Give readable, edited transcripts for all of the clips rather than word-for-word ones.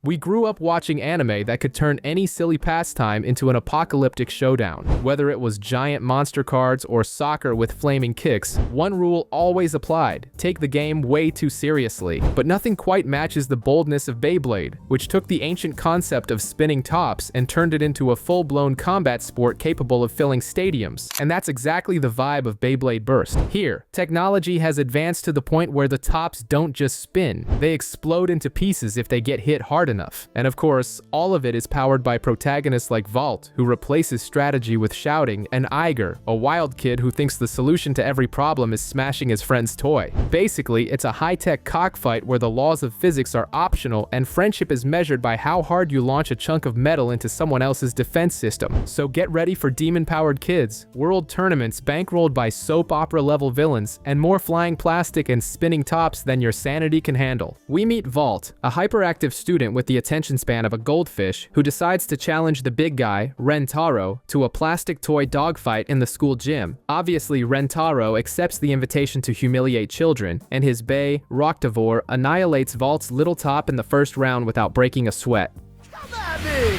We grew up watching anime that could turn any silly pastime into an apocalyptic showdown. Whether it was giant monster cards or soccer with flaming kicks, one rule always applied: take the game way too seriously. But nothing quite matches the boldness of Beyblade, which took the ancient concept of spinning tops and turned it into a full-blown combat sport capable of filling stadiums. And that's exactly the vibe of Beyblade Burst. Here, technology has advanced to the point where the tops don't just spin, they explode into pieces if they get hit hard enough. And of course, all of it is powered by protagonists like Valt, who replaces strategy with shouting, and Iger, a wild kid who thinks the solution to every problem is smashing his friend's toy. Basically, it's a high-tech cockfight where the laws of physics are optional and friendship is measured by how hard you launch a chunk of metal into someone else's defense system. So get ready for demon-powered kids, world tournaments bankrolled by soap opera-level villains, and more flying plastic and spinning tops than your sanity can handle. We meet Valt, a hyperactive student with the attention span of a goldfish, who decides to challenge the big guy, Rentaro, to a plastic toy dogfight in the school gym. Obviously, Rentaro accepts the invitation to humiliate children, and his bae, Roctavore, annihilates Valt's little top in the first round without breaking a sweat. Come at me!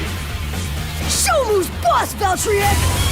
Show who's boss, Valtriek!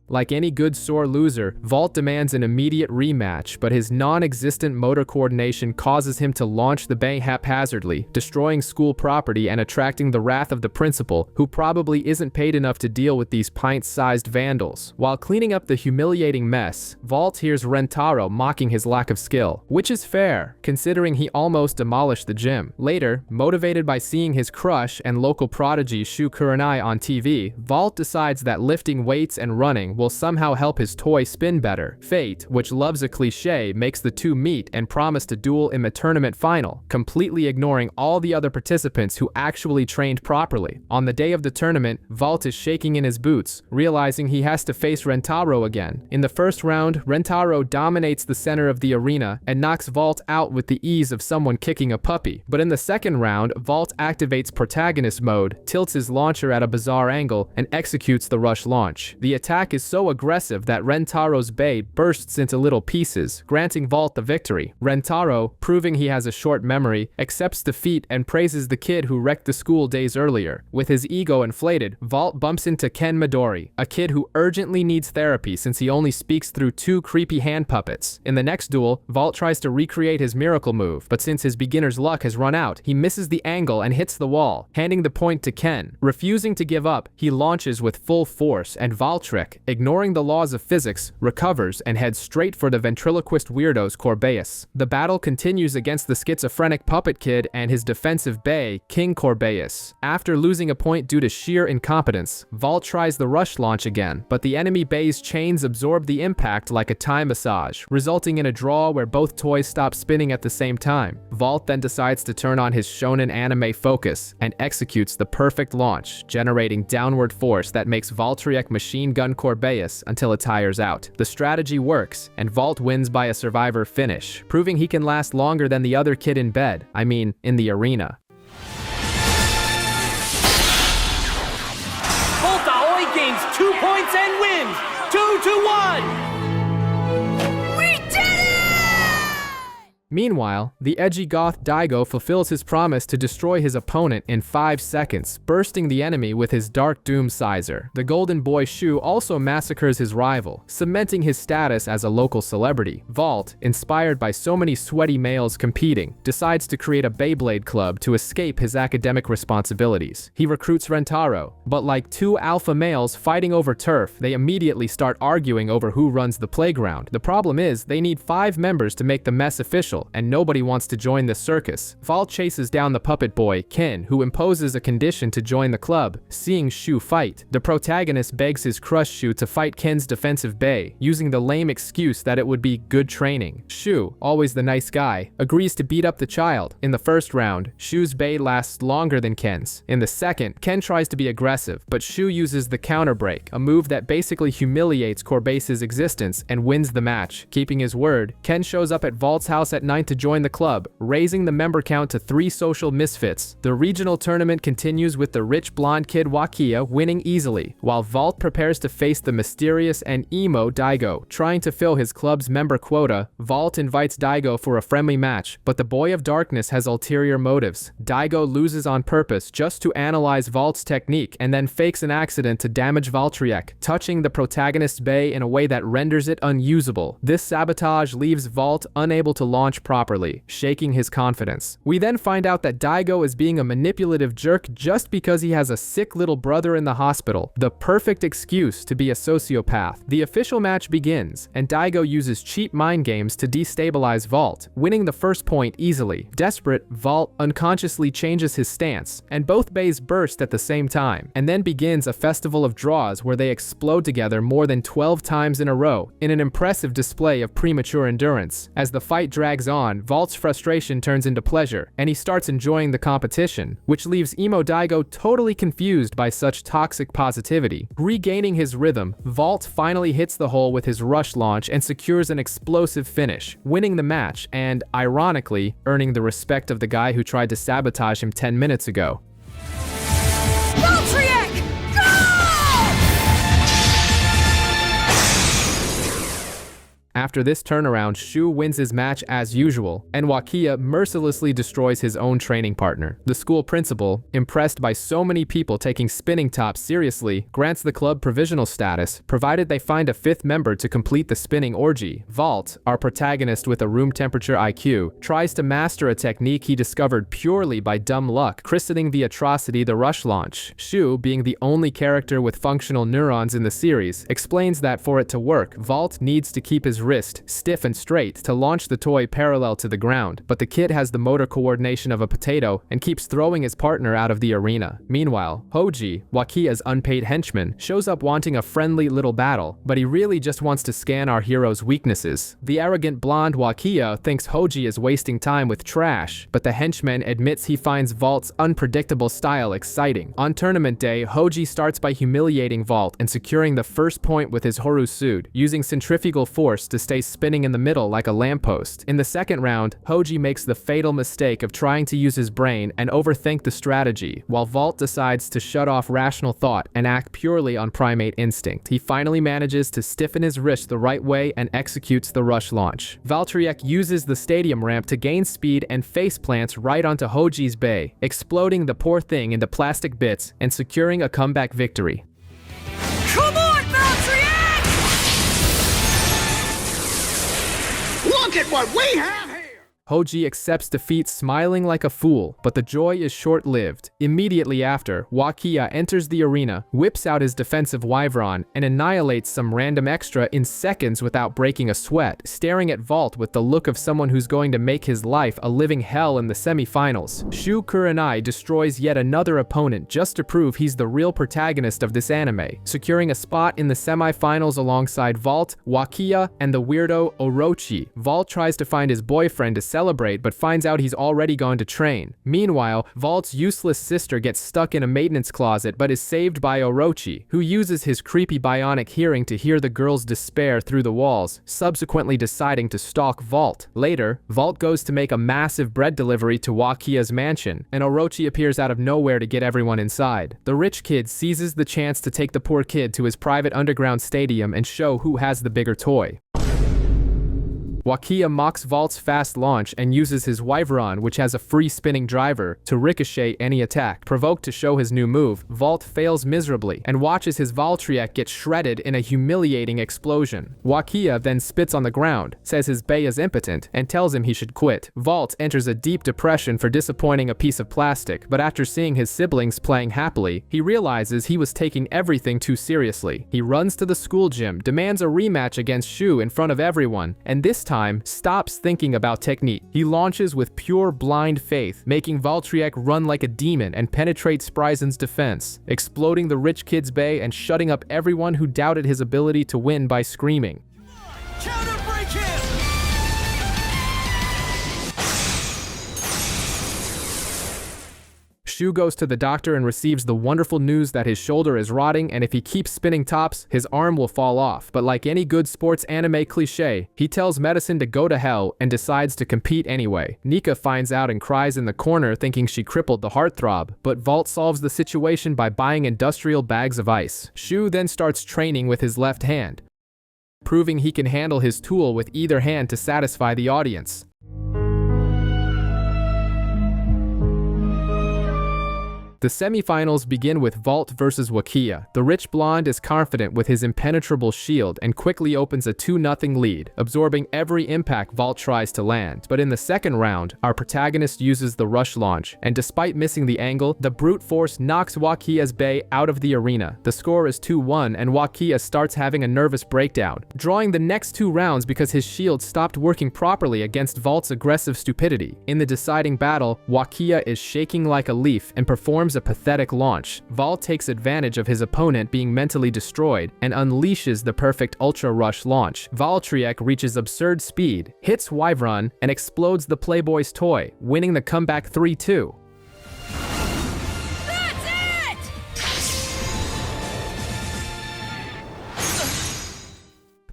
Like any good sore loser, Valt demands an immediate rematch, but his non-existent motor coordination causes him to launch the bae haphazardly, destroying school property and attracting the wrath of the principal, who probably isn't paid enough to deal with these pint-sized vandals. While cleaning up the humiliating mess, Valt hears Rentaro mocking his lack of skill, which is fair, considering he almost demolished the gym. Later, motivated by seeing his crush and local prodigy Shu Kurenai on TV, Valt decides that lifting weights and running will somehow help his toy spin better. Fate, which loves a cliche, makes the two meet and promise to duel in the tournament final, completely ignoring all the other participants who actually trained properly. On the day of the tournament, Valt is shaking in his boots, realizing he has to face Rentaro again. In the first round, Rentaro dominates the center of the arena and knocks Valt out with the ease of someone kicking a puppy. But in the second round, Valt activates protagonist mode, tilts his launcher at a bizarre angle, and executes the rush launch. The attack is so aggressive that Rentaro's bae bursts into little pieces, granting Valt the victory. Rentaro, proving he has a short memory, accepts defeat and praises the kid who wrecked the school days earlier. With his ego inflated, Valt bumps into Ken Midori, a kid who urgently needs therapy since he only speaks through two creepy hand puppets. In the next duel, Valt tries to recreate his miracle move, but since his beginner's luck has run out, he misses the angle and hits the wall, handing the point to Ken. Refusing to give up, he launches with full force, and Valtriek, ignoring the laws of physics, recovers and heads straight for the ventriloquist weirdo's Corbeus. The battle continues against the schizophrenic puppet kid and his defensive bae, King Corbeus. After losing a point due to sheer incompetence, Valt tries the rush launch again, but the enemy bae's chains absorb the impact like a Thai massage, resulting in a draw where both toys stop spinning at the same time. Valt then decides to turn on his shonen anime focus and executes the perfect launch, generating downward force that makes Valtriek machine gun Corbeus until it tires out. The strategy works, and Valt wins by a survivor finish, proving he can last longer than the other kid in bed, in the arena. Volta gains 2 points and wins 2-1! Meanwhile, the edgy goth Daigo fulfills his promise to destroy his opponent in 5 seconds, bursting the enemy with his Dark Doom Sizer. The golden boy Shu also massacres his rival, cementing his status as a local celebrity. Valt, inspired by so many sweaty males competing, decides to create a Beyblade club to escape his academic responsibilities. He recruits Rentaro, but like two alpha males fighting over turf, they immediately start arguing over who runs the playground. The problem is, they need 5 members to make the mess official, and nobody wants to join the circus. Valt chases down the puppet boy, Ken, who imposes a condition to join the club, seeing Shu fight. The protagonist begs his crush Shu to fight Ken's defensive bae, using the lame excuse that it would be good training. Shu, always the nice guy, agrees to beat up the child. In the first round, Shu's bae lasts longer than Ken's. In the second, Ken tries to be aggressive, but Shu uses the counter break, a move that basically humiliates Corbeus's existence and wins the match. Keeping his word, Ken shows up at Valt's house at 9th to join the club, raising the member count to 3 social misfits. The regional tournament continues with the rich blonde kid Wakia winning easily, while Valt prepares to face the mysterious and emo Daigo. Trying to fill his club's member quota, Valt invites Daigo for a friendly match, but the Boy of Darkness has ulterior motives. Daigo loses on purpose just to analyze Valt's technique and then fakes an accident to damage Valtryek, touching the protagonist's bay in a way that renders it unusable. This sabotage leaves Valt unable to launch properly, shaking his confidence. We then find out that Daigo is being a manipulative jerk just because he has a sick little brother in the hospital, the perfect excuse to be a sociopath. The official match begins, and Daigo uses cheap mind games to destabilize Valt, winning the first point easily. Desperate, Valt unconsciously changes his stance, and both bays burst at the same time, and then begins a festival of draws where they explode together more than 12 times in a row, in an impressive display of premature endurance. As the fight drags on, Valt's frustration turns into pleasure, and he starts enjoying the competition, which leaves Emo Daigo totally confused by such toxic positivity. Regaining his rhythm, Valt finally hits the hole with his rush launch and secures an explosive finish, winning the match and, ironically, earning the respect of the guy who tried to sabotage him 10 minutes ago. After this turnaround, Shu wins his match as usual, and Wakia mercilessly destroys his own training partner. The school principal, impressed by so many people taking spinning tops seriously, grants the club provisional status, provided they find a 5th member to complete the spinning orgy. Valt, our protagonist with a room temperature IQ, tries to master a technique he discovered purely by dumb luck, christening the atrocity the rush launch. Shu, being the only character with functional neurons in the series, explains that for it to work, Valt needs to keep his wrist stiff and straight to launch the toy parallel to the ground, but the kid has the motor coordination of a potato and keeps throwing his partner out of the arena. Meanwhile, Hoji, Wakia's unpaid henchman, shows up wanting a friendly little battle, but he really just wants to scan our hero's weaknesses. The arrogant blonde Wakia thinks Hoji is wasting time with trash, but the henchman admits he finds Valt's unpredictable style exciting. On tournament day, Hoji starts by humiliating Valt and securing the first point with his Horusude, using centrifugal force to stay spinning in the middle like a lamppost. In the second round, Hoji makes the fatal mistake of trying to use his brain and overthink the strategy, while Valt decides to shut off rational thought and act purely on primate instinct. He finally manages to stiffen his wrist the right way and executes the rush launch. Valtryek uses the stadium ramp to gain speed and face plants right onto Hoji's bay, exploding the poor thing into plastic bits and securing a comeback victory. Come on, Valtryek! Look at what we have here! Hoji accepts defeat smiling like a fool, but the joy is short-lived. Immediately after, Wakia enters the arena, whips out his defensive Wyvern, and annihilates some random extra in seconds without breaking a sweat, staring at Valt with the look of someone who's going to make his life a living hell in the semi-finals. Shu Kurenai destroys yet another opponent just to prove he's the real protagonist of this anime, securing a spot in the semi-finals alongside Valt, Wakia, and the weirdo Orochi. Valt tries to find his boyfriend to celebrate, but finds out he's already gone to train. Meanwhile, Valt's useless sister gets stuck in a maintenance closet but is saved by Orochi, who uses his creepy bionic hearing to hear the girl's despair through the walls, subsequently deciding to stalk Valt. Later, Valt goes to make a massive bread delivery to Wakia's mansion, and Orochi appears out of nowhere to get everyone inside. The rich kid seizes the chance to take the poor kid to his private underground stadium and show who has the bigger toy. Wakia mocks Valt's fast launch and uses his Wyvern, which has a free spinning driver, to ricochet any attack. Provoked to show his new move, Valt fails miserably and watches his Valtryek get shredded in a humiliating explosion. Wakia then spits on the ground, says his bay is impotent, and tells him he should quit. Valt enters a deep depression for disappointing a piece of plastic, but after seeing his siblings playing happily, he realizes he was taking everything too seriously. He runs to the school gym, demands a rematch against Shu in front of everyone, and this time stops thinking about technique. He launches with pure blind faith, making Valtryek run like a demon and penetrate Spryzen's defense, exploding the rich kid's bay and shutting up everyone who doubted his ability to win by screaming. Counter-break him! Shu goes to the doctor and receives the wonderful news that his shoulder is rotting, and if he keeps spinning tops, his arm will fall off. But like any good sports anime cliche, he tells medicine to go to hell and decides to compete anyway. Nika finds out and cries in the corner thinking she crippled the heartthrob, but Valt solves the situation by buying industrial bags of ice. Shu then starts training with his left hand, proving he can handle his tool with either hand to satisfy the audience. The semifinals begin with Valt versus Wakia. The rich blonde is confident with his impenetrable shield and quickly opens a 2-0 lead, absorbing every impact Valt tries to land. But in the second round, our protagonist uses the rush launch, and despite missing the angle, the brute force knocks Wakia's Bay out of the arena. The score is 2-1, and Wakia starts having a nervous breakdown, drawing the next 2 rounds because his shield stopped working properly against Valt's aggressive stupidity. In the deciding battle, Wakia is shaking like a leaf and performs a pathetic launch. Valt takes advantage of his opponent being mentally destroyed and unleashes the perfect ultra rush launch. Valtryek reaches absurd speed, hits Wyvern, and explodes the Playboy's toy, winning the comeback 3-2.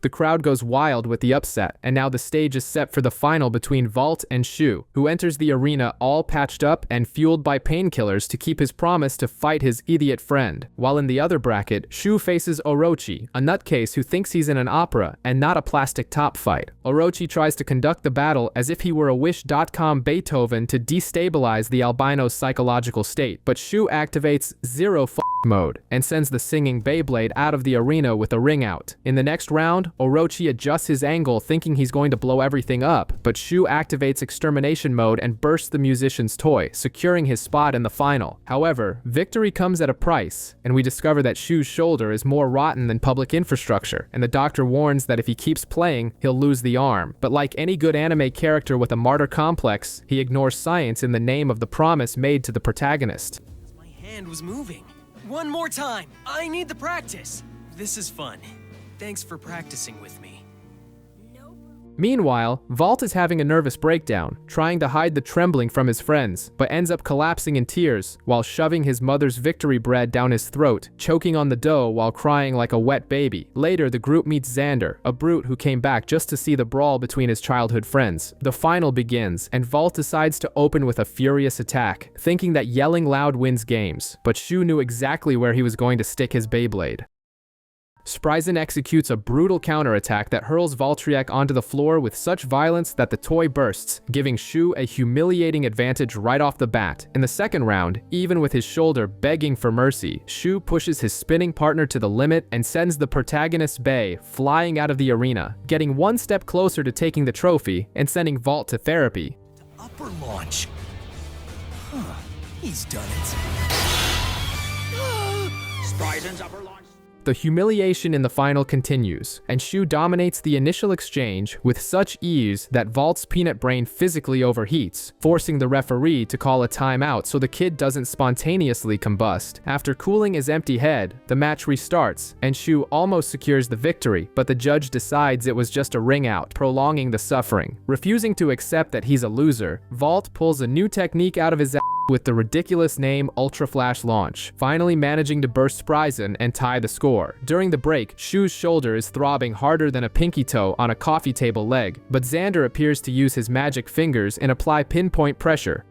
The crowd goes wild with the upset, and now the stage is set for the final between Valt and Shu, who enters the arena all patched up and fueled by painkillers to keep his promise to fight his idiot friend. While in the other bracket, Shu faces Orochi, a nutcase who thinks he's in an opera and not a plastic top fight. Orochi tries to conduct the battle as if he were a Wish.com Beethoven to destabilize the albino's psychological state, but Shu activates zero mode and sends the singing Beyblade out of the arena with a ring out. In the next round, Orochi adjusts his angle thinking he's going to blow everything up, but Shu activates extermination mode and bursts the musician's toy, securing his spot in the final. However, victory comes at a price, and we discover that Shu's shoulder is more rotten than public infrastructure, and the doctor warns that if he keeps playing, he'll lose the arm. But like any good anime character with a martyr complex, he ignores science in the name of the promise made to the protagonist. My hand was moving. One more time. I need the practice. This is fun. Thanks for practicing with me. Meanwhile, Valt is having a nervous breakdown, trying to hide the trembling from his friends, but ends up collapsing in tears while shoving his mother's victory bread down his throat, choking on the dough while crying like a wet baby. Later, the group meets Xander, a brute who came back just to see the brawl between his childhood friends. The final begins, and Valt decides to open with a furious attack, thinking that yelling loud wins games, but Shu knew exactly where he was going to stick his Beyblade. Spryzen executes a brutal counterattack that hurls Valtryek onto the floor with such violence that the toy bursts, giving Shu a humiliating advantage right off the bat. In the second round, even with his shoulder begging for mercy, Shu pushes his spinning partner to the limit and sends the protagonist's Bay flying out of the arena, getting one step closer to taking the trophy and sending Valt to therapy. The upper launch. Huh, he's done it. Spryzen's upper launch. The humiliation in the final continues, and Shu dominates the initial exchange with such ease that Valt's peanut brain physically overheats, forcing the referee to call a timeout so the kid doesn't spontaneously combust. After cooling his empty head, the match restarts, and Shu almost secures the victory, but the judge decides it was just a ring out, prolonging the suffering. Refusing to accept that he's a loser, Valt pulls a new technique out of his ass with the ridiculous name Ultra Flash Launch, finally managing to burst Spryzen and tie the score. During the break, Shu's shoulder is throbbing harder than a pinky toe on a coffee table leg, but Xander appears to use his magic fingers and apply pinpoint pressure,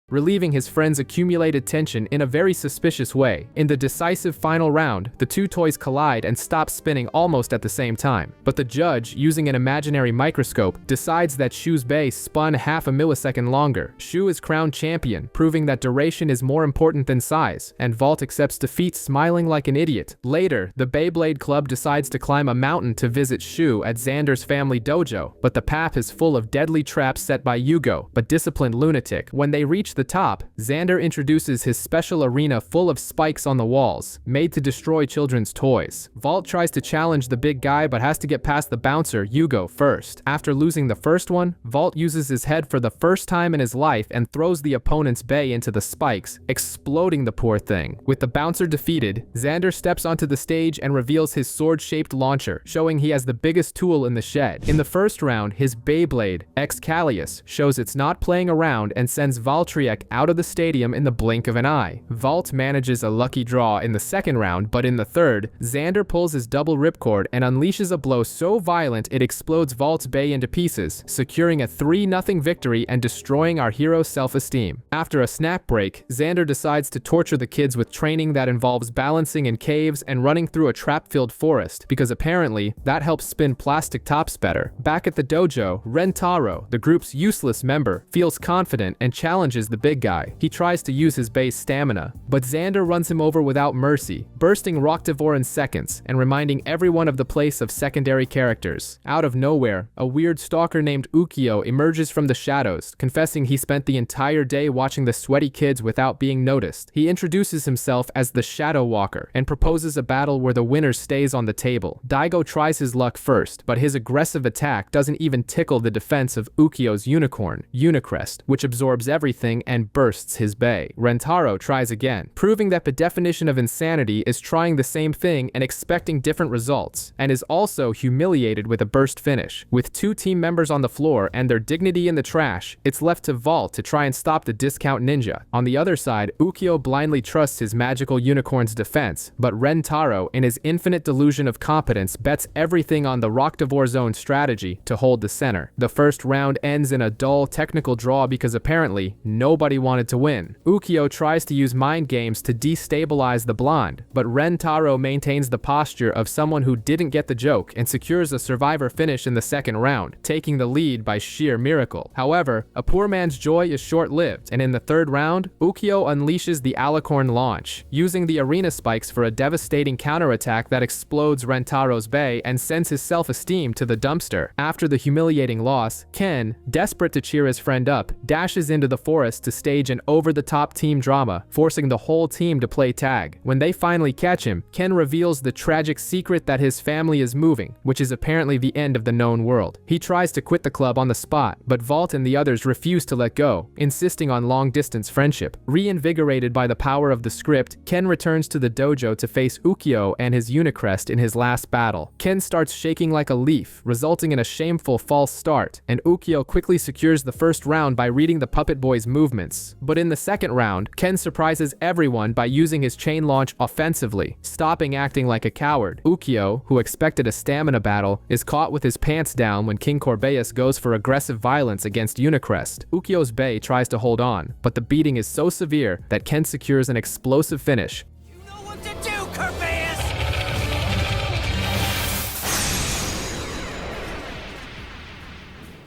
relieving his friend's accumulated tension in a very suspicious way. In the decisive final round, the two toys collide and stop spinning almost at the same time. But the judge, using an imaginary microscope, decides that Shu's Bay spun half a millisecond longer. Shu is crowned champion, proving that duration is more important than size, and Valt accepts defeat smiling like an idiot. Later, the Beyblade Club decides to climb a mountain to visit Shu at Xander's family dojo, but the path is full of deadly traps set by Yugo, but disciplined lunatic. When they reach the top, Xander introduces his special arena full of spikes on the walls, made to destroy children's toys. Valt tries to challenge the big guy but has to get past the bouncer, Yugo, first. After losing the first one, Valt uses his head for the first time in his life and throws the opponent's Bay into the spikes, exploding the poor thing. With the bouncer defeated, Xander steps onto the stage and reveals his sword-shaped launcher, showing he has the biggest tool in the shed. In the first round, his Beyblade, Excalius, shows it's not playing around and sends Valtryek Valtryek out of the stadium in the blink of an eye. Valt manages a lucky draw in the second round, but in the third, Xander pulls his double ripcord and unleashes a blow so violent it explodes Valt's bay into pieces, securing a 3-0 victory and destroying our hero's self-esteem. After a snack break, Xander decides to torture the kids with training that involves balancing in caves and running through a trap-filled forest, because apparently that helps spin plastic tops better. Back at the dojo, Rentaro, the group's useless member, feels confident and challenges the big guy. He tries to use his base stamina, but Xander runs him over without mercy, bursting Rocktavor in seconds and reminding everyone of the place of secondary characters. Out of nowhere, a weird stalker named Ukyo emerges from the shadows, confessing he spent the entire day watching the sweaty kids without being noticed. He introduces himself as the Shadow Walker and proposes a battle where the winner stays on the table. Daigo tries his luck first, but his aggressive attack doesn't even tickle the defense of Ukyo's unicorn, Unicrest, which absorbs everything and bursts his bay. Rentaro tries again, proving that the definition of insanity is trying the same thing and expecting different results, and is also humiliated with a burst finish. With 2 team members on the floor and their dignity in the trash, it's left to Valt to try and stop the discount ninja. On the other side, Ukyo blindly trusts his magical unicorn's defense, but Rentaro, in his infinite delusion of competence, bets everything on the Rocktavor zone strategy to hold the center. The first round ends in a dull technical draw because apparently nobody wanted to win. Ukyo tries to use mind games to destabilize the blonde, but Rentaro maintains the posture of someone who didn't get the joke and secures a survivor finish in the second round, taking the lead by sheer miracle. However, a poor man's joy is short-lived, and in the third round, Ukyo unleashes the Alicorn launch, using the arena spikes for a devastating counterattack that explodes Rentaro's bay and sends his self-esteem to the dumpster. After the humiliating loss, Ken, desperate to cheer his friend up, dashes into the forest to stage an over-the-top team drama, forcing the whole team to play tag. When they finally catch him, Ken reveals the tragic secret that his family is moving, which is apparently the end of the known world. He tries to quit the club on the spot, but Valt and the others refuse to let go, insisting on long-distance friendship. Reinvigorated by the power of the script, Ken returns to the dojo to face Ukyo and his Unicrest in his last battle. Ken starts shaking like a leaf, resulting in a shameful false start, and Ukyo quickly secures the first round by reading the puppet boy's movements. But in the second round, Ken surprises everyone by using his chain launch offensively, stopping acting like a coward. Ukyo, who expected a stamina battle, is caught with his pants down when King Corbeus goes for aggressive violence against Unicrest. Ukyo's bay tries to hold on, but the beating is so severe that Ken secures an explosive finish. You know what to do, Corbeus!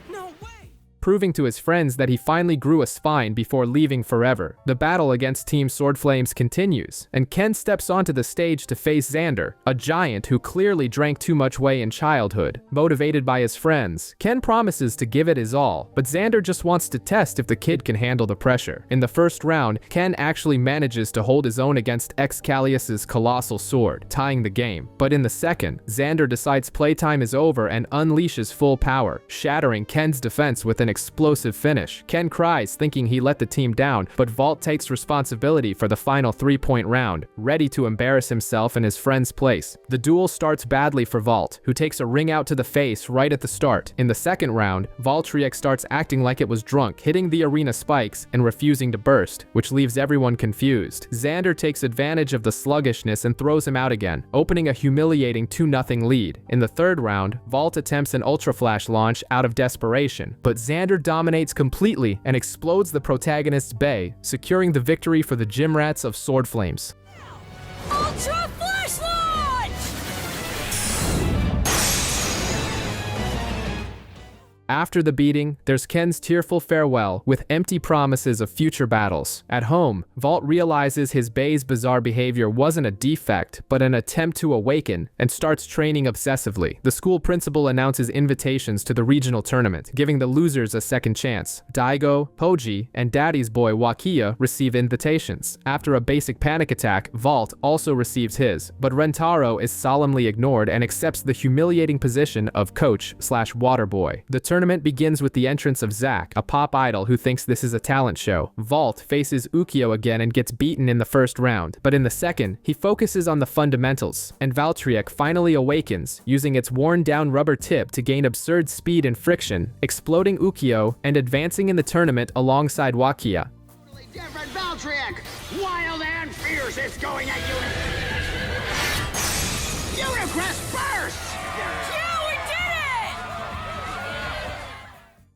No way! Proving to his friends that he finally grew a spine before leaving forever. The battle against Team Sword Flames continues, and Ken steps onto the stage to face Xander, a giant who clearly drank too much whey in childhood. Motivated by his friends, Ken promises to give it his all, but Xander just wants to test if the kid can handle the pressure. In the first round, Ken actually manages to hold his own against Excalius's colossal sword, tying the game. But in the second, Xander decides playtime is over and unleashes full power, shattering Ken's defense with an explosive finish. Ken cries, thinking he let the team down, but Valt takes responsibility for the final 3-point round, ready to embarrass himself in his friend's place. The duel starts badly for Valt, who takes a ring out to the face right at the start. In the second round, Valtryek starts acting like it was drunk, hitting the arena spikes and refusing to burst, which leaves everyone confused. Xander takes advantage of the sluggishness and throws him out again, opening a humiliating 2-0 lead. In the third round, Valt attempts an Ultra Flash launch out of desperation, but Xander dominates completely and explodes the protagonist's bay, securing the victory for the Gym Rats of Sword Flames. Ultra Flash Launch! After the beating, there's Ken's tearful farewell with empty promises of future battles. At home, Valt realizes his bay's bizarre behavior wasn't a defect, but an attempt to awaken, and starts training obsessively. The school principal announces invitations to the regional tournament, giving the losers a second chance. Daigo, Hoji, and Daddy's boy Wakiya receive invitations. After a basic panic attack, Valt also receives his, but Rentaro is solemnly ignored and accepts the humiliating position of coach/water boy. The tournament begins with the entrance of Zack, a pop idol who thinks this is a talent show. Valt faces Ukyo again and gets beaten in the first round, but in the second, he focuses on the fundamentals, and Valtryek finally awakens, using its worn-down rubber tip to gain absurd speed and friction, exploding Ukyo and advancing in the tournament alongside Wakiya. Different Valtryek! Wild and fierce, it's going at you! Unicrest burst! Yeah, we did it!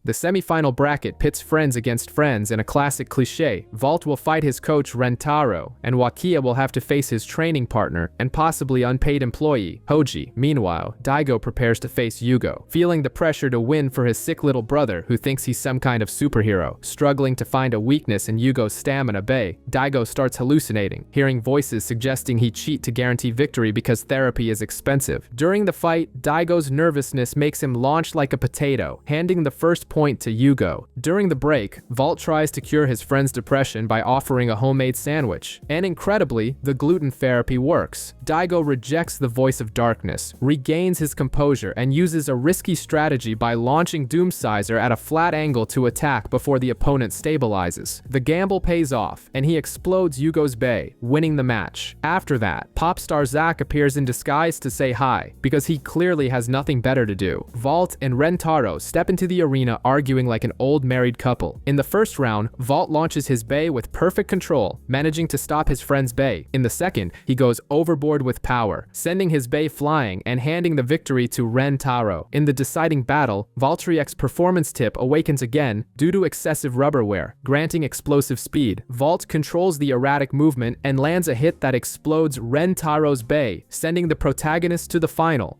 The semi-final bracket pits friends against friends in a classic cliché. Valt will fight his coach Rentaro, and Wakia will have to face his training partner and possibly unpaid employee, Hoji. Meanwhile, Daigo prepares to face Yugo, feeling the pressure to win for his sick little brother who thinks he's some kind of superhero. Struggling to find a weakness in Yugo's stamina bay, Daigo starts hallucinating, hearing voices suggesting he cheat to guarantee victory because therapy is expensive. During the fight, Daigo's nervousness makes him launch like a potato, handing the first point to Yugo. During the break, Valt tries to cure his friend's depression by offering a homemade sandwich, and incredibly, the gluten therapy works. Daigo rejects the voice of darkness, regains his composure, and uses a risky strategy by launching Doomsizer at a flat angle to attack before the opponent stabilizes. The gamble pays off, and he explodes Yugo's bay, winning the match. After that, pop star Zack appears in disguise to say hi, because he clearly has nothing better to do. Valt and Rentaro step into the arena arguing like an old married couple. In the first round, Valt launches his bay with perfect control, managing to stop his friend's bay. In the second, he goes overboard with power, sending his bay flying and handing the victory to Rentaro. In the deciding battle, Valtryek's performance tip awakens again due to excessive rubber wear, granting explosive speed. Valt controls the erratic movement and lands a hit that explodes Rentaro's bay, sending the protagonist to the final.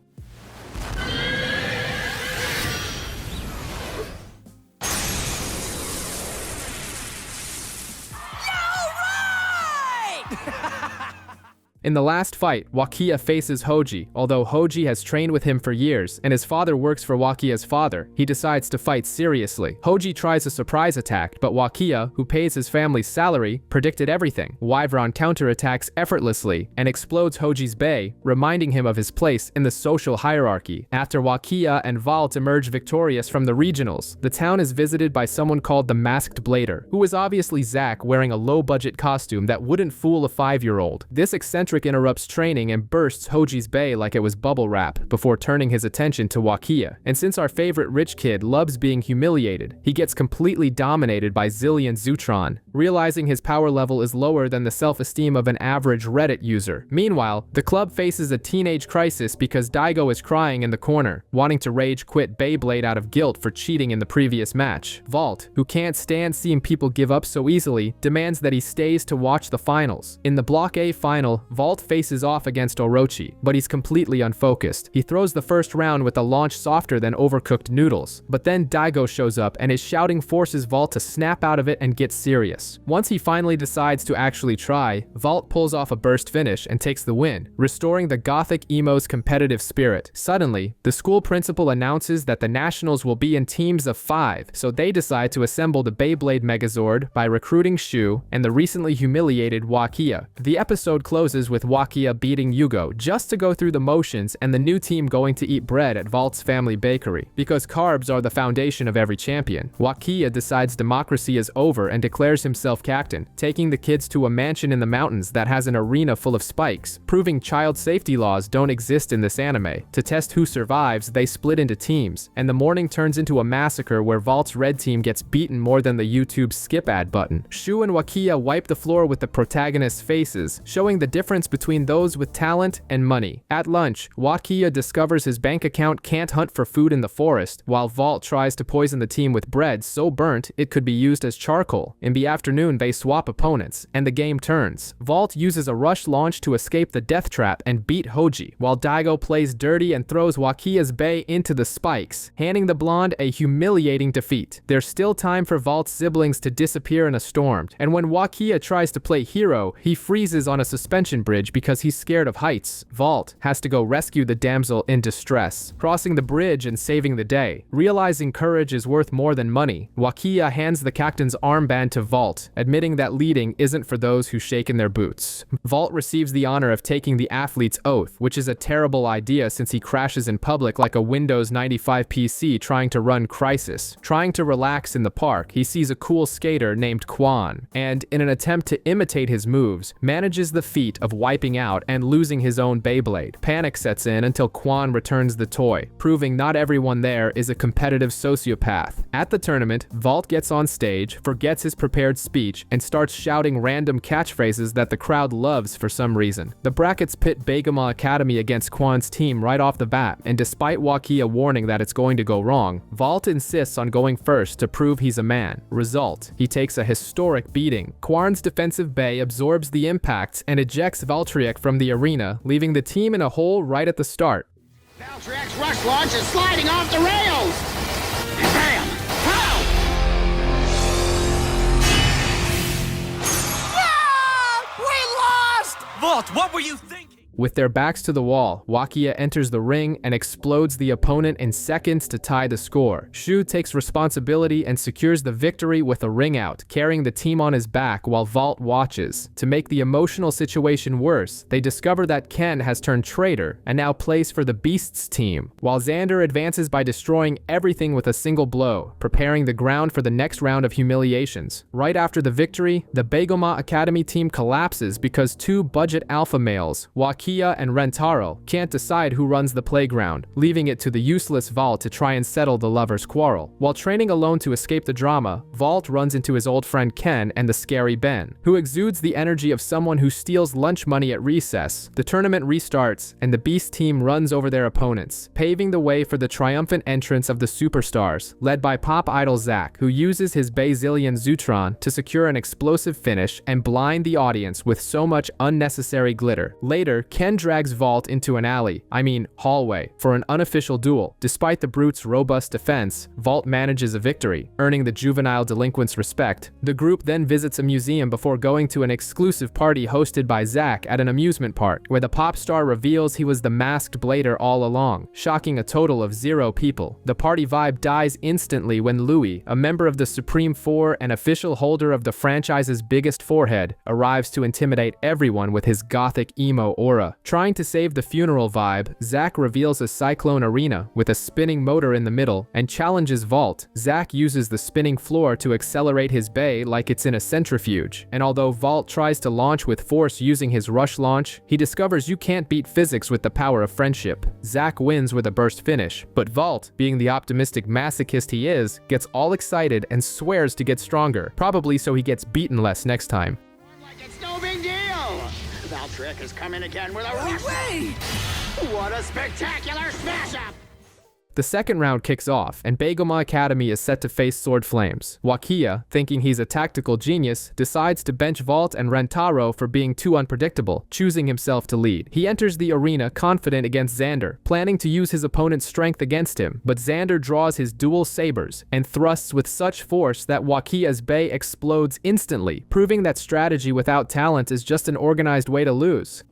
In the last fight, Wakia faces Hoji. Although Hoji has trained with him for years and his father works for Wakia's father, he decides to fight seriously. Hoji tries a surprise attack, but Wakia, who pays his family's salary, predicted everything. Wyvron counterattacks effortlessly and explodes Hoji's bay, reminding him of his place in the social hierarchy. After Wakia and Valt emerge victorious from the regionals, the town is visited by someone called the Masked Blader, who is obviously Zack wearing a low-budget costume that wouldn't fool a 5-year-old. This eccentric interrupts training and bursts Hoji's bay like it was bubble wrap before turning his attention to Wakia. And since our favorite rich kid loves being humiliated, he gets completely dominated by Zillion Zutron, realizing his power level is lower than the self-esteem of an average Reddit user. Meanwhile, the club faces a teenage crisis because Daigo is crying in the corner, wanting to rage quit Beyblade out of guilt for cheating in the previous match. Valt, who can't stand seeing people give up so easily, demands that he stays to watch the finals. In the Block A final, Valt faces off against Orochi, but he's completely unfocused. He throws the first round with a launch softer than overcooked noodles, but then Daigo shows up and his shouting forces Valt to snap out of it and get serious. Once he finally decides to actually try, Valt pulls off a burst finish and takes the win, restoring the gothic emo's competitive spirit. Suddenly, the school principal announces that the nationals will be in teams of 5, so they decide to assemble the Beyblade Megazord by recruiting Shu and the recently humiliated Wakia. The episode closes with Wakia beating Yugo just to go through the motions and the new team going to eat bread at Valt's family bakery. Because carbs are the foundation of every champion, Wakia decides democracy is over and declares himself captain, taking the kids to a mansion in the mountains that has an arena full of spikes, proving child safety laws don't exist in this anime. To test who survives, they split into teams, and the morning turns into a massacre where Valt's red team gets beaten more than the YouTube skip ad button. Shu and Wakia wipe the floor with the protagonists' faces, showing the difference between those with talent and money. At lunch, Wakia discovers his bank account can't hunt for food in the forest, while Valt tries to poison the team with bread so burnt it could be used as charcoal. In the afternoon, they swap opponents, and the game turns. Valt uses a rush launch to escape the death trap and beat Hoji, while Daigo plays dirty and throws Wakia's bay into the spikes, handing the blonde a humiliating defeat. There's still time for Valt's siblings to disappear in a storm, and when Wakia tries to play hero, he freezes on a suspension bridge because he's scared of heights. Valt has to go rescue the damsel in distress, crossing the bridge and saving the day. Realizing courage is worth more than money, Wakia hands the captain's armband to Valt, admitting that leading isn't for those who shake in their boots. Valt receives the honor of taking the athlete's oath, which is a terrible idea since he crashes in public like a Windows 95 PC trying to run Crysis. Trying to relax in the park, he sees a cool skater named Quan, and in an attempt to imitate his moves, manages the feat of of wiping out and losing his own Beyblade. Panic sets in until Quan returns the toy, proving not everyone there is a competitive sociopath. At the tournament, Valt gets on stage, forgets his prepared speech, and starts shouting random catchphrases that the crowd loves for some reason. The brackets pit Baygama Academy against Quan's team right off the bat, and despite Wakia warning that it's going to go wrong, Valt insists on going first to prove he's a man. Result, he takes a historic beating. Quan's defensive Bay absorbs the impacts and ejects Valtryek from the arena, leaving the team in a hole right at the start. Valtryek's rush launch is sliding off the rails! Bam! Pow! Ah! We lost! Valt, what were you thinking? With their backs to the wall, Wakia enters the ring and explodes the opponent in seconds to tie the score. Shu takes responsibility and secures the victory with a ring out, carrying the team on his back while Valt watches. To make the emotional situation worse, they discover that Ken has turned traitor and now plays for the Beasts team, while Xander advances by destroying everything with a single blow, preparing the ground for the next round of humiliations. Right after the victory, the Baygama Academy team collapses because two budget alpha males, Wakia and Rentaro, can't decide who runs the playground, leaving it to the useless Valt to try and settle the lovers' quarrel. While training alone to escape the drama, Valt runs into his old friend Ken and the scary Ben, who exudes the energy of someone who steals lunch money at recess. The tournament restarts, and the Beast team runs over their opponents, paving the way for the triumphant entrance of the Superstars, led by pop idol Zack, who uses his Bazillion Zutron to secure an explosive finish and blind the audience with so much unnecessary glitter. Later, Ken drags Valt into an hallway, for an unofficial duel. Despite the Brute's robust defense, Valt manages a victory, earning the juvenile delinquent's respect. The group then visits a museum before going to an exclusive party hosted by Zack at an amusement park, where the pop star reveals he was the masked blader all along, shocking a total of 0 people. The party vibe dies instantly when Louis, a member of the Supreme Four and official holder of the franchise's biggest forehead, arrives to intimidate everyone with his gothic emo aura. Trying to save the funeral vibe, Zack reveals a cyclone arena with a spinning motor in the middle and challenges Valt. Zack uses the spinning floor to accelerate his bay like it's in a centrifuge, and although Valt tries to launch with force using his rush launch, he discovers you can't beat physics with the power of friendship. Zack wins with a burst finish, but Valt, being the optimistic masochist he is, gets all excited and swears to get stronger, probably so he gets beaten less next time. Like it's no big deal! Valtryek is coming again with a rush. Wait! What a spectacular smash-up! The second round kicks off, and Baygama Academy is set to face Sword Flames. Wakia, thinking he's a tactical genius, decides to bench Valt and Rentaro for being too unpredictable, choosing himself to lead. He enters the arena confident against Xander, planning to use his opponent's strength against him, but Xander draws his dual sabers and thrusts with such force that Wakia's bay explodes instantly, proving that strategy without talent is just an organized way to lose.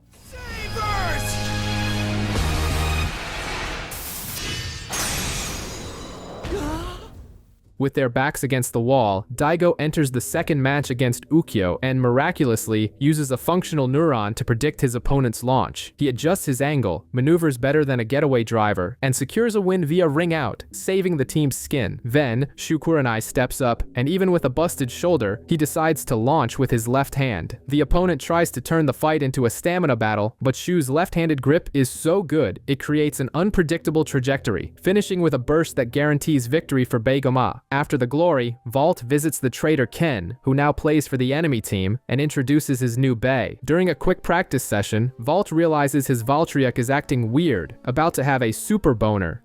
With their backs against the wall, Daigo enters the second match against Ukyo and miraculously uses a functional neuron to predict his opponent's launch. He adjusts his angle, maneuvers better than a getaway driver, and secures a win via ring out, saving the team's skin. Then, Shu Kurenai steps up, and even with a busted shoulder, he decides to launch with his left hand. The opponent tries to turn the fight into a stamina battle, but Shu's left-handed grip is so good, it creates an unpredictable trajectory, finishing with a burst that guarantees victory for Baygama. After the glory, Valt visits the traitor Ken, who now plays for the enemy team, and introduces his new bay. During a quick practice session, Valt realizes his Valtryek is acting weird, about to have a super boner.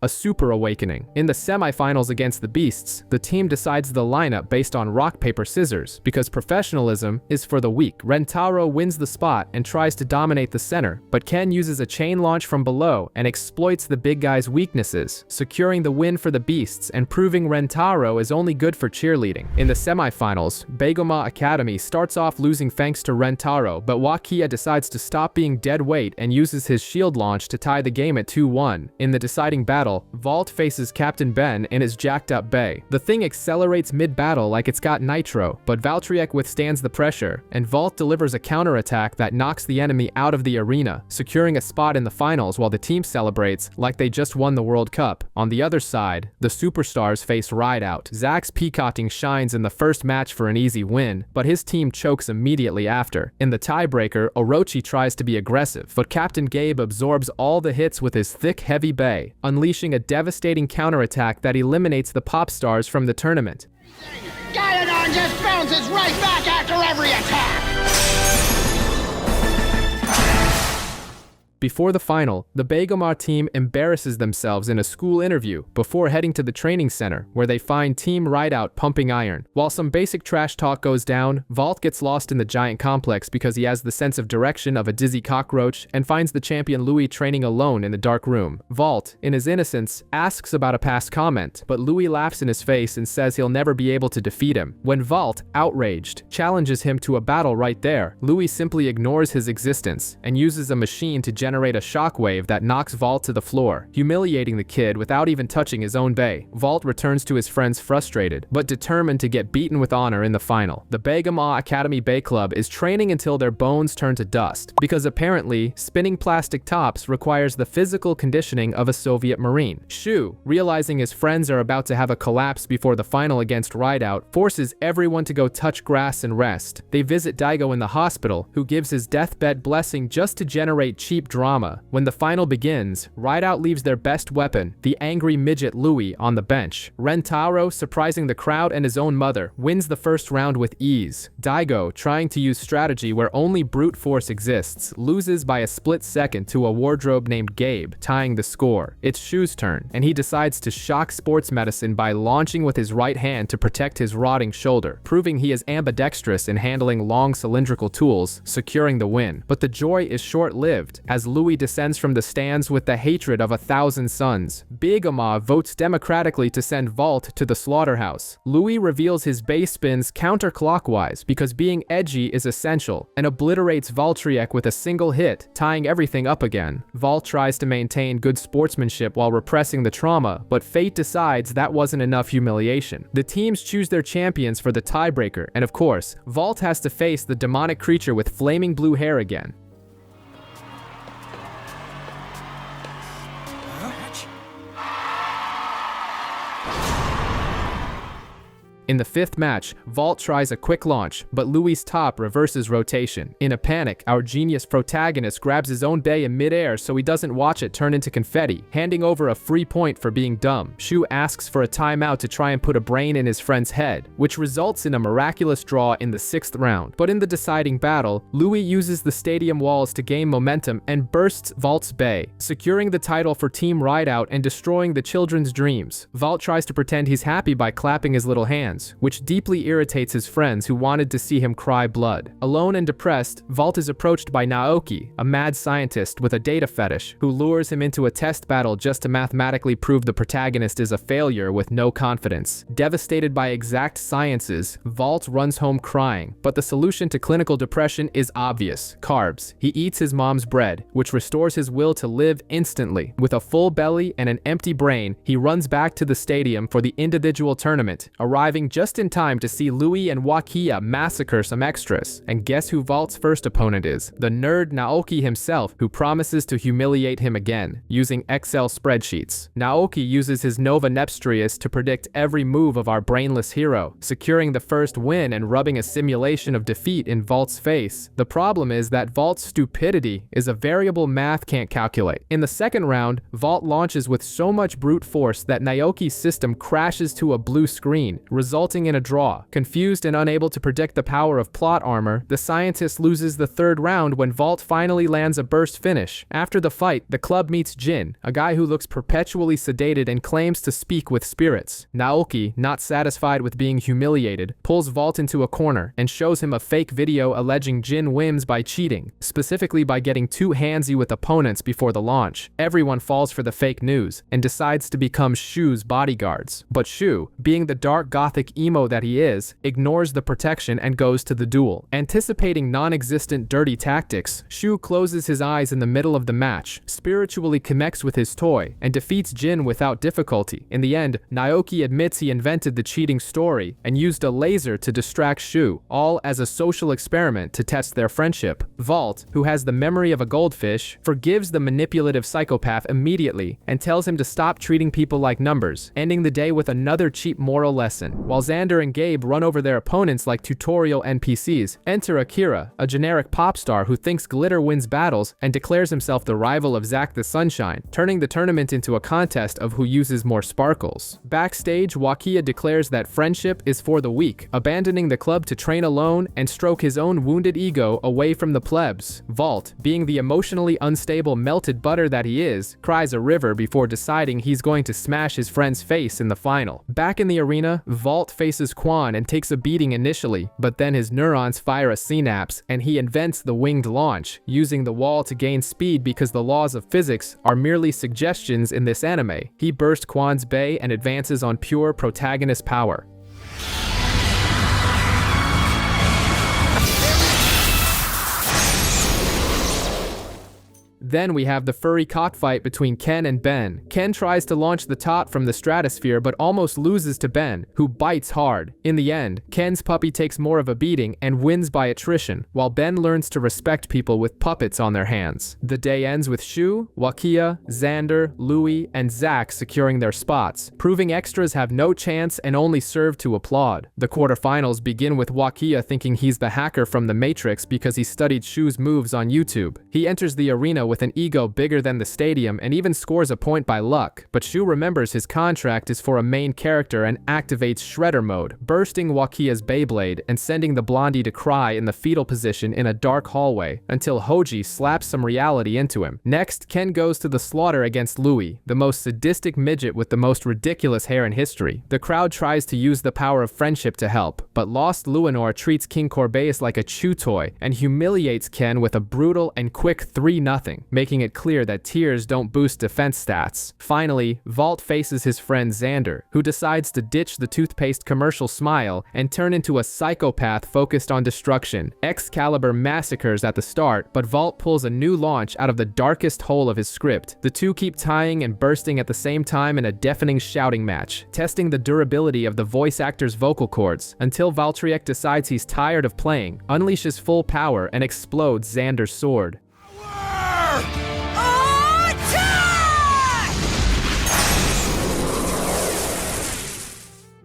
A super awakening. In the semifinals against the Beasts, the team decides the lineup based on rock, paper, scissors, because professionalism is for the weak. Rentaro wins the spot and tries to dominate the center, but Ken uses a chain launch from below and exploits the big guy's weaknesses, securing the win for the Beasts and proving Rentaro is only good for cheerleading. In the semifinals, Baygama Academy starts off losing thanks to Rentaro, but Wakia decides to stop being dead weight and uses his shield launch to tie the game at 2-1. In the deciding battle, Valt faces Captain Ben in his jacked up bay. The thing accelerates mid-battle like it's got nitro, but Valtryek withstands the pressure, and Valt delivers a counterattack that knocks the enemy out of the arena, securing a spot in the finals while the team celebrates like they just won the World Cup. On the other side, the Superstars face against Rideout. Zack's peacocking shines in the first match for an easy win, but his team chokes immediately after. In the tiebreaker, Orochi tries to be aggressive, but Captain Gabe absorbs all the hits with his thick, heavy bay, unleashing a devastating counterattack that eliminates the pop stars from the tournament. Galadon just bounces right back after every attack! Before the final, the Begomar team embarrasses themselves in a school interview before heading to the training center, where they find Team Rideout pumping iron. While some basic trash talk goes down, Valt gets lost in the giant complex because he has the sense of direction of a dizzy cockroach and finds the champion Louis training alone in the dark room. Valt, in his innocence, asks about a past comment, but Louis laughs in his face and says he'll never be able to defeat him. When Valt, outraged, challenges him to a battle right there, Louis simply ignores his existence and uses a machine to generate a shockwave that knocks Valt to the floor, humiliating the kid without even touching his own bay. Valt returns to his friends frustrated, but determined to get beaten with honor in the final. The Begomar Academy Bay Club is training until their bones turn to dust, because apparently, spinning plastic tops requires the physical conditioning of a Soviet Marine. Shu, realizing his friends are about to have a collapse before the final against Rideout, forces everyone to go touch grass and rest. They visit Daigo in the hospital, who gives his deathbed blessing just to generate cheap drama. When the final begins, Rideout leaves their best weapon, the angry midget Louis, on the bench. Rentaro, surprising the crowd and his own mother, wins the first round with ease. Daigo, trying to use strategy where only brute force exists, loses by a split second to a wardrobe named Gabe, tying the score. It's Shu's turn, and he decides to shock sports medicine by launching with his right hand to protect his rotting shoulder, proving he is ambidextrous in handling long cylindrical tools, securing the win. But the joy is short-lived, as Louis descends from the stands with the hatred of 1,000 suns. Begomar votes democratically to send Valt to the slaughterhouse. Louis reveals his base spins counterclockwise because being edgy is essential, and obliterates Valtryek with a single hit, tying everything up again. Valt tries to maintain good sportsmanship while repressing the trauma, but fate decides that wasn't enough humiliation. The teams choose their champions for the tiebreaker, and of course, Valt has to face the demonic creature with flaming blue hair again. In the fifth match, Valt tries a quick launch, but Louis' top reverses rotation. In a panic, our genius protagonist grabs his own bay in midair so he doesn't watch it turn into confetti, handing over a free point for being dumb. Shu asks for a timeout to try and put a brain in his friend's head, which results in a miraculous draw in the 6th round. But in the deciding battle, Louis uses the stadium walls to gain momentum and bursts Valt's bay, securing the title for Team Rideout and destroying the children's dreams. Valt tries to pretend he's happy by clapping his little hands, which deeply irritates his friends who wanted to see him cry blood. Alone and depressed, Valt is approached by Naoki, a mad scientist with a data fetish, who lures him into a test battle just to mathematically prove the protagonist is a failure with no confidence. Devastated by exact sciences, Valt runs home crying, but the solution to clinical depression is obvious: carbs. He eats his mom's bread, which restores his will to live instantly. With a full belly and an empty brain, he runs back to the stadium for the individual tournament, arriving just in time to see Louis and Wakia massacre some extras. And guess who Valt's first opponent is? The nerd Naoki himself, who promises to humiliate him again, using Excel spreadsheets. Naoki uses his Nova Nepstrius to predict every move of our brainless hero, securing the first win and rubbing a simulation of defeat in Valt's face. The problem is that Valt's stupidity is a variable math can't calculate. In the second round, Valt launches with so much brute force that Naoki's system crashes to a blue screen, resulting in a draw. Confused and unable to predict the power of plot armor, the scientist loses the third round when Valt finally lands a burst finish. After the fight, the club meets Jin, a guy who looks perpetually sedated and claims to speak with spirits. Naoki, not satisfied with being humiliated, pulls Valt into a corner and shows him a fake video alleging Jin wins by cheating, specifically by getting too handsy with opponents before the launch. Everyone falls for the fake news and decides to become Shu's bodyguards. But Shu, being the dark gothic gothic emo that he is, ignores the protection and goes to the duel. Anticipating non-existent dirty tactics, Shu closes his eyes in the middle of the match, spiritually connects with his toy, and defeats Jin without difficulty. In the end, Naoki admits he invented the cheating story and used a laser to distract Shu, all as a social experiment to test their friendship. Valt, who has the memory of a goldfish, forgives the manipulative psychopath immediately and tells him to stop treating people like numbers, ending the day with another cheap moral lesson. While Xander and Gabe run over their opponents like tutorial NPCs, enter Akira, a generic pop star who thinks glitter wins battles and declares himself the rival of Zack the Sunshine, turning the tournament into a contest of who uses more sparkles. Backstage, Wakia declares that friendship is for the weak, abandoning the club to train alone and stroke his own wounded ego away from the plebs. Valt, being the emotionally unstable melted butter that he is, cries a river before deciding he's going to smash his friend's face in the final. Back in the arena, Valt faces Quan and takes a beating initially, but then his neurons fire a synapse and he invents the winged launch, using the wall to gain speed because the laws of physics are merely suggestions in this anime. He bursts Quan's bay and advances on pure protagonist power. Then we have the furry cockfight between Ken and Ben. Ken tries to launch the tot from the stratosphere but almost loses to Ben, who bites hard. In the end, Ken's puppy takes more of a beating and wins by attrition, while Ben learns to respect people with puppets on their hands. The day ends with Shu, Wakia, Xander, Louie, and Zack securing their spots, proving extras have no chance and only serve to applaud. The quarterfinals begin with Wakia thinking he's the hacker from the Matrix because he studied Shu's moves on YouTube. He enters the arena with an ego bigger than the stadium and even scores a point by luck, but Shu remembers his contract is for a main character and activates Shredder mode, bursting Wakia's Beyblade and sending the blondie to cry in the fetal position in a dark hallway, until Hoji slaps some reality into him. Next, Ken goes to the slaughter against Louie, the most sadistic midget with the most ridiculous hair in history. The crowd tries to use the power of friendship to help, but lost Luinor treats King Corbeus like a chew toy and humiliates Ken with a brutal and quick 3-0. Making it clear that tears don't boost defense stats. Finally, Valt faces his friend Xander, who decides to ditch the toothpaste commercial smile and turn into a psychopath focused on destruction. Excalibur massacres at the start, but Valt pulls a new launch out of the darkest hole of his script. The two keep tying and bursting at the same time in a deafening shouting match, testing the durability of the voice actor's vocal cords, until Valtryek decides he's tired of playing, unleashes full power, and explodes Xander's sword.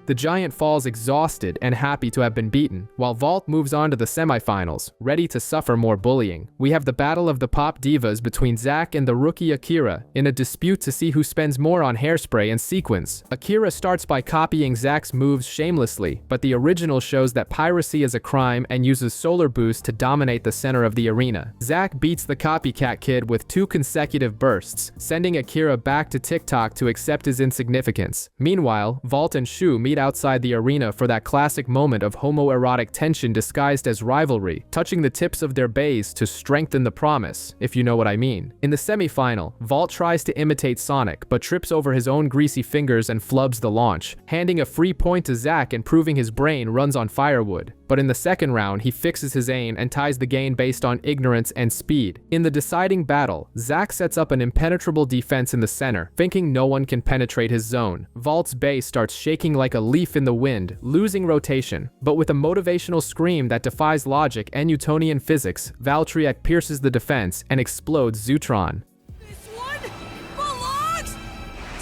The giant falls exhausted and happy to have been beaten, while Valt moves on to the semifinals, ready to suffer more bullying. We have the battle of the pop divas between Zack and the rookie Akira, in a dispute to see who spends more on hairspray and sequins. Akira starts by copying Zack's moves shamelessly, but the original shows that piracy is a crime and uses solar boost to dominate the center of the arena. Zack beats the copycat kid with 2 consecutive bursts, sending Akira back to TikTok to accept his insignificance. Meanwhile, Valt and Shu meet outside the arena for that classic moment of homoerotic tension disguised as rivalry, touching the tips of their bays to strengthen the promise, if you know what I mean. In the semi-final, Valt tries to imitate Sonic, but trips over his own greasy fingers and flubs the launch, handing a free point to Zack and proving his brain runs on firewood. But in the second round, he fixes his aim and ties the game based on ignorance and speed. In the deciding battle, Zack sets up an impenetrable defense in the center, thinking no one can penetrate his zone. Valt's base starts shaking like a leaf in the wind, losing rotation. But with a motivational scream that defies logic and Newtonian physics, Valtryek pierces the defense and explodes Zutron. This one belongs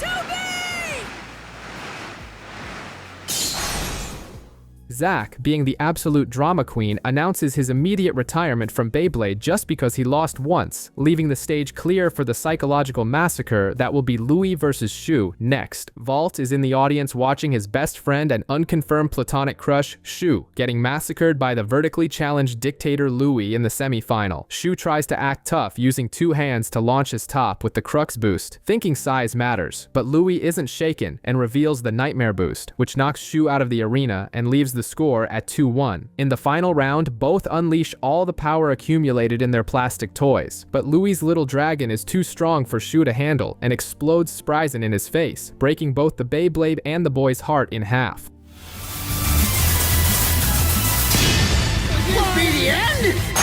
to me! Zack, being the absolute drama queen, announces his immediate retirement from Beyblade just because he lost once, leaving the stage clear for the psychological massacre that will be Louie versus Shu next. Valt is in the audience watching his best friend and unconfirmed platonic crush, Shu, getting massacred by the vertically challenged dictator Louie in the semi-final. Shu tries to act tough using 2 hands to launch his top with the Crux boost, thinking size matters, but Louie isn't shaken and reveals the Nightmare boost, which knocks Shu out of the arena and leaves the score at 2-1. In the final round, both unleash all the power accumulated in their plastic toys, but Louie's little dragon is too strong for Shu to handle and explodes Spryzen in his face, breaking both the Beyblade and the boy's heart in half. the end?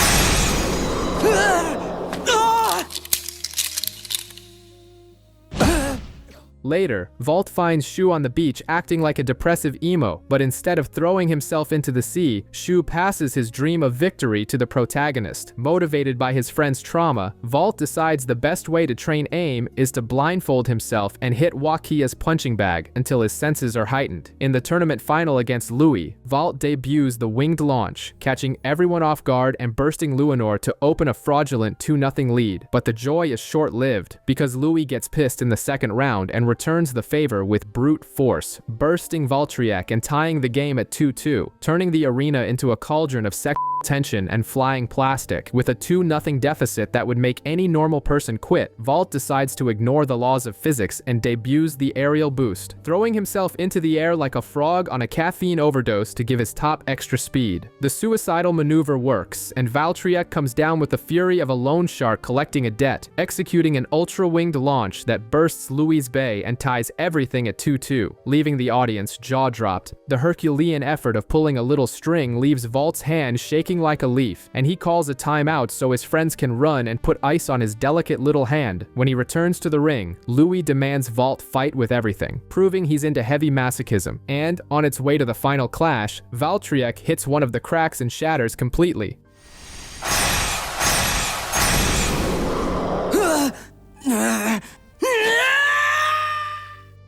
Later, Valt finds Shu on the beach acting like a depressive emo, but instead of throwing himself into the sea, Shu passes his dream of victory to the protagonist. Motivated by his friend's trauma, Valt decides the best way to train aim is to blindfold himself and hit Wakia's punching bag until his senses are heightened. In the tournament final against Louis, Valt debuts the winged launch, catching everyone off guard and bursting Luinor to open a fraudulent 2-0 lead. But the joy is short-lived, because Louis gets pissed in the second round and returns the favor with brute force, bursting Valtryek and tying the game at 2-2, turning the arena into a cauldron of sexual tension and flying plastic. With a 2-0 deficit that would make any normal person quit, Valt decides to ignore the laws of physics and debuts the aerial boost, throwing himself into the air like a frog on a caffeine overdose to give his top extra speed. The suicidal maneuver works, and Valtryek comes down with the fury of a loan shark collecting a debt, executing an ultra-winged launch that bursts Louis' bay and ties everything at 2-2, leaving the audience jaw-dropped. The Herculean effort of pulling a little string leaves Valt's hand shaking like a leaf, and he calls a timeout so his friends can run and put ice on his delicate little hand. When he returns to the ring, Louis demands Valt fight with everything, proving he's into heavy masochism, and on its way to the final clash, Valtryek hits one of the cracks and shatters completely.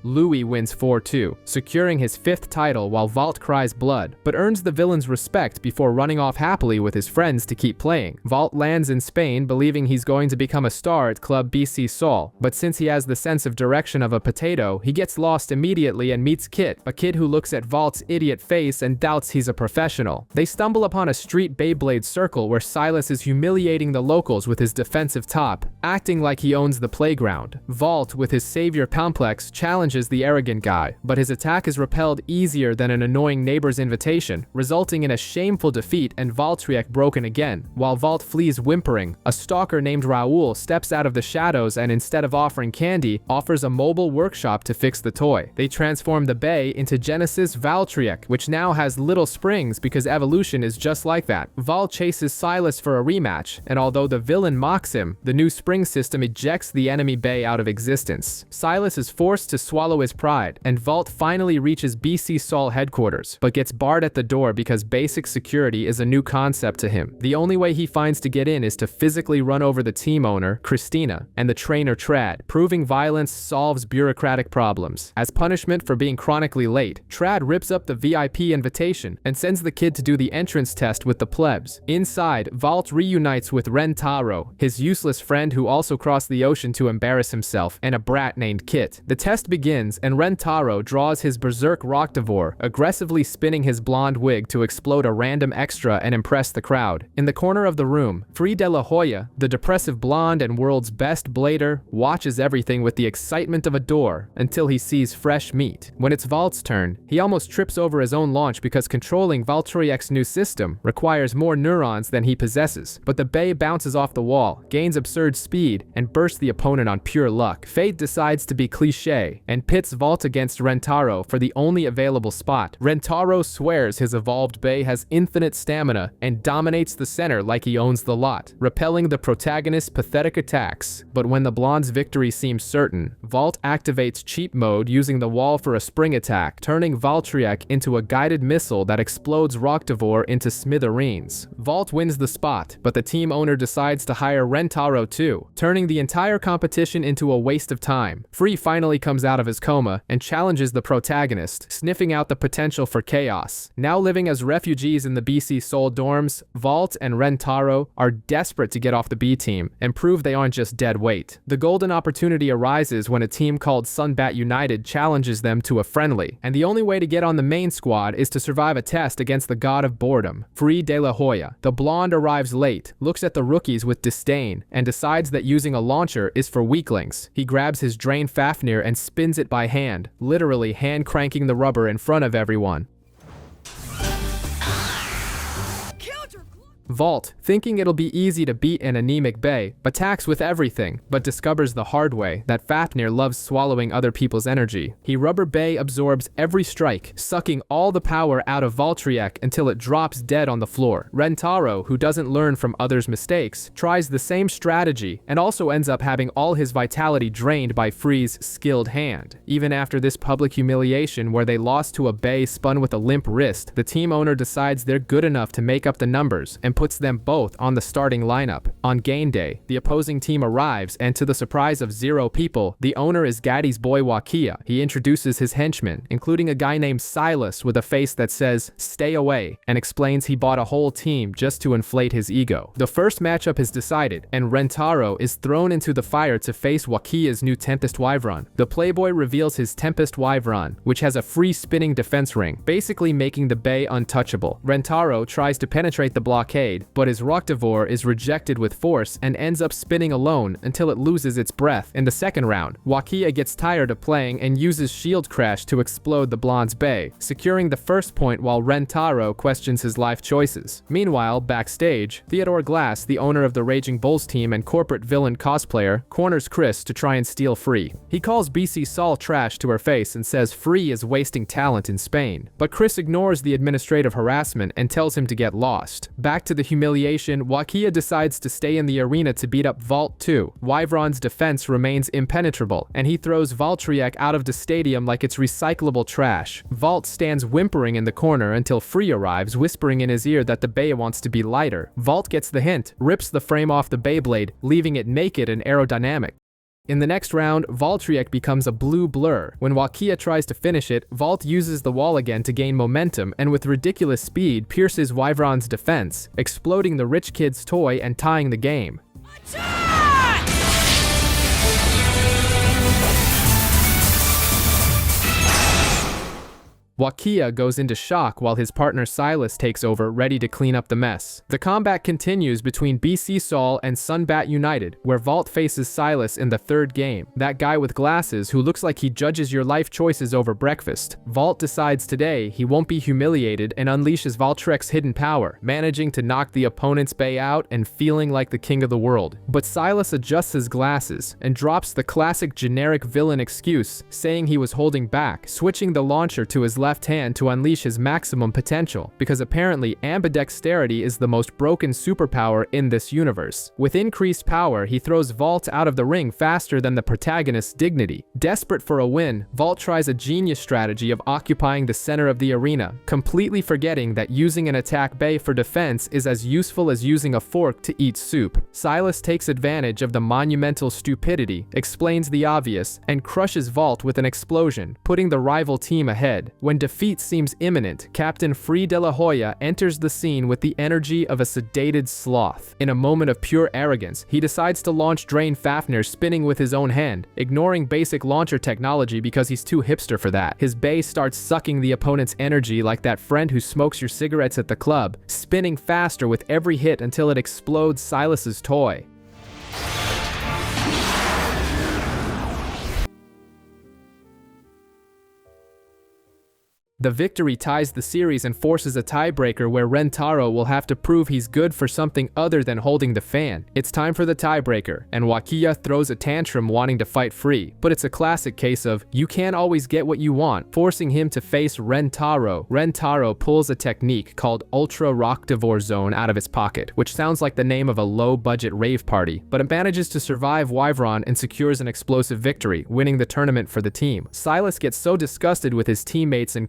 Louis wins 4-2, securing his 5th title while Valt cries blood, but earns the villain's respect before running off happily with his friends to keep playing. Valt lands in Spain believing he's going to become a star at Club BC Sol, but since he has the sense of direction of a potato, he gets lost immediately and meets Kit, a kid who looks at Valt's idiot face and doubts he's a professional. They stumble upon a street Beyblade circle where Silas is humiliating the locals with his defensive top, acting like he owns the playground. Valt, with his savior complex, challenges the arrogant guy, but his attack is repelled easier than an annoying neighbor's invitation, resulting in a shameful defeat and Valtryek broken again. While Valt flees whimpering, a stalker named Raoul steps out of the shadows and instead of offering candy, offers a mobile workshop to fix the toy. They transform the bay into Genesis Valtryek, which now has little springs because evolution is just like that. Valt chases Silas for a rematch, and although the villain mocks him, the new spring system ejects the enemy bay out of existence. Silas is forced to swallow his pride, and Valt finally reaches BC Sol headquarters, but gets barred at the door because basic security is a new concept to him. The only way he finds to get in is to physically run over the team owner, Christina, and the trainer Trad, proving violence solves bureaucratic problems. As punishment for being chronically late, Trad rips up the VIP invitation and sends the kid to do the entrance test with the plebs. Inside, Valt reunites with Ren Taro, his useless friend who also crossed the ocean to embarrass himself, and a brat named Kit. The test begins, and Ren Taro draws his berserk Rocktavor, aggressively spinning his blonde wig to explode a random extra and impress the crowd. In the corner of the room, Free de la Hoya, the depressive blonde and world's best blader, watches everything with the excitement of a door until he sees fresh meat. When it's Valt's turn, he almost trips over his own launch because controlling Valtryek's new system requires more neurons than he possesses, but the bay bounces off the wall, gains absurd speed, and bursts the opponent on pure luck. Fate decides to be cliché and pits Valt against Rentaro for the only available spot. Rentaro swears his evolved bay has infinite stamina and dominates the center like he owns the lot, repelling the protagonist's pathetic attacks. But when the blonde's victory seems certain, Valt activates cheat mode using the wall for a spring attack, turning Valtryek into a guided missile that explodes Rocktavor into smithereens. Valt wins the spot, but the team owner decides to hire Rentaro too, turning the entire competition into a waste of time. Free finally comes out of his coma and challenges the protagonist, sniffing out the potential for chaos. Now living as refugees in the BC Sol dorms, Valt and Rentaro are desperate to get off the B team and prove they aren't just dead weight. The golden opportunity arises when a team called Sunbat United challenges them to a friendly, and the only way to get on the main squad is to survive a test against the god of boredom, Free de la Hoya. The blonde arrives late, looks at the rookies with disdain, and decides that using a launcher is for weaklings. He grabs his Drain Fafnir and spins it by hand, literally hand cranking the rubber in front of everyone. Valt, thinking it'll be easy to beat an anemic Bey, attacks with everything, but discovers the hard way that Fafnir loves swallowing other people's energy. He Rubber Bey absorbs every strike, sucking all the power out of Valtryek until it drops dead on the floor. Rentaro, who doesn't learn from others' mistakes, tries the same strategy and also ends up having all his vitality drained by Free's skilled hand. Even after this public humiliation where they lost to a Bey spun with a limp wrist, the team owner decides they're good enough to make up the numbers and puts them both on the starting lineup. On game day, the opposing team arrives, and to the surprise of 0 people, the owner is Gaddy's boy Wakia. He introduces his henchmen, including a guy named Silas with a face that says, "Stay away," and explains he bought a whole team just to inflate his ego. The first matchup is decided, and Rentaro is thrown into the fire to face Wakia's new Tempest Wyvern. The Playboy reveals his Tempest Wyvern, which has a free spinning defense ring, basically making the Bey untouchable. Rentaro tries to penetrate the blockade, but his Roctivore is rejected with force and ends up spinning alone until it loses its breath. In the second round, Wakia gets tired of playing and uses Shield Crash to explode the Blonde's Bey, securing the first point while Rentaro questions his life choices. Meanwhile, backstage, Theodore Glass, the owner of the Raging Bulls team and corporate villain cosplayer, corners Chris to try and steal Free. He calls BC Saul trash to her face and says Free is wasting talent in Spain, but Chris ignores the administrative harassment and tells him to get lost. Back to the humiliation, Wakia decides to stay in the arena to beat up Valt 2. Wyvron's defense remains impenetrable, and he throws Valtryek out of the stadium like it's recyclable trash. Valt stands whimpering in the corner until Free arrives, whispering in his ear that the Bey wants to be lighter. Valt gets the hint, rips the frame off the Beyblade, leaving it naked and aerodynamic. In the next round, Valtryek becomes a blue blur. When Wakia tries to finish it, Valt uses the wall again to gain momentum and with ridiculous speed pierces Wyvron's defense, exploding the rich kid's toy and tying the game. Wakia goes into shock while his partner Silas takes over, ready to clean up the mess. The combat continues between BC Saul and Sunbat United, where Valt faces Silas in the third game, that guy with glasses who looks like he judges your life choices over breakfast. Valt decides today he won't be humiliated and unleashes Valtrek's hidden power, managing to knock the opponent's Bey out and feeling like the king of the world. But Silas adjusts his glasses and drops the classic generic villain excuse, saying he was holding back, switching the launcher to his left hand to unleash his maximum potential, because apparently ambidexterity is the most broken superpower in this universe. With increased power, he throws Valt out of the ring faster than the protagonist's dignity. Desperate for a win, Valt tries a genius strategy of occupying the center of the arena, completely forgetting that using an attack Bey for defense is as useful as using a fork to eat soup. Silas takes advantage of the monumental stupidity, explains the obvious, and crushes Valt with an explosion, putting the rival team ahead. When defeat seems imminent, Captain Free de la Hoya enters the scene with the energy of a sedated sloth. In a moment of pure arrogance, he decides to launch Drain Fafnir spinning with his own hand, ignoring basic launcher technology because he's too hipster for that. His Bey starts sucking the opponent's energy like that friend who smokes your cigarettes at the club, spinning faster with every hit until it explodes Silas's toy. The victory ties the series and forces a tiebreaker where Rentaro will have to prove he's good for something other than holding the fan. It's time for the tiebreaker, and Wakia throws a tantrum wanting to fight Free, but it's a classic case of you can't always get what you want, forcing him to face Rentaro. Rentaro pulls a technique called Ultra Roctivore Zone out of his pocket, which sounds like the name of a low-budget rave party, but it manages to survive Wyvron and secures an explosive victory, winning the tournament for the team. Silas gets so disgusted with his teammates and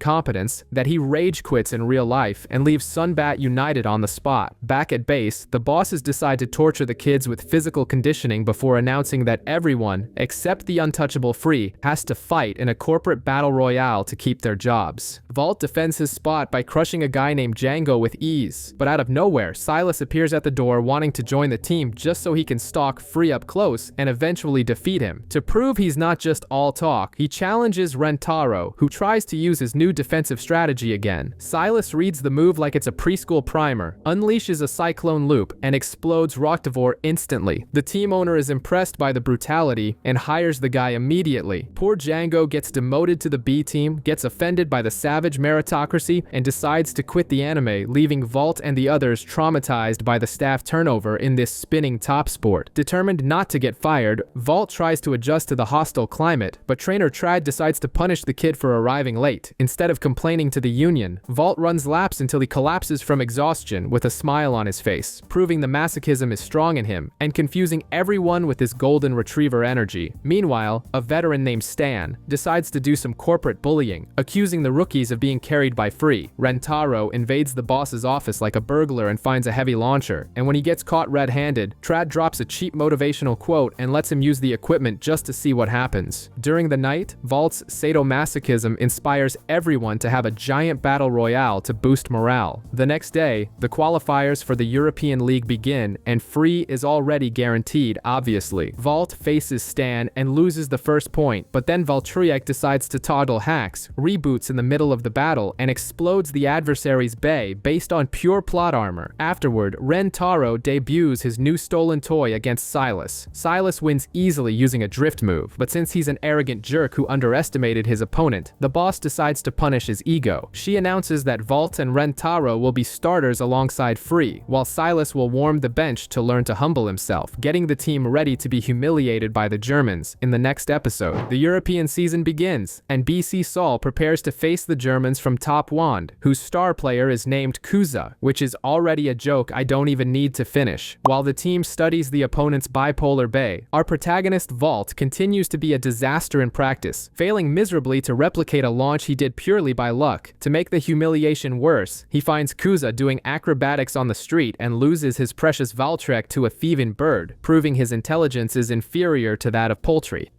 that he rage quits in real life and leaves Sunbat United on the spot. Back at base, the bosses decide to torture the kids with physical conditioning before announcing that everyone, except the untouchable Free, has to fight in a corporate battle royale to keep their jobs. Valt defends his spot by crushing a guy named Django with ease, but out of nowhere, Silas appears at the door wanting to join the team just so he can stalk Free up close and eventually defeat him. To prove he's not just all talk, he challenges Rentaro, who tries to use his new defense defensive strategy again. Silas reads the move like it's a preschool primer, unleashes a cyclone loop, and explodes Roctivore instantly. The team owner is impressed by the brutality and hires the guy immediately. Poor Django gets demoted to the B team, gets offended by the savage meritocracy, and decides to quit the anime, leaving Valt and the others traumatized by the staff turnover in this spinning top sport. Determined not to get fired, Valt tries to adjust to the hostile climate, but trainer Trad decides to punish the kid for arriving late. Instead of complaining to the union, Valt runs laps until he collapses from exhaustion with a smile on his face, proving the masochism is strong in him, and confusing everyone with his golden retriever energy. Meanwhile, a veteran named Stan decides to do some corporate bullying, accusing the rookies of being carried by Free. Rentaro invades the boss's office like a burglar and finds a heavy launcher, and when he gets caught red-handed, Trad drops a cheap motivational quote and lets him use the equipment just to see what happens. During the night, Valt's sadomasochism inspires everyone to have a giant battle royale to boost morale. The next day, the qualifiers for the European League begin, and Free is already guaranteed, obviously. Valt faces Stan and loses the first point, but then Valtryek decides to toggle hacks, reboots in the middle of the battle, and explodes the adversary's bay based on pure plot armor. Afterward, Rentaro debuts his new stolen toy against Silas. Silas wins easily using a drift move, but since he's an arrogant jerk who underestimated his opponent, the boss decides to punish his ego. She announces that Valt and Rentaro will be starters alongside Free, while Silas will warm the bench to learn to humble himself, getting the team ready to be humiliated by the Germans. In the next episode, the European season begins, and BC Saul prepares to face the Germans from Top Wand, whose star player is named Kuza, which is already a joke I don't even need to finish. While the team studies the opponent's bipolar bay, our protagonist Valt continues to be a disaster in practice, failing miserably to replicate a launch he did purely by luck. To make the humiliation worse, he finds Kuza doing acrobatics on the street and loses his precious Valtrek to a thieving bird, proving his intelligence is inferior to that of poultry.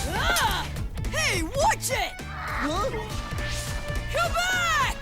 Ah! Hey, watch it! Huh? Come back!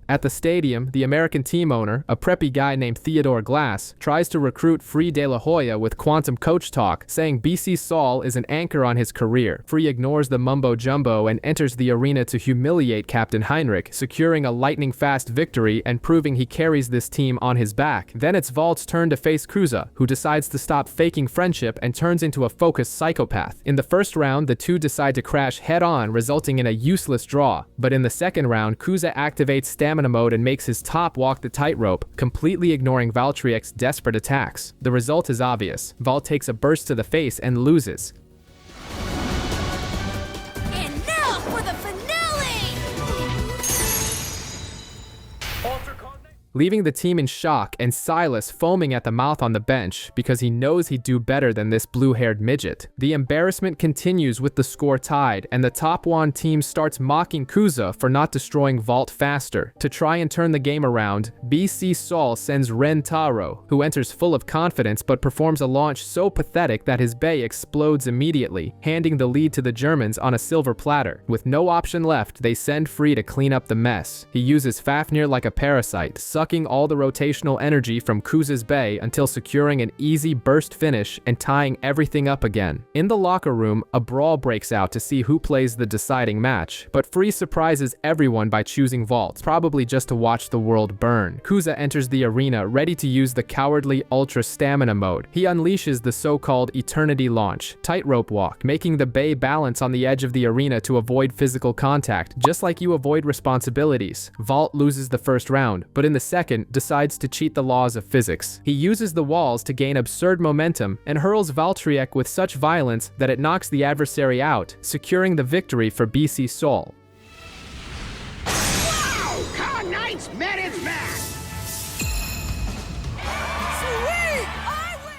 At the stadium, the American team owner, a preppy guy named Theodore Glass, tries to recruit Free De La Hoya with quantum coach talk, saying BC Saul is an anchor on his career. Free ignores the mumbo-jumbo and enters the arena to humiliate Captain Heinrich, securing a lightning-fast victory and proving he carries this team on his back. Then it's Valt's turn to face Kuza, who decides to stop faking friendship and turns into a focused psychopath. In the first round, the two decide to crash head-on, resulting in a useless draw. But in the second round, Kuza activates stamina mode and makes his top walk the tightrope, completely ignoring Valtryek's desperate attacks. The result is obvious. Valt takes a burst to the face and loses. And now for the finale! Leaving the team in shock and Silas foaming at the mouth on the bench because he knows he'd do better than this blue-haired midget. The embarrassment continues with the score tied, and the Top Wand team starts mocking Kuza for not destroying Valt faster. To try and turn the game around, BC Saul sends Rentaro, who enters full of confidence but performs a launch so pathetic that his bay explodes immediately, handing the lead to the Germans on a silver platter. With no option left, they send Free to clean up the mess. He uses Fafnir like a parasite, sucking all the rotational energy from Kuza's bay until securing an easy burst finish and tying everything up again. In the locker room, a brawl breaks out to see who plays the deciding match, but Free surprises everyone by choosing Valt, probably just to watch the world burn. Kuza enters the arena ready to use the cowardly ultra stamina mode. He unleashes the so-called eternity launch, tightrope walk, making the bay balance on the edge of the arena to avoid physical contact, just like you avoid responsibilities. Valt loses the first round, but in the second, decides to cheat the laws of physics. He uses the walls to gain absurd momentum and hurls Valtryek with such violence that it knocks the adversary out, securing the victory for BC Saul. Wow! Cognite's met its match! Sweet! I win!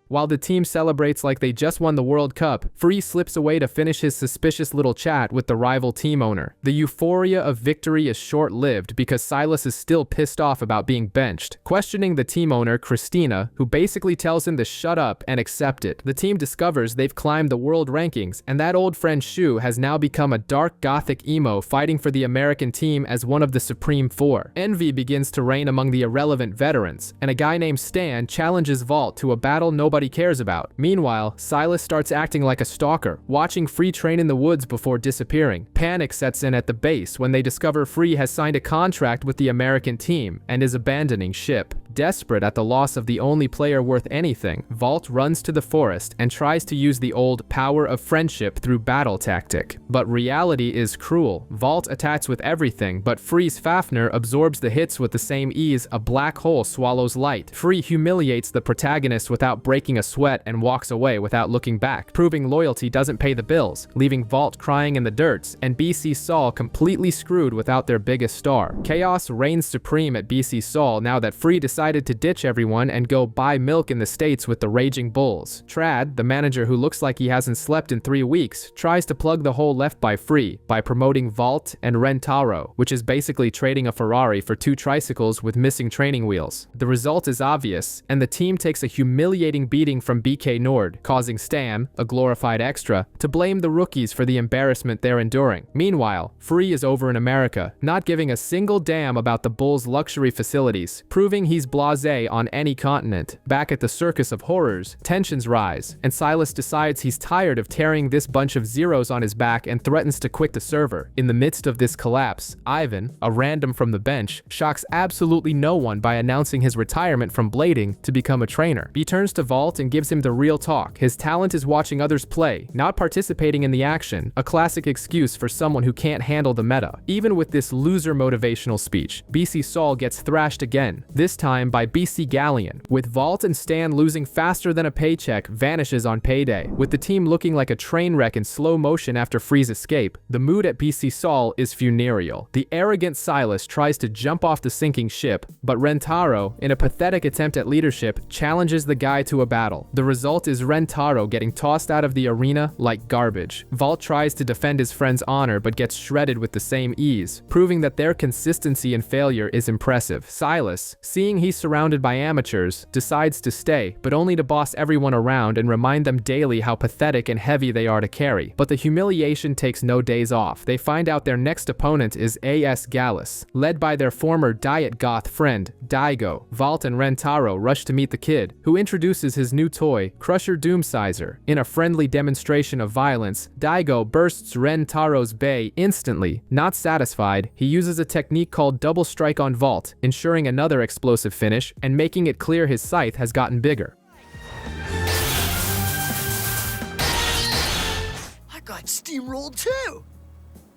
While the team celebrates like they just won the World Cup, Free slips away to finish his suspicious little chat with the rival team owner. The euphoria of victory is short-lived because Silas is still pissed off about being benched, questioning the team owner, Christina, who basically tells him to shut up and accept it. The team discovers they've climbed the world rankings, and that old friend Shu has now become a dark gothic emo fighting for the American team as one of the Supreme Four. Envy begins to reign among the irrelevant veterans, and a guy named Stan challenges Valt to a battle nobody nobody cares about. Meanwhile, Silas starts acting like a stalker, watching Free train in the woods before disappearing. Panic sets in at the base when they discover Free has signed a contract with the American team and is abandoning ship. Desperate at the loss of the only player worth anything, Valt runs to the forest and tries to use the old power of friendship through battle tactic. But reality is cruel. Valt attacks with everything, but Free's Fafnir absorbs the hits with the same ease a black hole swallows light. Free humiliates the protagonist without breaking a sweat and walks away without looking back, proving loyalty doesn't pay the bills, leaving Valt crying in the dirts and BC Saul completely screwed without their biggest star. Chaos reigns supreme at BC Saul now that Free decided to ditch everyone and go buy milk in the States with the Raging Bulls. Trad, the manager who looks like he hasn't slept in 3 weeks, tries to plug the hole left by Free by promoting Valt and Rentaro, which is basically trading a Ferrari for 2 tricycles with missing training wheels. The result is obvious, and the team takes a humiliating beating from BK Nord, causing Stam, a glorified extra, to blame the rookies for the embarrassment they're enduring. Meanwhile, Free is over in America, not giving a single damn about the Bulls' luxury facilities, proving he's blasé on any continent. Back at the Circus of Horrors, tensions rise, and Silas decides he's tired of carrying this bunch of zeros on his back and threatens to quit the server. In the midst of this collapse, Ivan, a random from the bench, shocks absolutely no one by announcing his retirement from blading to become a trainer. He turns to Valt and gives him the real talk. His talent is watching others play, not participating in the action, a classic excuse for someone who can't handle the meta. Even with this loser motivational speech, BC Saul gets thrashed again, this time by BC Galleon, with Valt and Stan losing faster than a paycheck vanishes on payday. With the team looking like a train wreck in slow motion after Free's escape, the mood at BC Saul is funereal. The arrogant Silas tries to jump off the sinking ship, but Rentaro, in a pathetic attempt at leadership, challenges the guy to a battle. The result is Rentaro getting tossed out of the arena like garbage. Valt tries to defend his friend's honor but gets shredded with the same ease, proving that their consistency in failure is impressive. Silas, seeing he's surrounded by amateurs, decides to stay, but only to boss everyone around and remind them daily how pathetic and heavy they are to carry. But the humiliation takes no days off. They find out their next opponent is AS Gallus, led by their former Diet Goth friend, Daigo. Valt and Rentaro rush to meet the kid, who introduces his new toy, Crusher Doomsizer. In a friendly demonstration of violence, Daigo bursts Rentaro's bay instantly. Not satisfied, he uses a technique called Double Strike on Valt, ensuring another explosive finish and making it clear his scythe has gotten bigger. I got steamrolled too.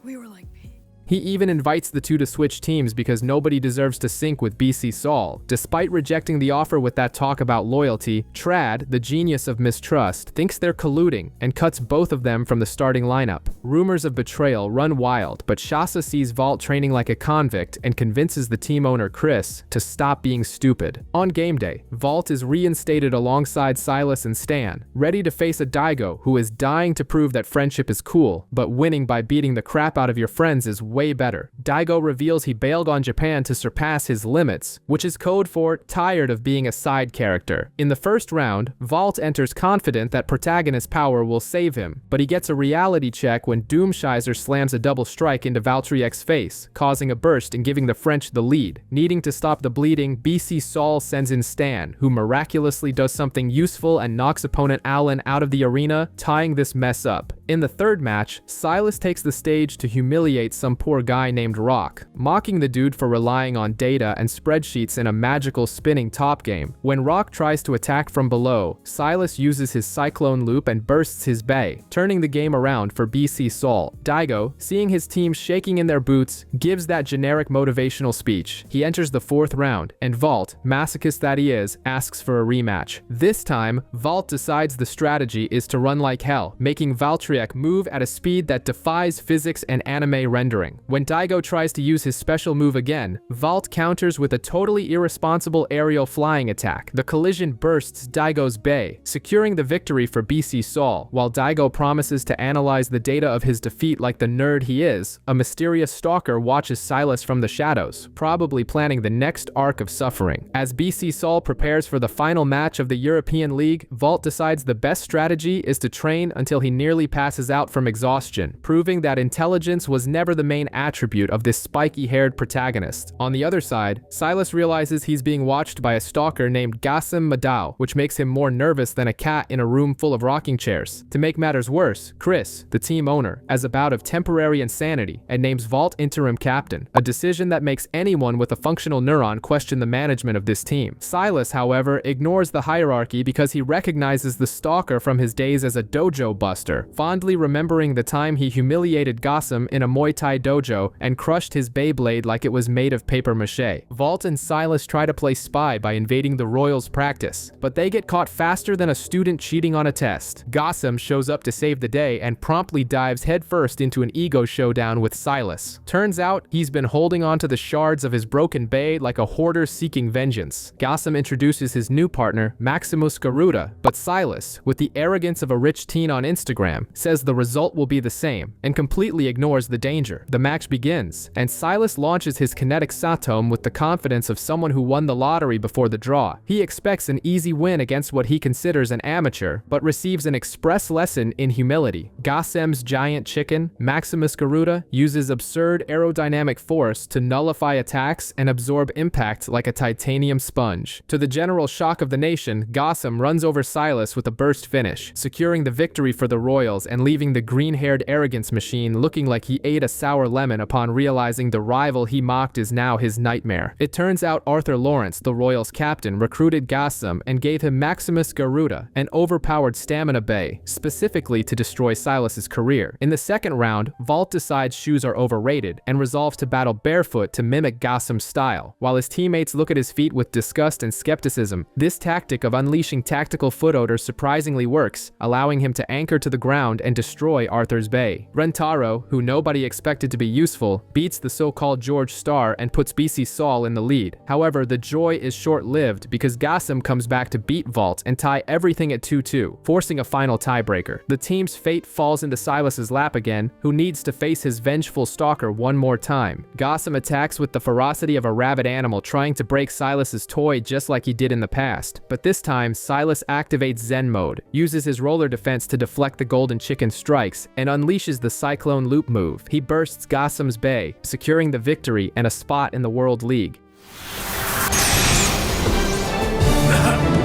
We were like pigs. He even invites the two to switch teams because nobody deserves to sync with BC Saul. Despite rejecting the offer with that talk about loyalty, Trad, the genius of mistrust, thinks they're colluding and cuts both of them from the starting lineup. Rumors of betrayal run wild, but Shasa sees Valt training like a convict and convinces the team owner Chris to stop being stupid. On game day, Valt is reinstated alongside Silas and Stan, ready to face a Daigo who is dying to prove that friendship is cool, but winning by beating the crap out of your friends is way better. Daigo reveals he bailed on Japan to surpass his limits, which is code for tired of being a side character. In the first round, Valt enters confident that protagonist power will save him, but he gets a reality check when Doomshizer slams a double strike into Valtriex's face, causing a burst and giving the French the lead. Needing to stop the bleeding, BC Saul sends in Stan, who miraculously does something useful and knocks opponent Alan out of the arena, tying this mess up. In the third match, Silas takes the stage to humiliate some poor guy named Rock, mocking the dude for relying on data and spreadsheets in a magical spinning top game. When Rock tries to attack from below, Silas uses his Cyclone Loop and bursts his bay, turning the game around for BC Saul. Daigo, seeing his team shaking in their boots, gives that generic motivational speech. He enters the fourth round, and Valt, masochist that he is, asks for a rematch. This time, Valt decides the strategy is to run like hell, making Valtriek move at a speed that defies physics and anime rendering. When Daigo tries to use his special move again, Valt counters with a totally irresponsible aerial flying attack. The collision bursts Daigo's bay, securing the victory for BC Saul. While Daigo promises to analyze the data of his defeat like the nerd he is, a mysterious stalker watches Silas from the shadows, probably planning the next arc of suffering. As BC Saul prepares for the final match of the European League, Valt decides the best strategy is to train until he nearly passes out from exhaustion, proving that intelligence was never the main main attribute of this spiky-haired protagonist. On the other side, Silas realizes he's being watched by a stalker named Gasim Madao, which makes him more nervous than a cat in a room full of rocking chairs. To make matters worse, Chris, the team owner, has a bout of temporary insanity and names Valt interim captain, a decision that makes anyone with a functional neuron question the management of this team. Silas, however, ignores the hierarchy because he recognizes the stalker from his days as a dojo buster, fondly remembering the time he humiliated Gasim in a Muay Thai dojo and crushed his Beyblade like it was made of paper mache. Valt and Silas try to play spy by invading the Royals' practice, but they get caught faster than a student cheating on a test. Gasim shows up to save the day and promptly dives headfirst into an ego showdown with Silas. Turns out, he's been holding onto the shards of his broken bay like a hoarder seeking vengeance. Gasim introduces his new partner, Maximus Garuda, but Silas, with the arrogance of a rich teen on Instagram, says the result will be the same and completely ignores the danger. The match begins, and Silas launches his kinetic Satome with the confidence of someone who won the lottery before the draw. He expects an easy win against what he considers an amateur, but receives an express lesson in humility. Gasim's giant chicken, Maximus Garuda, uses absurd aerodynamic force to nullify attacks and absorb impact like a titanium sponge. To the general shock of the nation, Gasim runs over Silas with a burst finish, securing the victory for the Royals and leaving the green-haired arrogance machine looking like he ate a sour lemon upon realizing the rival he mocked is now his nightmare. It turns out Arthur Lawrence, the Royals captain, recruited Gasim and gave him Maximus Garuda, an overpowered stamina bay, specifically to destroy Silas's career. In the second round, Valt decides shoes are overrated and resolves to battle barefoot to mimic Gasim's style, while his teammates look at his feet with disgust and skepticism. This tactic of unleashing tactical foot odor surprisingly works, allowing him to anchor to the ground and destroy Arthur's bay. Rentaro, who nobody expected to be useful, beats the so-called George Starr and puts BC Saul in the lead. However, the joy is short-lived because Gasim comes back to beat Valt and tie everything at 2-2, forcing a final tiebreaker. The team's fate falls into Silas's lap again, who needs to face his vengeful stalker one more time. Gasim attacks with the ferocity of a rabid animal trying to break Silas's toy just like he did in the past, but this time Silas activates Zen mode, uses his roller defense to deflect the golden chicken strikes, and unleashes the Cyclone Loop move. He bursts Gasim's bay, securing the victory and a spot in the World League.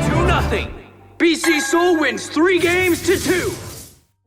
2-0. BC Seoul wins 3 games to 2.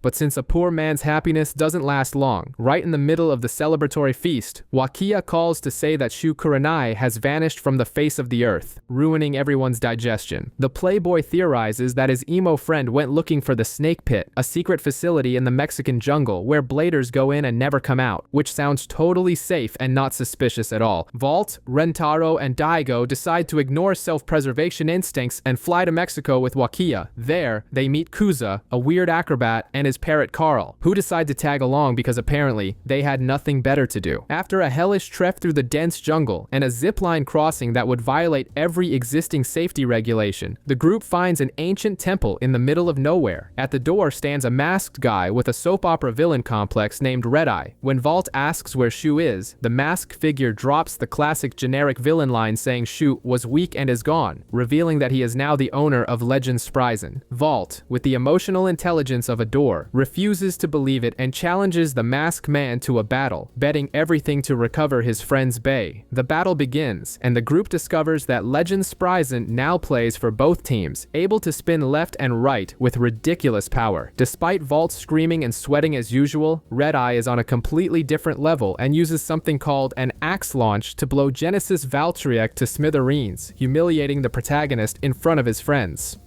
But since a poor man's happiness doesn't last long, right in the middle of the celebratory feast, Wakiya calls to say that Shu Kurenai has vanished from the face of the earth, ruining everyone's digestion. The playboy theorizes that his emo friend went looking for the Snake Pit, a secret facility in the Mexican jungle where bladers go in and never come out, which sounds totally safe and not suspicious at all. Valt, Rentaro, and Daigo decide to ignore self-preservation instincts and fly to Mexico with Wakiya. There, they meet Kuza, a weird acrobat, and his parrot Carl, who decide to tag along because apparently they had nothing better to do. After a hellish trek through the dense jungle and a zipline crossing that would violate every existing safety regulation, the group finds an ancient temple in the middle of nowhere. At the door stands a masked guy with a soap opera villain complex named Red Eye. When Valt asks where Shu is, the masked figure drops the classic generic villain line saying Shu was weak and is gone, revealing that he is now the owner of Legend Spryzen. Valt, with the emotional intelligence of a door, refuses to believe it and challenges the masked man to a battle, betting everything to recover his friend's bay. The battle begins, and the group discovers that Legend Spryzen now plays for both teams, able to spin left and right with ridiculous power. Despite Valt screaming and sweating as usual, Red Eye is on a completely different level and uses something called an axe launch to blow Genesis Valtryek to smithereens, humiliating the protagonist in front of his friends.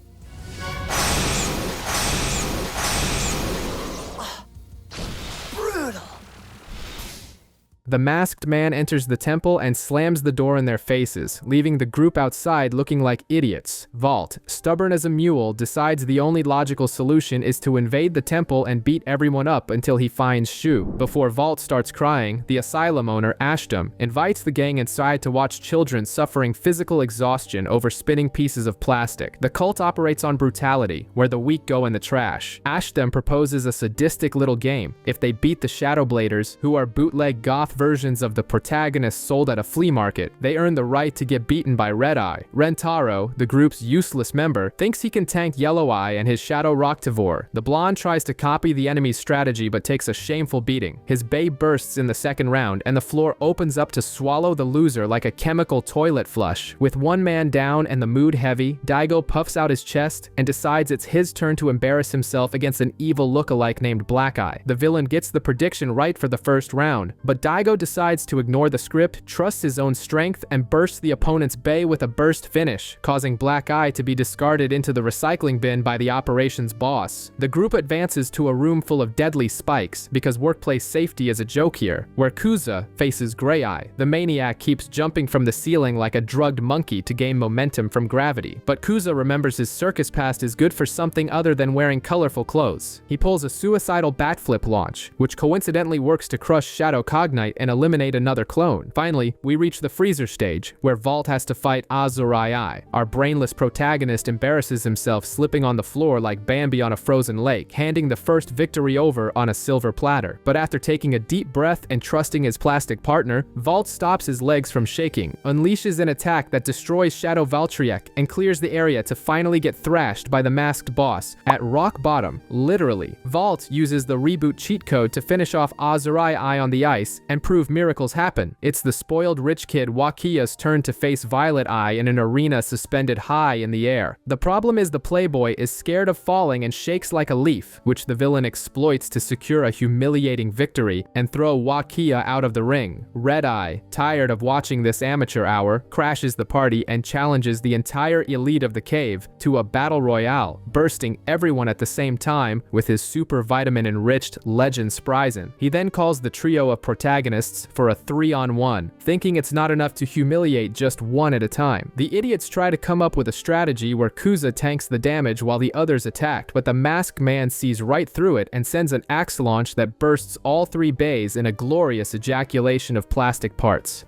The masked man enters the temple and slams the door in their faces, leaving the group outside looking like idiots. Valt, stubborn as a mule, decides the only logical solution is to invade the temple and beat everyone up until he finds Shu. Before Valt starts crying, the asylum owner, Ashton, invites the gang inside to watch children suffering physical exhaustion over spinning pieces of plastic. The cult operates on brutality, where the weak go in the trash. Ashton proposes a sadistic little game. If they beat the Shadowbladers, who are bootleg goth knockoff versions of the protagonists sold at a flea market. They earn the right to get beaten by Red Eye. Rentaro, the group's useless member, thinks he can tank Yellow Eye and his Shadow Rocktivore. The blonde tries to copy the enemy's strategy but takes a shameful beating. His Bay bursts in the second round and the floor opens up to swallow the loser like a chemical toilet flush. With one man down and the mood heavy, Daigo puffs out his chest and decides it's his turn to embarrass himself against an evil lookalike named Black Eye. The villain gets the prediction right for the first round, but Daigo decides to ignore the script, trusts his own strength, and bursts the opponent's Bay with a burst finish, causing Black Eye to be discarded into the recycling bin by the operations boss. The group advances to a room full of deadly spikes, because workplace safety is a joke here, where Kuza faces Gray Eye. The maniac keeps jumping from the ceiling like a drugged monkey to gain momentum from gravity, but Kuza remembers his circus past is good for something other than wearing colorful clothes. He pulls a suicidal bat flip launch, which coincidentally works to crush Shadow Cognite and eliminate another clone. Finally, we reach the freezer stage, where Valt has to fight Azurai Eye. Our brainless protagonist embarrasses himself slipping on the floor like Bambi on a frozen lake, handing the first victory over on a silver platter. But after taking a deep breath and trusting his plastic partner, Valt stops his legs from shaking, unleashes an attack that destroys Shadow Valtryek, and clears the area to finally get thrashed by the masked boss at rock bottom, literally. Valt uses the reboot cheat code to finish off Azurai Eye on the ice and prove miracles happen. It's the spoiled rich kid Wakiya's turn to face Violet Eye in an arena suspended high in the air. The problem is the playboy is scared of falling and shakes like a leaf, which the villain exploits to secure a humiliating victory and throw Wakiya out of the ring. Red Eye, tired of watching this amateur hour, crashes the party and challenges the entire elite of the cave to a battle royale, bursting everyone at the same time with his super vitamin-enriched Legend Spryzen. He then calls the trio of protagonists for a 3-on-1, thinking it's not enough to humiliate just one at a time. The idiots try to come up with a strategy where Kuza tanks the damage while the others attacked, but the masked man sees right through it and sends an axe launch that bursts all three bays in a glorious ejaculation of plastic parts.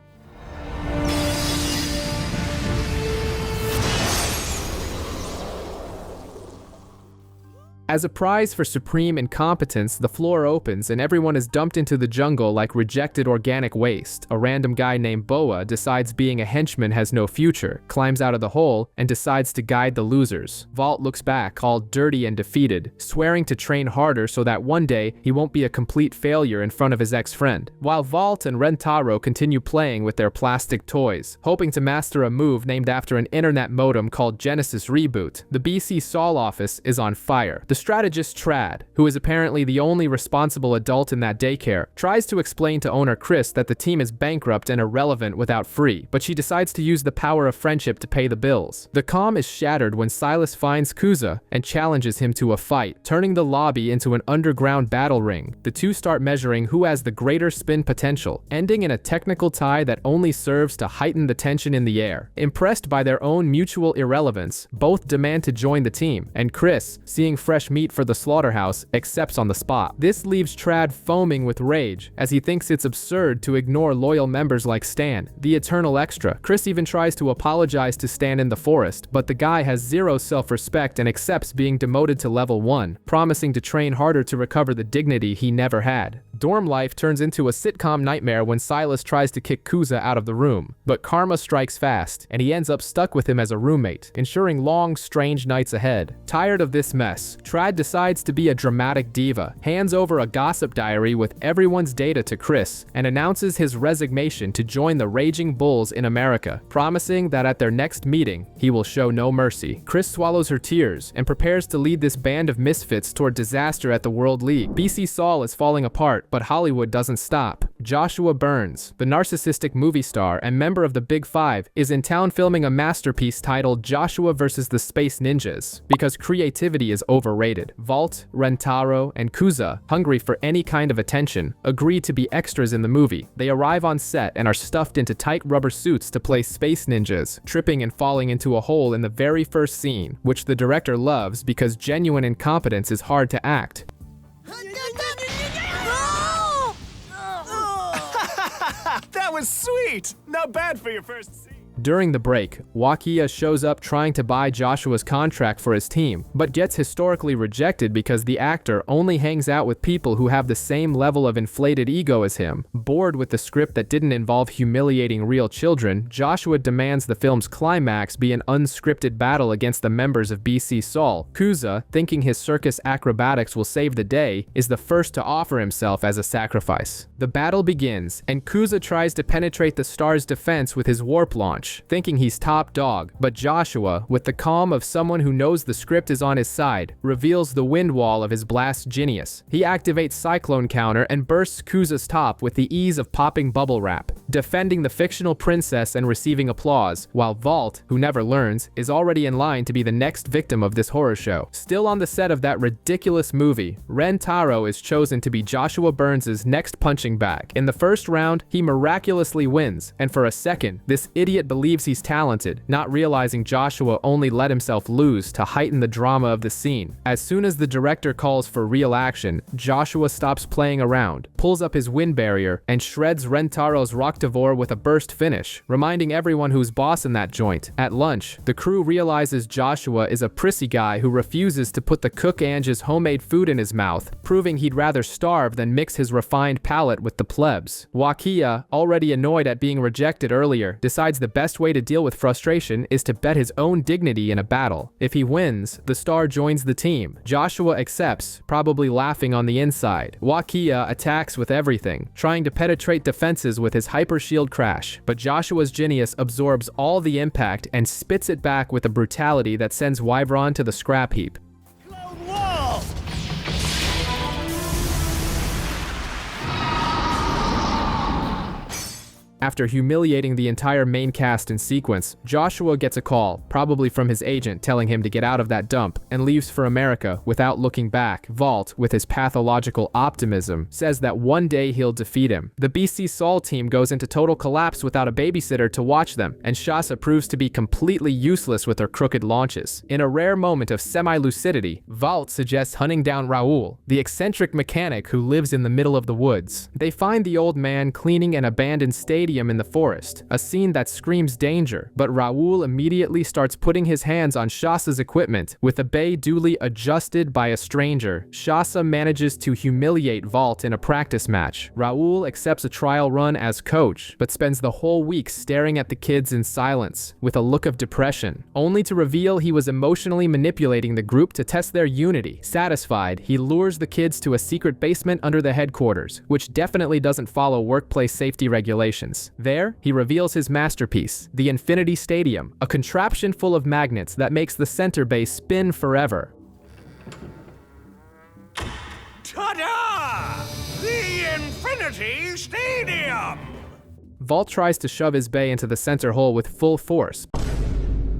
As a prize for supreme incompetence, the floor opens and everyone is dumped into the jungle like rejected organic waste. A random guy named Boa decides being a henchman has no future, climbs out of the hole, and decides to guide the losers. Valt looks back, all dirty and defeated, swearing to train harder so that one day he won't be a complete failure in front of his ex-friend. While Valt and Rentaro continue playing with their plastic toys, hoping to master a move named after an internet modem called Genesis Reboot, the BC Sol office is on fire. The strategist Trad, who is apparently the only responsible adult in that daycare, tries to explain to owner Chris that the team is bankrupt and irrelevant without Free, but she decides to use the power of friendship to pay the bills. The calm is shattered when Silas finds Kuza and challenges him to a fight, turning the lobby into an underground battle ring. The two start measuring who has the greater spin potential, ending in a technical tie that only serves to heighten the tension in the air. Impressed by their own mutual irrelevance, both demand to join the team, and Chris, seeing fresh meat for the slaughterhouse, accepts on the spot. This leaves Trad foaming with rage, as he thinks it's absurd to ignore loyal members like Stan, the eternal extra. Chris even tries to apologize to Stan in the forest, but the guy has zero self-respect and accepts being demoted to level 1, promising to train harder to recover the dignity he never had. Dorm life turns into a sitcom nightmare when Silas tries to kick Kuza out of the room, but karma strikes fast, and he ends up stuck with him as a roommate, ensuring long, strange nights ahead. Tired of this mess, Trad decides to be a dramatic diva, hands over a gossip diary with everyone's data to Chris, and announces his resignation to join the Raging Bulls in America, promising that at their next meeting, he will show no mercy. Chris swallows her tears and prepares to lead this band of misfits toward disaster at the World League. BC Sol is falling apart, but Hollywood doesn't stop. Joshua Burns, the narcissistic movie star and member of the Big Five, is in town filming a masterpiece titled Joshua vs. the Space Ninjas, because creativity is overrated. Valt, Rentaro, and Kuza, hungry for any kind of attention, agree to be extras in the movie. They arrive on set and are stuffed into tight rubber suits to play space ninjas, tripping and falling into a hole in the very first scene, which the director loves because genuine incompetence is hard to act. That was sweet! Not bad for your first scene. During the break, Wakia shows up trying to buy Joshua's contract for his team, but gets historically rejected because the actor only hangs out with people who have the same level of inflated ego as him. Bored with the script that didn't involve humiliating real children, Joshua demands the film's climax be an unscripted battle against the members of BC Saul. Kuza, thinking his circus acrobatics will save the day, is the first to offer himself as a sacrifice. The battle begins, and Kuza tries to penetrate the star's defense with his warp launch, thinking he's top dog, but Joshua, with the calm of someone who knows the script is on his side, reveals the wind wall of his blast genius. He activates Cyclone Counter and bursts Kuza's top with the ease of popping bubble wrap, defending the fictional princess and receiving applause, while Valt, who never learns, is already in line to be the next victim of this horror show. Still on the set of that ridiculous movie, Ren Taro is chosen to be Joshua Burns' next punching bag. In the first round, he miraculously wins, and for a second, this idiot believes he's talented, not realizing Joshua only let himself lose to heighten the drama of the scene. As soon as the director calls for real action, Joshua stops playing around, pulls up his wind barrier, and shreds Rentaro's Roctavore with a burst finish, reminding everyone who's boss in that joint. At lunch, the crew realizes Joshua is a prissy guy who refuses to put the cook Ange's homemade food in his mouth, proving he'd rather starve than mix his refined palate with the plebs. Wakia, already annoyed at being rejected earlier, decides the best way to deal with frustration is to bet his own dignity in a battle. If he wins, the star joins the team. Joshua accepts, probably laughing on the inside. Wakia attacks with everything, trying to penetrate defenses with his hyper shield crash, but Joshua's genius absorbs all the impact and spits it back with a brutality that sends Wyvron to the scrap heap. Clone Wall! After humiliating the entire main cast in sequence, Joshua gets a call, probably from his agent telling him to get out of that dump, and leaves for America without looking back. Valt, with his pathological optimism, says that one day he'll defeat him. The BC Saul team goes into total collapse without a babysitter to watch them, and Shasa proves to be completely useless with her crooked launches. In a rare moment of semi-lucidity, Valt suggests hunting down Raul, the eccentric mechanic who lives in the middle of the woods. They find the old man cleaning an abandoned stadium in the forest, a scene that screams danger, but Raul immediately starts putting his hands on Shasa's equipment. With a bay duly adjusted by a stranger, Shasa manages to humiliate Valt in a practice match. Raul accepts a trial run as coach, but spends the whole week staring at the kids in silence, with a look of depression, only to reveal he was emotionally manipulating the group to test their unity. Satisfied, he lures the kids to a secret basement under the headquarters, which definitely doesn't follow workplace safety regulations. There, he reveals his masterpiece, the Infinity Stadium, a contraption full of magnets that makes the center base spin forever. Ta-da! The Infinity Stadium! Valt tries to shove his bay into the center hole with full force,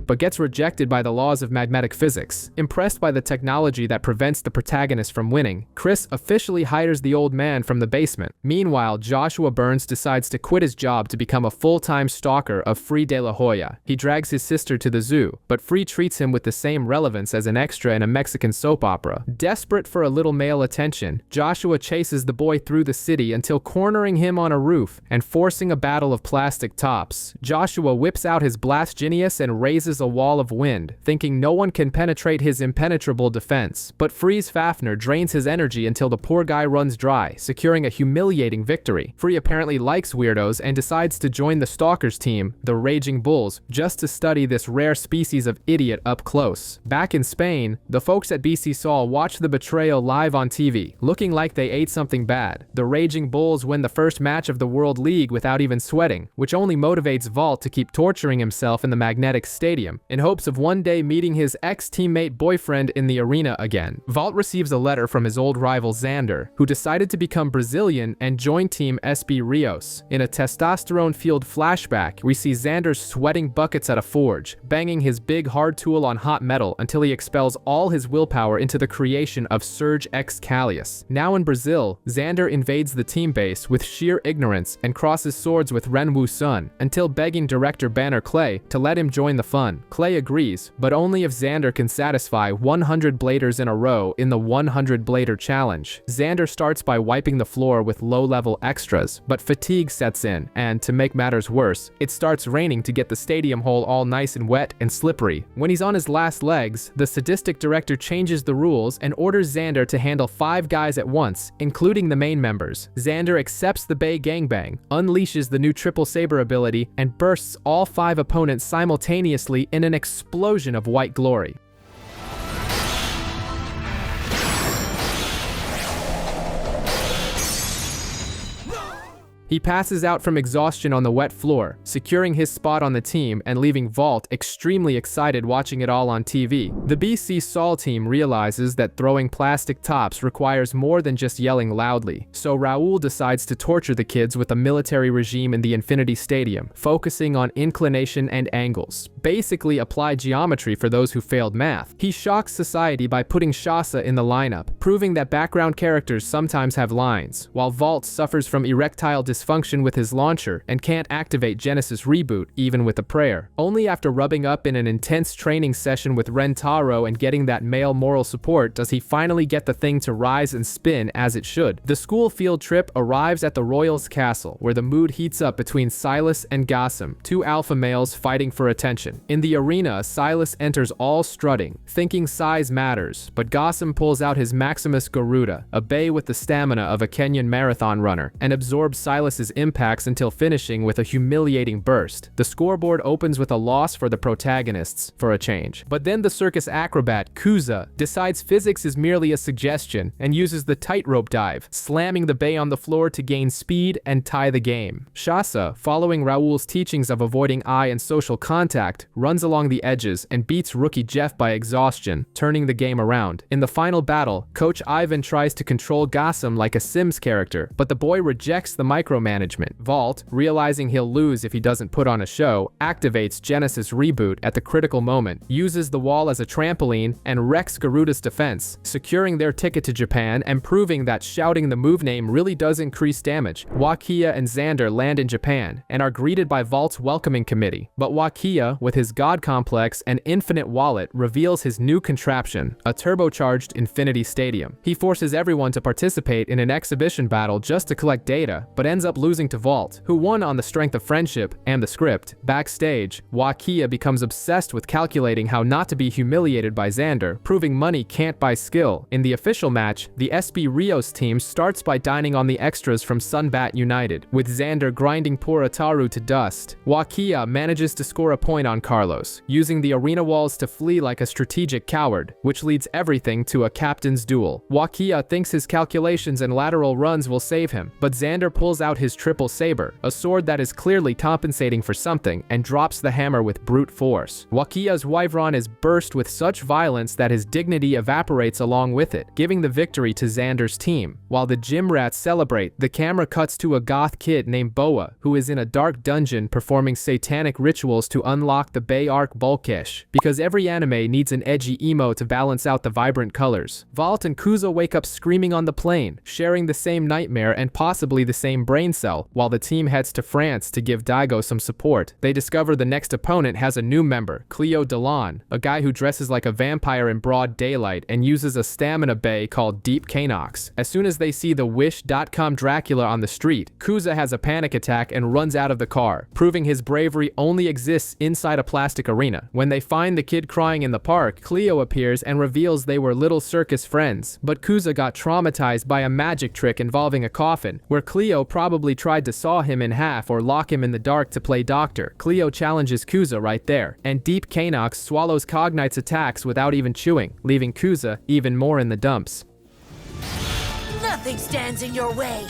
but gets rejected by the laws of magnetic physics. Impressed by the technology that prevents the protagonist from winning, Chris officially hires the old man from the basement. Meanwhile, Joshua Burns decides to quit his job to become a full-time stalker of Free de la Hoya. He drags his sister to the zoo, but Free treats him with the same relevance as an extra in a Mexican soap opera. Desperate for a little male attention, Joshua chases the boy through the city until cornering him on a roof and forcing a battle of plastic tops. Joshua whips out his blast genius and raises a wall of wind, thinking no one can penetrate his impenetrable defense. But Free's Fafnir drains his energy until the poor guy runs dry, securing a humiliating victory. Free apparently likes weirdos and decides to join the Stalkers team, the Raging Bulls, just to study this rare species of idiot up close. Back in Spain, the folks at BC Saul watch the betrayal live on TV, looking like they ate something bad. The Raging Bulls win the first match of the World League without even sweating, which only motivates Valt to keep torturing himself in the magnetic stadium, in hopes of one day meeting his ex-teammate boyfriend in the arena again. Valt receives a letter from his old rival Xander, who decided to become Brazilian and join Team SB Rios. In a testosterone-fueled flashback, we see Xander sweating buckets at a forge, banging his big hard tool on hot metal until he expels all his willpower into the creation of Surge X Callius. Now in Brazil, Xander invades the team base with sheer ignorance and crosses swords with Renwu Sun, until begging director Banner Clay to let him join the fun. fun. Clay agrees, but only if Xander can satisfy 100 bladers in a row in the 100 blader challenge. Xander starts by wiping the floor with low-level extras, but fatigue sets in, and to make matters worse, it starts raining to get the stadium hole all nice and wet and slippery. When he's on his last legs, the sadistic director changes the rules and orders Xander to handle 5 guys at once, including the main members. Xander accepts the Bay gangbang, unleashes the new triple saber ability, and bursts all 5 opponents simultaneously in an explosion of white glory. He passes out from exhaustion on the wet floor, securing his spot on the team and leaving Valt extremely excited watching it all on TV. The BC Sol team realizes that throwing plastic tops requires more than just yelling loudly, so Raul decides to torture the kids with a military regime in the Infinity Stadium, focusing on inclination and angles. Basically applied geometry for those who failed math. He shocks society by putting Shasa in the lineup, proving that background characters sometimes have lines, while Valt suffers from erectile dysfunction with his launcher and can't activate Genesis Reboot even with a prayer. Only after rubbing up in an intense training session with Rentaro and getting that male moral support does he finally get the thing to rise and spin as it should. The school field trip arrives at the Royals' castle, where the mood heats up between Silas and Gossam, 2 alpha males fighting for attention. In the arena, Silas enters all strutting, thinking size matters, but Gossam pulls out his Maximus Garuda, a bay with the stamina of a Kenyan marathon runner, and absorbs Silas's impacts until finishing with a humiliating burst. The scoreboard opens with a loss for the protagonists, for a change. But then the circus acrobat, Kuza, decides physics is merely a suggestion and uses the tightrope dive, slamming the bay on the floor to gain speed and tie the game. Shasa, following Raul's teachings of avoiding eye and social contact, runs along the edges and beats rookie Jeff by exhaustion, turning the game around. In the final battle, Coach Ivan tries to control Gossam like a Sims character, but the boy rejects the micromanagement. Valt, realizing he'll lose if he doesn't put on a show, activates Genesis Reboot at the critical moment, uses the wall as a trampoline, and wrecks Garuda's defense, securing their ticket to Japan and proving that shouting the move name really does increase damage. Wakia and Xander land in Japan and are greeted by Valt's welcoming committee, but Wakia, with his god complex and infinite wallet, reveals his new contraption, a turbocharged Infinity Stadium. He forces everyone to participate in an exhibition battle just to collect data, but ends up losing to Valt, who won on the strength of friendship and the script. Backstage, Wakia becomes obsessed with calculating how not to be humiliated by Xander, proving money can't buy skill. In the official match, the SB Rios team starts by dining on the extras from Sunbat United, with Xander grinding poor Ataru to dust. Wakia manages to score a point on Carlos, using the arena walls to flee like a strategic coward, which leads everything to a captain's duel. Wakia thinks his calculations and lateral runs will save him, but Xander pulls out his triple saber, a sword that is clearly compensating for something, and drops the hammer with brute force. Wakia's Wyvron is burst with such violence that his dignity evaporates along with it, giving the victory to Xander's team. While the gym rats celebrate, the camera cuts to a goth kid named Boa, who is in a dark dungeon performing satanic rituals to unlock the Bay Arc Bulkesh, because every anime needs an edgy emo to balance out the vibrant colors. Valt and Kuza wake up screaming on the plane, sharing the same nightmare and possibly the same brain cell, while the team heads to France to give Daigo some support. They discover the next opponent has a new member, Cleo Delon, a guy who dresses like a vampire in broad daylight and uses a stamina bay called Deep Canox. As soon as they see the Wish.com Dracula on the street, Kuza has a panic attack and runs out of the car, proving his bravery only exists inside a plastic arena. When they find the kid crying in the park, Cleo appears and reveals they were little circus friends, but Kuza got traumatized by a magic trick involving a coffin, where Cleo probably tried to saw him in half or lock him in the dark to play doctor. Cleo challenges Kuza right there, and Deep Canox swallows Cognite's attacks without even chewing, leaving Kuza even more in the dumps. Nothing stands in your way.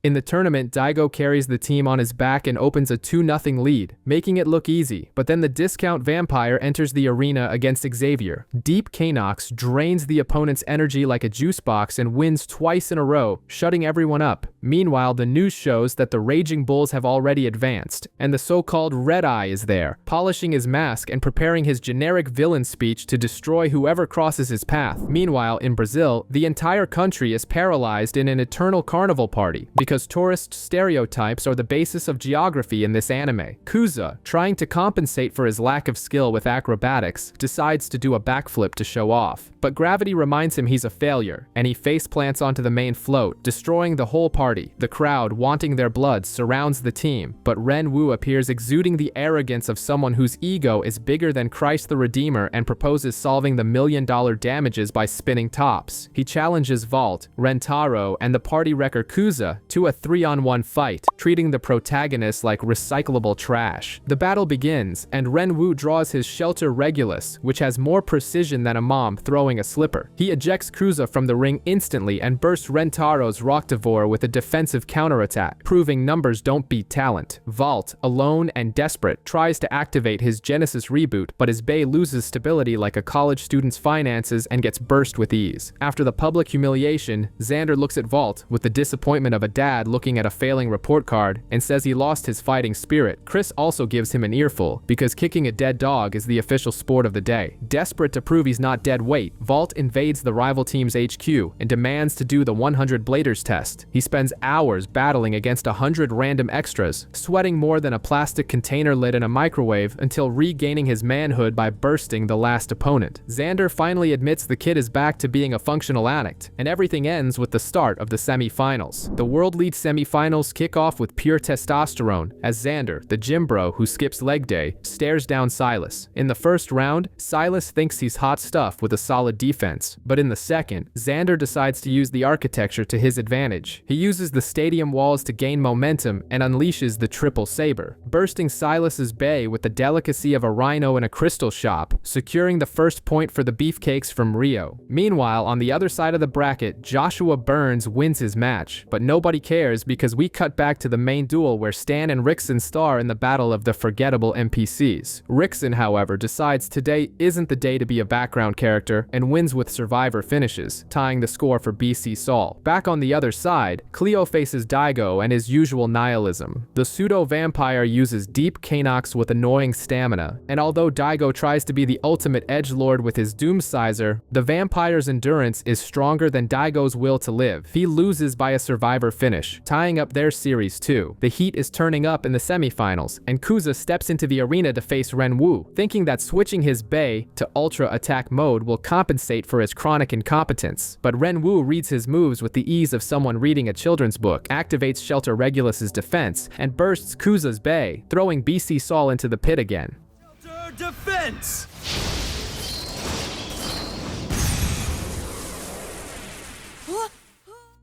In the tournament, Daigo carries the team on his back and opens a 2-0 lead, making it look easy, but then the discount vampire enters the arena against Xavier. Deep Canox drains the opponent's energy like a juice box and wins twice in a row, shutting everyone up, Meanwhile, the news shows that the Raging Bulls have already advanced, and the so-called Red Eye is there, polishing his mask and preparing his generic villain speech to destroy whoever crosses his path. Meanwhile, in Brazil, the entire country is paralyzed in an eternal carnival party, because tourist stereotypes are the basis of geography in this anime. Kuza, trying to compensate for his lack of skill with acrobatics, decides to do a backflip to show off. But gravity reminds him he's a failure, and he faceplants onto the main float, destroying the whole party. The crowd, wanting their blood, surrounds the team, but Ren Wu appears exuding the arrogance of someone whose ego is bigger than Christ the Redeemer and proposes solving the $1 million damages by spinning tops. He challenges Valt, Rentaro, and the party wrecker Kuza to a 3-on-1 fight, treating the protagonist like recyclable trash. The battle begins, and Ren Wu draws his Shelter Regulus, which has more precision than a mom throwing a slipper. He ejects Kuza from the ring instantly and bursts Rentaro's Rocktivore with a defensive counterattack, proving numbers don't beat talent. Valt, alone and desperate, tries to activate his Genesis reboot, but his Bay loses stability like a college student's finances and gets burst with ease. After the public humiliation, Xander looks at Valt with the disappointment of a dad looking at a failing report card and says he lost his fighting spirit. Chris also gives him an earful, because kicking a dead dog is the official sport of the day. Desperate to prove he's not dead weight, Valt invades the rival team's HQ and demands to do the 100 Bladers test. He spends hours battling against 100 random extras, sweating more than a plastic container lid in a microwave until regaining his manhood by bursting the last opponent. Xander finally admits the kid is back to being a functional addict, and everything ends with the start of the semi-finals. The World League semi-finals kick off with pure testosterone, as Xander, the gym bro who skips leg day, stares down Silas. In the first round, Silas thinks he's hot stuff with a solid defense, but in the second, Xander decides to use the architecture to his advantage. He uses the stadium walls to gain momentum and unleashes the triple saber, bursting Silas's bay with the delicacy of a rhino in a crystal shop, securing the first point for the beefcakes from Rio. Meanwhile, on the other side of the bracket, Joshua Burns wins his match, but nobody cares because we cut back to the main duel where Stan and Rickson star in the battle of the forgettable NPCs. Rickson, however, decides today isn't the day to be a background character and wins with survivor finishes, tying the score for BC Saul. Back on the other side, Cleo faces Daigo and his usual nihilism. The pseudo-vampire uses deep Kanox with annoying stamina, and although Daigo tries to be the ultimate edgelord with his Doomsizer, the vampire's endurance is stronger than Daigo's will to live. He loses by a survivor finish, tying up their series too. The heat is turning up in the semifinals, and Kuza steps into the arena to face Ren Wu, thinking that switching his Bay to Ultra Attack mode will compensate for his chronic incompetence. But Ren Wu reads his moves with the ease of someone reading a children's book, activates Shelter Regulus's defense, and bursts Kuza's Bay, throwing BC Saul into the pit again. Shelter defense!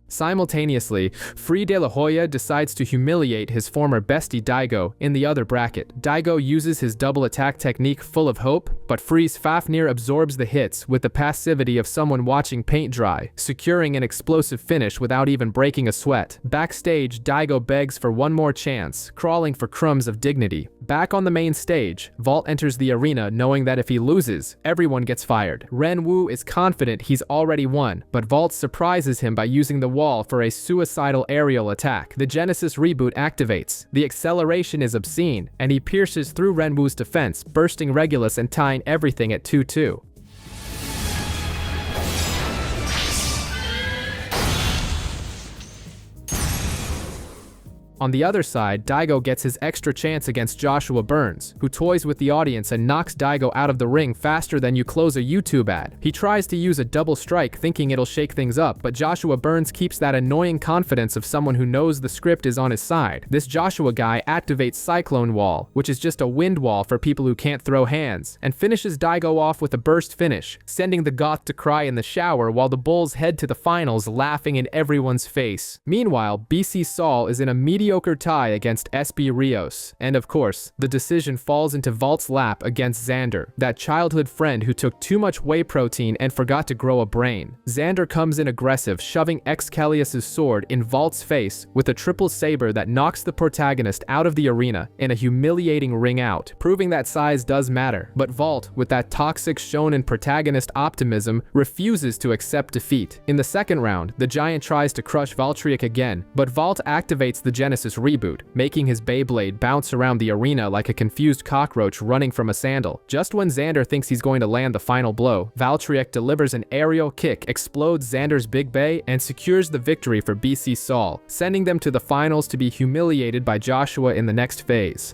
Simultaneously, Free De La Hoya decides to humiliate his former bestie Daigo in the other bracket. Daigo uses his double attack technique full of hope, but Free's Fafnir absorbs the hits with the passivity of someone watching paint dry, securing an explosive finish without even breaking a sweat. Backstage, Daigo begs for one more chance, crawling for crumbs of dignity. Back on the main stage, Valt enters the arena knowing that if he loses, everyone gets fired. Ren Wu is confident he's already won, but Valt surprises him by using the wall for a suicidal aerial attack. The Genesis reboot activates. The acceleration is obscene, and he pierces through Ren Wu's defense, bursting Regulus and tying everything at 2-2. On the other side, Daigo gets his extra chance against Joshua Burns, who toys with the audience and knocks Daigo out of the ring faster than you close a YouTube ad. He tries to use a double strike thinking it'll shake things up, but Joshua Burns keeps that annoying confidence of someone who knows the script is on his side. This Joshua guy activates Cyclone Wall, which is just a wind wall for people who can't throw hands, and finishes Daigo off with a burst finish, sending the goth to cry in the shower while the Bulls head to the finals laughing in everyone's face. Meanwhile, BC Saul is in a mediocre mediocre tie against SB Rios, and of course, the decision falls into Valt's lap against Xander, that childhood friend who took too much whey protein and forgot to grow a brain. Xander comes in aggressive, shoving Excalius's sword in Valt's face with a triple saber that knocks the protagonist out of the arena in a humiliating ring out, proving that size does matter. But Valt, with that toxic shonen protagonist optimism, refuses to accept defeat. In the second round, the giant tries to crush Valtryek again, but Valt activates the Genesis reboot, making his Beyblade bounce around the arena like a confused cockroach running from a sandal. Just when Xander thinks he's going to land the final blow, Valtryek delivers an aerial kick, explodes Xander's Big Bay, and secures the victory for BC Saul, sending them to the finals to be humiliated by Joshua in the next phase.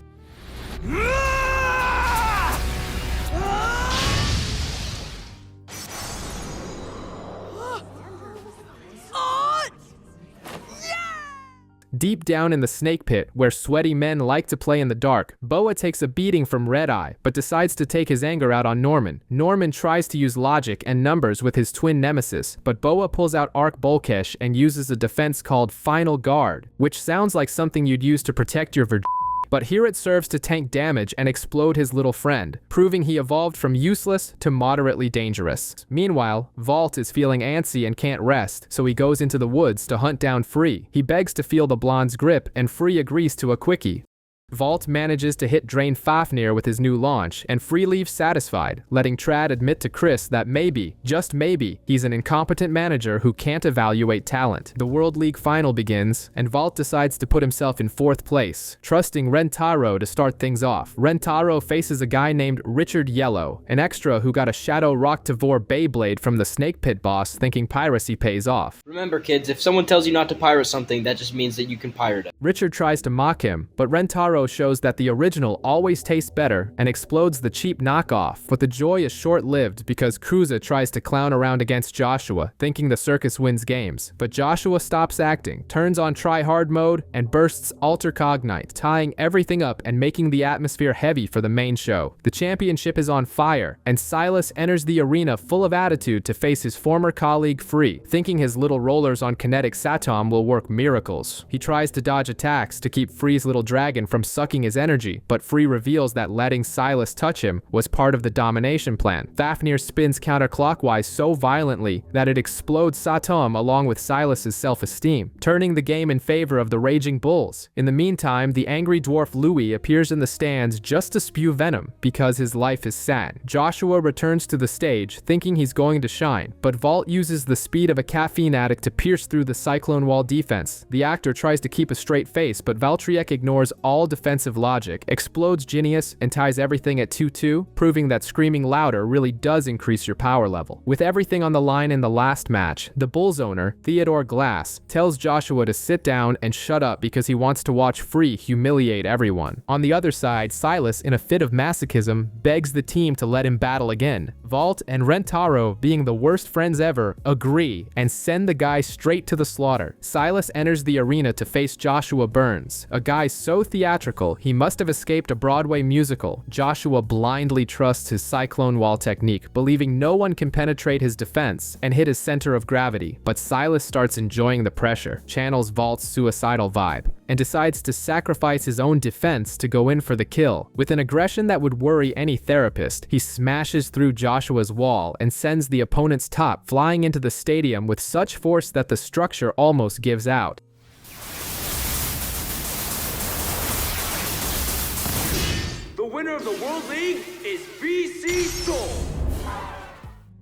Deep down in the snake pit, where sweaty men like to play in the dark, Boa takes a beating from Red-Eye, but decides to take his anger out on Norman. Norman tries to use logic and numbers with his twin nemesis, but Boa pulls out Arc Bolkesh and uses a defense called Final Guard, which sounds like something you'd use to protect your virginity. But here it serves to tank damage and explode his little friend, proving he evolved from useless to moderately dangerous. Meanwhile, Valt is feeling antsy and can't rest, so he goes into the woods to hunt down Free. He begs to feel the blonde's grip, and Free agrees to a quickie. Valt manages to hit Drain Fafnir with his new launch, and Free leaves satisfied, letting Trad admit to Chris that maybe, just maybe, he's an incompetent manager who can't evaluate talent. The World League final begins, and Valt decides to put himself in 4th place, trusting Rentaro to start things off. Rentaro faces a guy named Richard Yellow, an extra who got a Shadow Rock Tavor Beyblade from the Snake Pit boss, thinking piracy pays off. Remember, kids, if someone tells you not to pirate something, that just means that you can pirate it. Richard tries to mock him, but Rentaro shows that the original always tastes better and explodes the cheap knockoff, but the joy is short-lived because Cruza tries to clown around against Joshua, thinking the circus wins games. But Joshua stops acting, turns on try-hard mode, and bursts Alter Cognite, tying everything up and making the atmosphere heavy for the main show. The championship is on fire, and Silas enters the arena full of attitude to face his former colleague Free, thinking his little rollers on kinetic Satom will work miracles. He tries to dodge attacks to keep Free's little dragon from sucking his energy, but Free reveals that letting Silas touch him was part of the domination plan. Fafnir spins counterclockwise so violently that it explodes Satom along with Silas's self-esteem, turning the game in favor of the Raging Bulls. In the meantime, the angry dwarf Louis appears in the stands just to spew venom because his life is sad. Joshua returns to the stage thinking he's going to shine, but Valt uses the speed of a caffeine addict to pierce through the Cyclone Wall defense. The actor tries to keep a straight face, but Valtryek ignores all defensive logic, explodes Genius, and ties everything at 2-2, proving that screaming louder really does increase your power level. With everything on the line in the last match, the Bulls owner, Theodore Glass, tells Joshua to sit down and shut up because he wants to watch Free humiliate everyone. On the other side, Silas, in a fit of masochism, begs the team to let him battle again. Valt and Rentaro, being the worst friends ever, agree and send the guy straight to the slaughter. Silas enters the arena to face Joshua Burns, a guy so theatrical he must have escaped a Broadway musical. Joshua blindly trusts his Cyclone Wall technique, believing no one can penetrate his defense and hit his center of gravity, but Silas starts enjoying the pressure, channels Valt's suicidal vibe, and decides to sacrifice his own defense to go in for the kill. With an aggression that would worry any therapist, he smashes through Joshua's wall and sends the opponent's top flying into the stadium with such force that the structure almost gives out. The winner of the World League is BC Soul.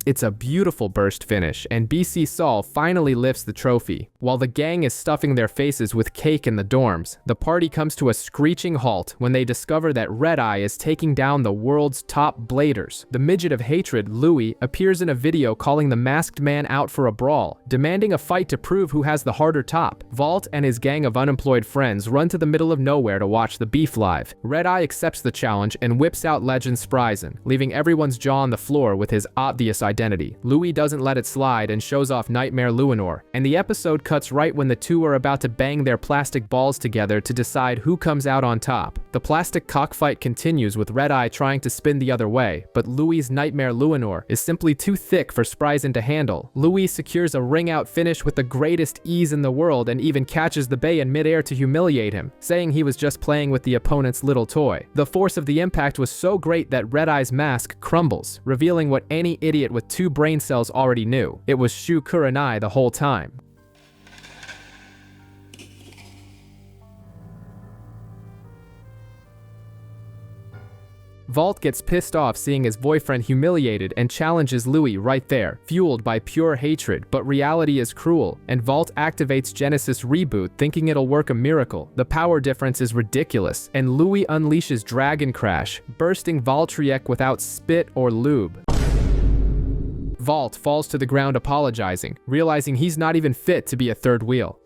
It's a beautiful burst finish, and BC Saul finally lifts the trophy. While the gang is stuffing their faces with cake in the dorms, the party comes to a screeching halt when they discover that Red-Eye is taking down the world's top bladers. The midget of hatred, Louis, appears in a video calling the masked man out for a brawl, demanding a fight to prove who has the harder top. Valt and his gang of unemployed friends run to the middle of nowhere to watch the beef live. Red-Eye accepts the challenge and whips out Legend Spryzen, leaving everyone's jaw on the floor with his obvious identity. identity. Louis doesn't let it slide and shows off Nightmare Luinor, and the episode cuts right when the two are about to bang their plastic balls together to decide who comes out on top. The plastic cockfight continues with Red Eye trying to spin the other way, but Louis' Nightmare Luinor is simply too thick for Spryzen to handle. Louis secures a ring-out finish with the greatest ease in the world and even catches the Bay in midair to humiliate him, saying he was just playing with the opponent's little toy. The force of the impact was so great that Red Eye's mask crumbles, revealing what any idiot with 2 brain cells already knew. It was Shu Kurenai the whole time. Valt gets pissed off seeing his boyfriend humiliated and challenges Louis right there, fueled by pure hatred, but reality is cruel, and Valt activates Genesis Reboot thinking it'll work a miracle. The power difference is ridiculous, and Louis unleashes Dragon Crash, bursting Valtryek without spit or lube. Valt falls to the ground apologizing, realizing he's not even fit to be a third wheel.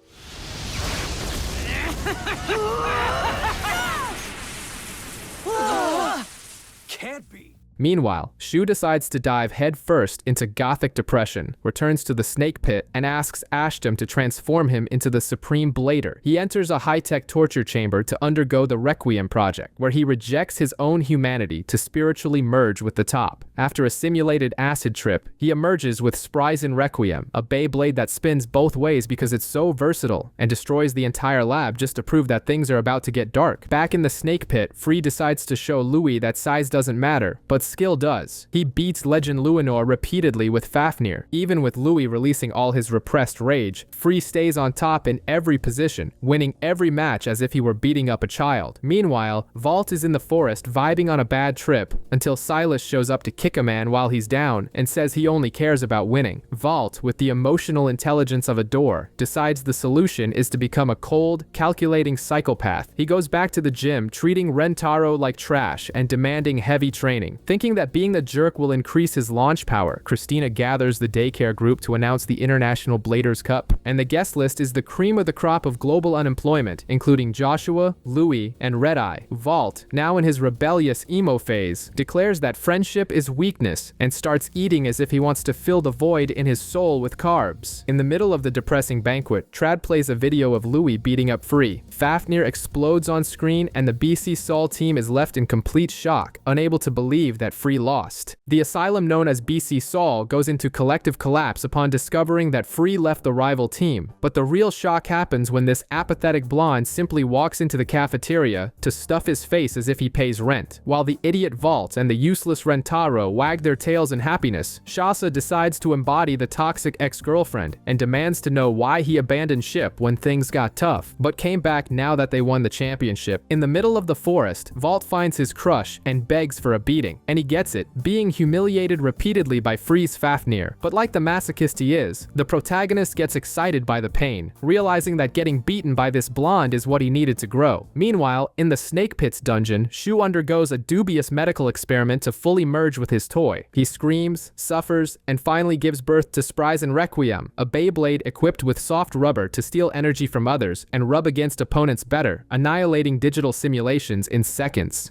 Can't be. Meanwhile, Shu decides to dive headfirst into gothic depression, returns to the snake pit, and asks Ashton to transform him into the Supreme Blader. He enters a high-tech torture chamber to undergo the Requiem project, where he rejects his own humanity to spiritually merge with the top. After a simulated acid trip, he emerges with Spryzen Requiem, a Beyblade that spins both ways because it's so versatile, and destroys the entire lab just to prove that things are about to get dark. Back in the snake pit, Free decides to show Louis that size doesn't matter, but skill does. He beats Legend Luinor repeatedly with Fafnir. Even with Louis releasing all his repressed rage, Free stays on top in every position, winning every match as if he were beating up a child. Meanwhile, Valt is in the forest vibing on a bad trip until Silas shows up to kick a man while he's down and says he only cares about winning. Valt, with the emotional intelligence of a door, decides the solution is to become a cold, calculating psychopath. He goes back to the gym, treating Rentaro like trash and demanding heavy training. Thinking that being the jerk will increase his launch power, Christina gathers the daycare group to announce the International Bladers Cup, and the guest list is the cream of the crop of global unemployment, including Joshua, Louis, and Red Eye. Valt, now in his rebellious emo phase, declares that friendship is weakness and starts eating as if he wants to fill the void in his soul with carbs. In the middle of the depressing banquet, Trad plays a video of Louis beating up Free. Fafnir explodes on screen and the BC Sol team is left in complete shock, unable to believe that Free lost. The asylum known as BC Sol goes into collective collapse upon discovering that Free left the rival team, but the real shock happens when this apathetic blonde simply walks into the cafeteria to stuff his face as if he pays rent. While the idiot Valt and the useless Rentaro wag their tails in happiness, Shasa decides to embody the toxic ex-girlfriend and demands to know why he abandoned ship when things got tough, but came back now that they won the championship. In the middle of the forest, Valt finds his crush and begs for a beating, and he gets it, being humiliated repeatedly by Free's Fafnir. But like the masochist he is, the protagonist gets excited by the pain, realizing that getting beaten by this blonde is what he needed to grow. Meanwhile, in the Snake Pit's dungeon, Shu undergoes a dubious medical experiment to fully merge with his toy. He screams, suffers, and finally gives birth to Spryzen Requiem, a Beyblade equipped with soft rubber to steal energy from others and rub against opponents better, annihilating digital simulations in seconds.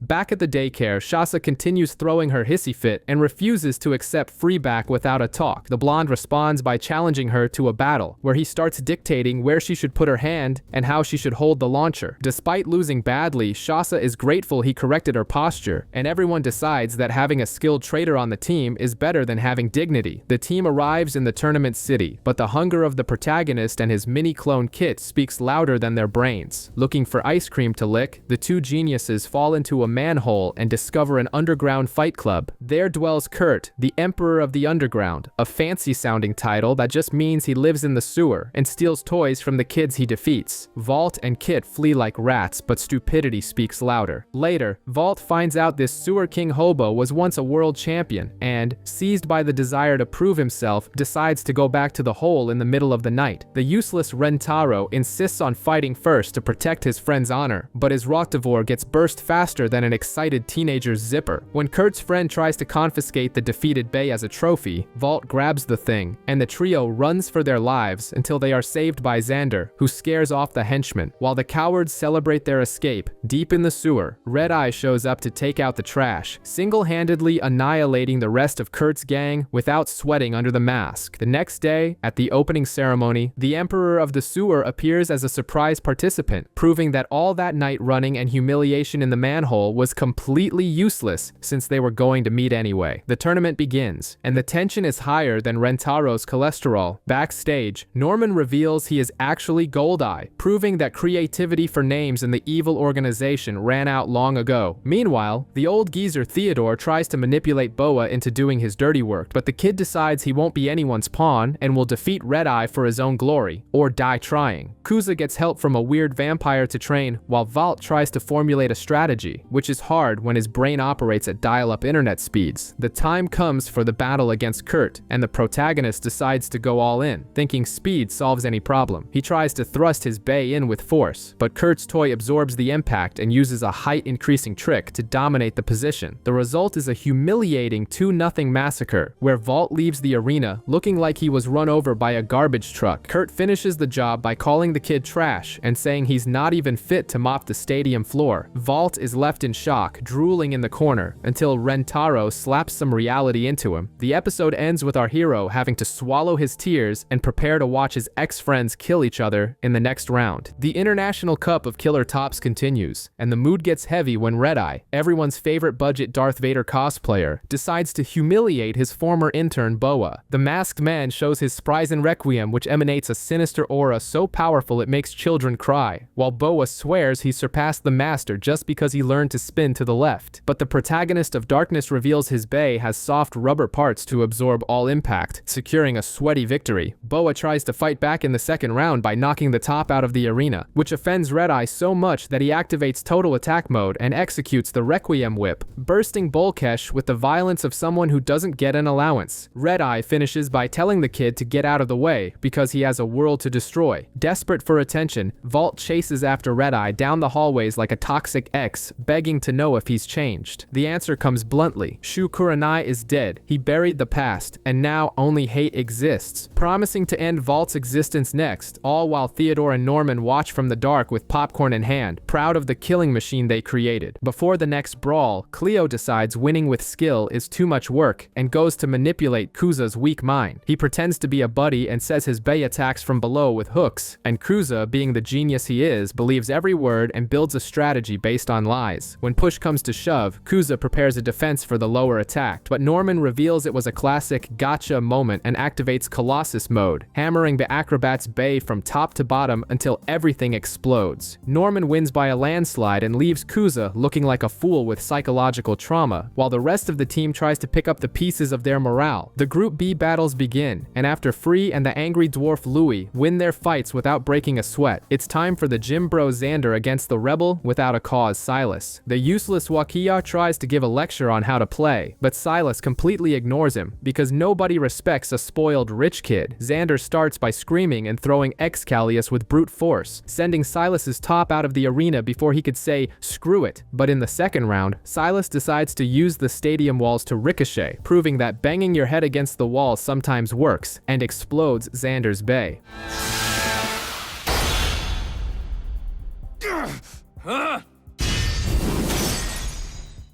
Back at the daycare, Shasa continues throwing her hissy fit and refuses to accept Free back without a talk. The blonde responds by challenging her to a battle, where he starts dictating where she should put her hand and how she should hold the launcher. Despite losing badly, Shasa is grateful he corrected her posture, and everyone decides that having a skilled traitor on the team is better than having dignity. The team arrives in the tournament city, but the hunger of the protagonist and his mini-clone Kit speaks louder than their brains. Looking for ice cream to lick, the two geniuses fall into a manhole and discover an underground fight club. There dwells Kurt, the Emperor of the Underground, a fancy-sounding title that just means he lives in the sewer and steals toys from the kids he defeats. Valt and Kit flee like rats, but stupidity speaks louder. Later, Valt finds out this sewer king hobo was once a world champion and, seized by the desire to prove himself, decides to go back to the hole in the middle of the night. The useless Rentaro insists on fighting first to protect his friend's honor, but his Roctivore gets burst faster than an an excited teenager's zipper. When Kurt's friend tries to confiscate the defeated Bey as a trophy, Valt grabs the thing, and the trio runs for their lives until they are saved by Xander, who scares off the henchmen. While the cowards celebrate their escape, deep in the sewer, Red Eye shows up to take out the trash, single-handedly annihilating the rest of Kurt's gang without sweating under the mask. The next day, at the opening ceremony, the Emperor of the Sewer appears as a surprise participant, proving that all that night running and humiliation in the manhole was completely useless since they were going to meet anyway. The tournament begins, and the tension is higher than Rentaro's cholesterol. Backstage, Norman reveals he is actually Goldeye, proving that creativity for names in the evil organization ran out long ago. Meanwhile, the old geezer Theodore tries to manipulate Boa into doing his dirty work, but the kid decides he won't be anyone's pawn and will defeat Red Eye for his own glory, or die trying. Kuza gets help from a weird vampire to train, while Valt tries to formulate a strategy, which is hard when his brain operates at dial-up internet speeds. The time comes for the battle against Kurt, and the protagonist decides to go all in, thinking speed solves any problem. He tries to thrust his Bey in with force, but Kurt's toy absorbs the impact and uses a height-increasing trick to dominate the position. The result is a humiliating 2-0 massacre, where Valt leaves the arena looking like he was run over by a garbage truck. Kurt finishes the job by calling the kid trash and saying he's not even fit to mop the stadium floor. Valt is left in shock, drooling in the corner, until Rentaro slaps some reality into him. The episode ends with our hero having to swallow his tears and prepare to watch his ex-friends kill each other in the next round. The International Cup of Killer Tops continues, and the mood gets heavy when Red Eye, everyone's favorite budget Darth Vader cosplayer, decides to humiliate his former intern Boa. The masked man shows his Spryzen Requiem, which emanates a sinister aura so powerful it makes children cry, while Boa swears he surpassed the master just because he learned to spin to the left. But the protagonist of Darkness reveals his Bey has soft rubber parts to absorb all impact, securing a sweaty victory. Boa tries to fight back in the second round by knocking the top out of the arena, which offends Red Eye so much that he activates total attack mode and executes the Requiem Whip, bursting Bolkesh with the violence of someone who doesn't get an allowance. Red Eye finishes by telling the kid to get out of the way because he has a world to destroy. Desperate for attention, Valt chases after Red Eye down the hallways like a toxic ex, begging to know if he's changed. The answer comes bluntly. Shu Kuranai is dead. He buried the past, and now only hate exists, promising to end Valt's existence next, all while Theodore and Norman watch from the dark with popcorn in hand, proud of the killing machine they created. Before the next brawl, Cleo decides winning with skill is too much work and goes to manipulate Kuza's weak mind. He pretends to be a buddy and says his Bey attacks from below with hooks, and Kuza, being the genius he is, believes every word and builds a strategy based on lies. When push comes to shove, Kuza prepares a defense for the lower attack, but Norman reveals it was a classic gotcha moment and activates Colossus mode, hammering the acrobat's Bey from top to bottom until everything explodes. Norman wins by a landslide and leaves Kuza looking like a fool with psychological trauma, while the rest of the team tries to pick up the pieces of their morale. The Group B battles begin, and after Free and the angry dwarf Louie win their fights without breaking a sweat, it's time for the gym bro Xander against the rebel without a cause Silas. The useless Wakia tries to give a lecture on how to play, but Silas completely ignores him because nobody respects a spoiled rich kid. Xander starts by screaming and throwing Excalius with brute force, sending Silas's top out of the arena before he could say screw it. But in the second round, Silas decides to use the stadium walls to ricochet, proving that banging your head against the wall sometimes works, and explodes Xander's Bey.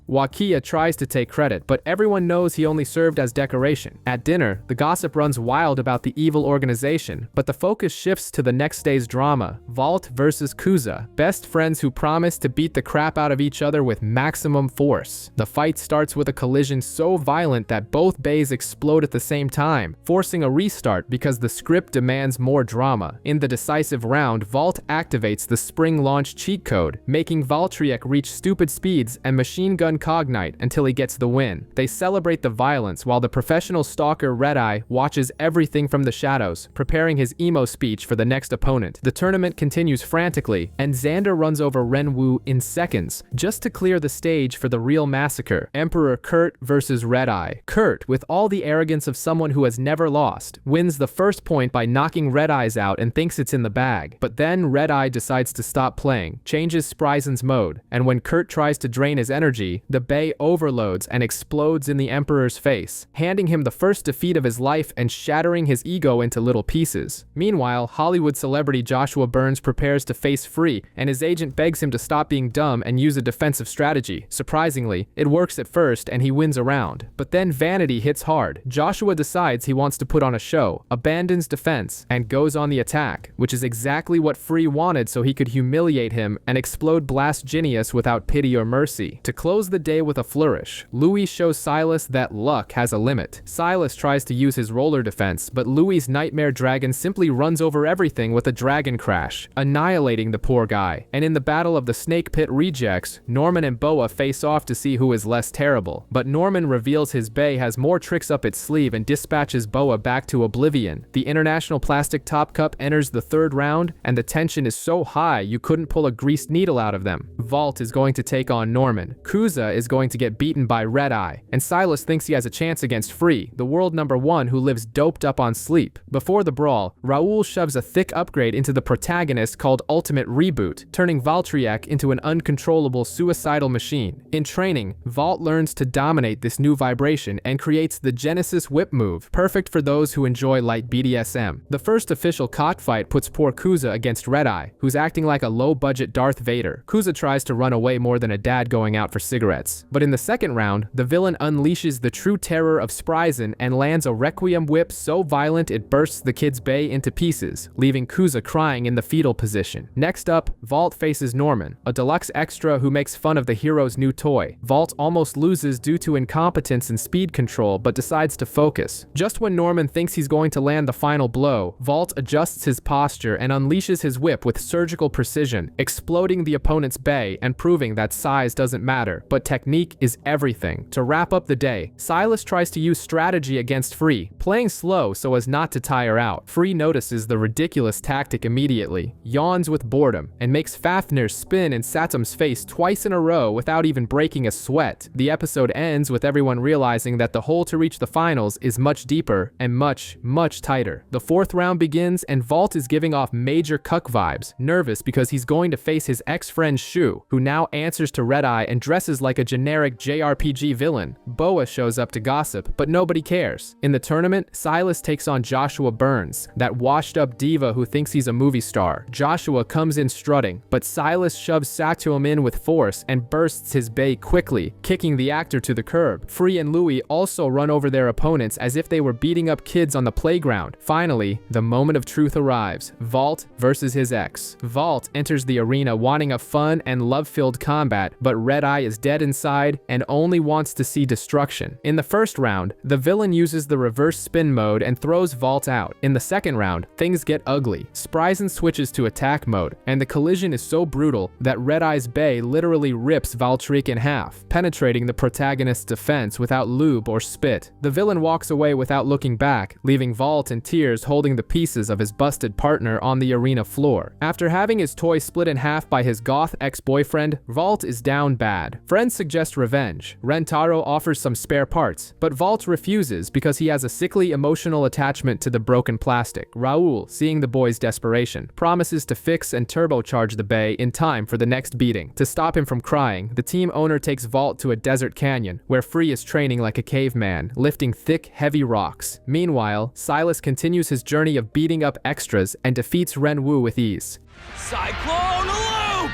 Wakia tries to take credit, but everyone knows he only served as decoration. At dinner, the gossip runs wild about the evil organization, but the focus shifts to the next day's drama, Valt versus Kuza, best friends who promise to beat the crap out of each other with maximum force. The fight starts with a collision so violent that both Beys explode at the same time, forcing a restart because the script demands more drama. In the decisive round, Valt activates the spring launch cheat code, making Valtryek reach stupid speeds and machine gun one Cognite until he gets the win. They celebrate the violence while the professional stalker Red-Eye watches everything from the shadows, preparing his emo speech for the next opponent. The tournament continues frantically, and Xander runs over Renwu in seconds, just to clear the stage for the real massacre. Emperor Kurt versus Red-Eye. Kurt, with all the arrogance of someone who has never lost, wins the first point by knocking Red-Eye's out and thinks it's in the bag. But then Red-Eye decides to stop playing, changes Spryzen's mode, and when Kurt tries to drain his energy, the Bay overloads and explodes in the Emperor's face, handing him the first defeat of his life and shattering his ego into little pieces. Meanwhile, Hollywood celebrity Joshua Burns prepares to face Free, and his agent begs him to stop being dumb and use a defensive strategy. Surprisingly, it works at first and he wins a round. But then vanity hits hard. Joshua decides he wants to put on a show, abandons defense, and goes on the attack, which is exactly what Free wanted so he could humiliate him and explode Blast Genius without pity or mercy. To close the day with a flourish, Louis shows Silas that luck has a limit. Silas tries to use his roller defense, but Louis' Nightmare Dragon simply runs over everything with a dragon crash, annihilating the poor guy. And in the battle of the Snake Pit rejects, Norman and Boa face off to see who is less terrible. But Norman reveals his Bay has more tricks up its sleeve and dispatches Boa back to oblivion. The International Plastic Top Cup enters the third round, and the tension is so high you couldn't pull a greased needle out of them. Valt is going to take on Norman. Kuza is going to get beaten by Red-Eye, and Silas thinks he has a chance against Free, the world #1 who lives doped up on sleep. Before the brawl, Raoul shoves a thick upgrade into the protagonist called Ultimate Reboot, turning Valtryek into an uncontrollable suicidal machine. In training, Valt learns to dominate this new vibration and creates the Genesis Whip move, perfect for those who enjoy light BDSM. The first official cockfight puts poor Kuza against Red-Eye, who's acting like a low-budget Darth Vader. Kuza tries to run away more than a dad going out for cigarettes. But in the second round, the villain unleashes the true terror of Spryzen and lands a Requiem whip so violent it bursts the kid's Bay into pieces, leaving Kuza crying in the fetal position. Next up, Valt faces Norman, a deluxe extra who makes fun of the hero's new toy. Valt almost loses due to incompetence and speed control, but decides to focus. Just when Norman thinks he's going to land the final blow, Valt adjusts his posture and unleashes his whip with surgical precision, exploding the opponent's Bay and proving that size doesn't matter, but technique is everything. To wrap up the day, Silas tries to use strategy against Free, playing slow so as not to tire out. Free notices the ridiculous tactic immediately, yawns with boredom, and makes Fafnir spin in Satum's face twice in a row without even breaking a sweat. The episode ends with everyone realizing that the hole to reach the finals is much deeper and much, much tighter. The fourth round begins and Valt is giving off major cuck vibes, nervous because he's going to face his ex-friend Shu, who now answers to Red-Eye and dresses like a generic JRPG villain. Boa shows up to gossip, but nobody cares. In the tournament, Silas takes on Joshua Burns, that washed-up diva who thinks he's a movie star. Joshua comes in strutting, but Silas shoves Satum in with force and bursts his Bay quickly, kicking the actor to the curb. Free and Louis also run over their opponents as if they were beating up kids on the playground. Finally, the moment of truth arrives. Valt versus his ex. Valt enters the arena wanting a fun and love-filled combat, but Red-Eye is dead inside and only wants to see destruction. In the first round, the villain uses the reverse spin mode and throws Valt out. In the second round, things get ugly. Spryzen switches to attack mode, and the collision is so brutal that Red-Eye's Bay literally rips Valtryek in half, penetrating the protagonist's defense without lube or spit. The villain walks away without looking back, leaving Valt in tears holding the pieces of his busted partner on the arena floor. After having his toy split in half by his goth ex-boyfriend, Valt is down bad. Friends suggest revenge. Rentaro offers some spare parts, but Valt refuses because he has a sickly emotional attachment to the broken plastic. Raoul, seeing the boy's desperation, promises to fix and turbocharge the Bay in time for the next beating. To stop him from crying, the team owner takes Valt to a desert canyon, where Free is training like a caveman, lifting thick, heavy rocks. Meanwhile, Silas continues his journey of beating up extras and defeats Renwu with ease. Cyclone Loop!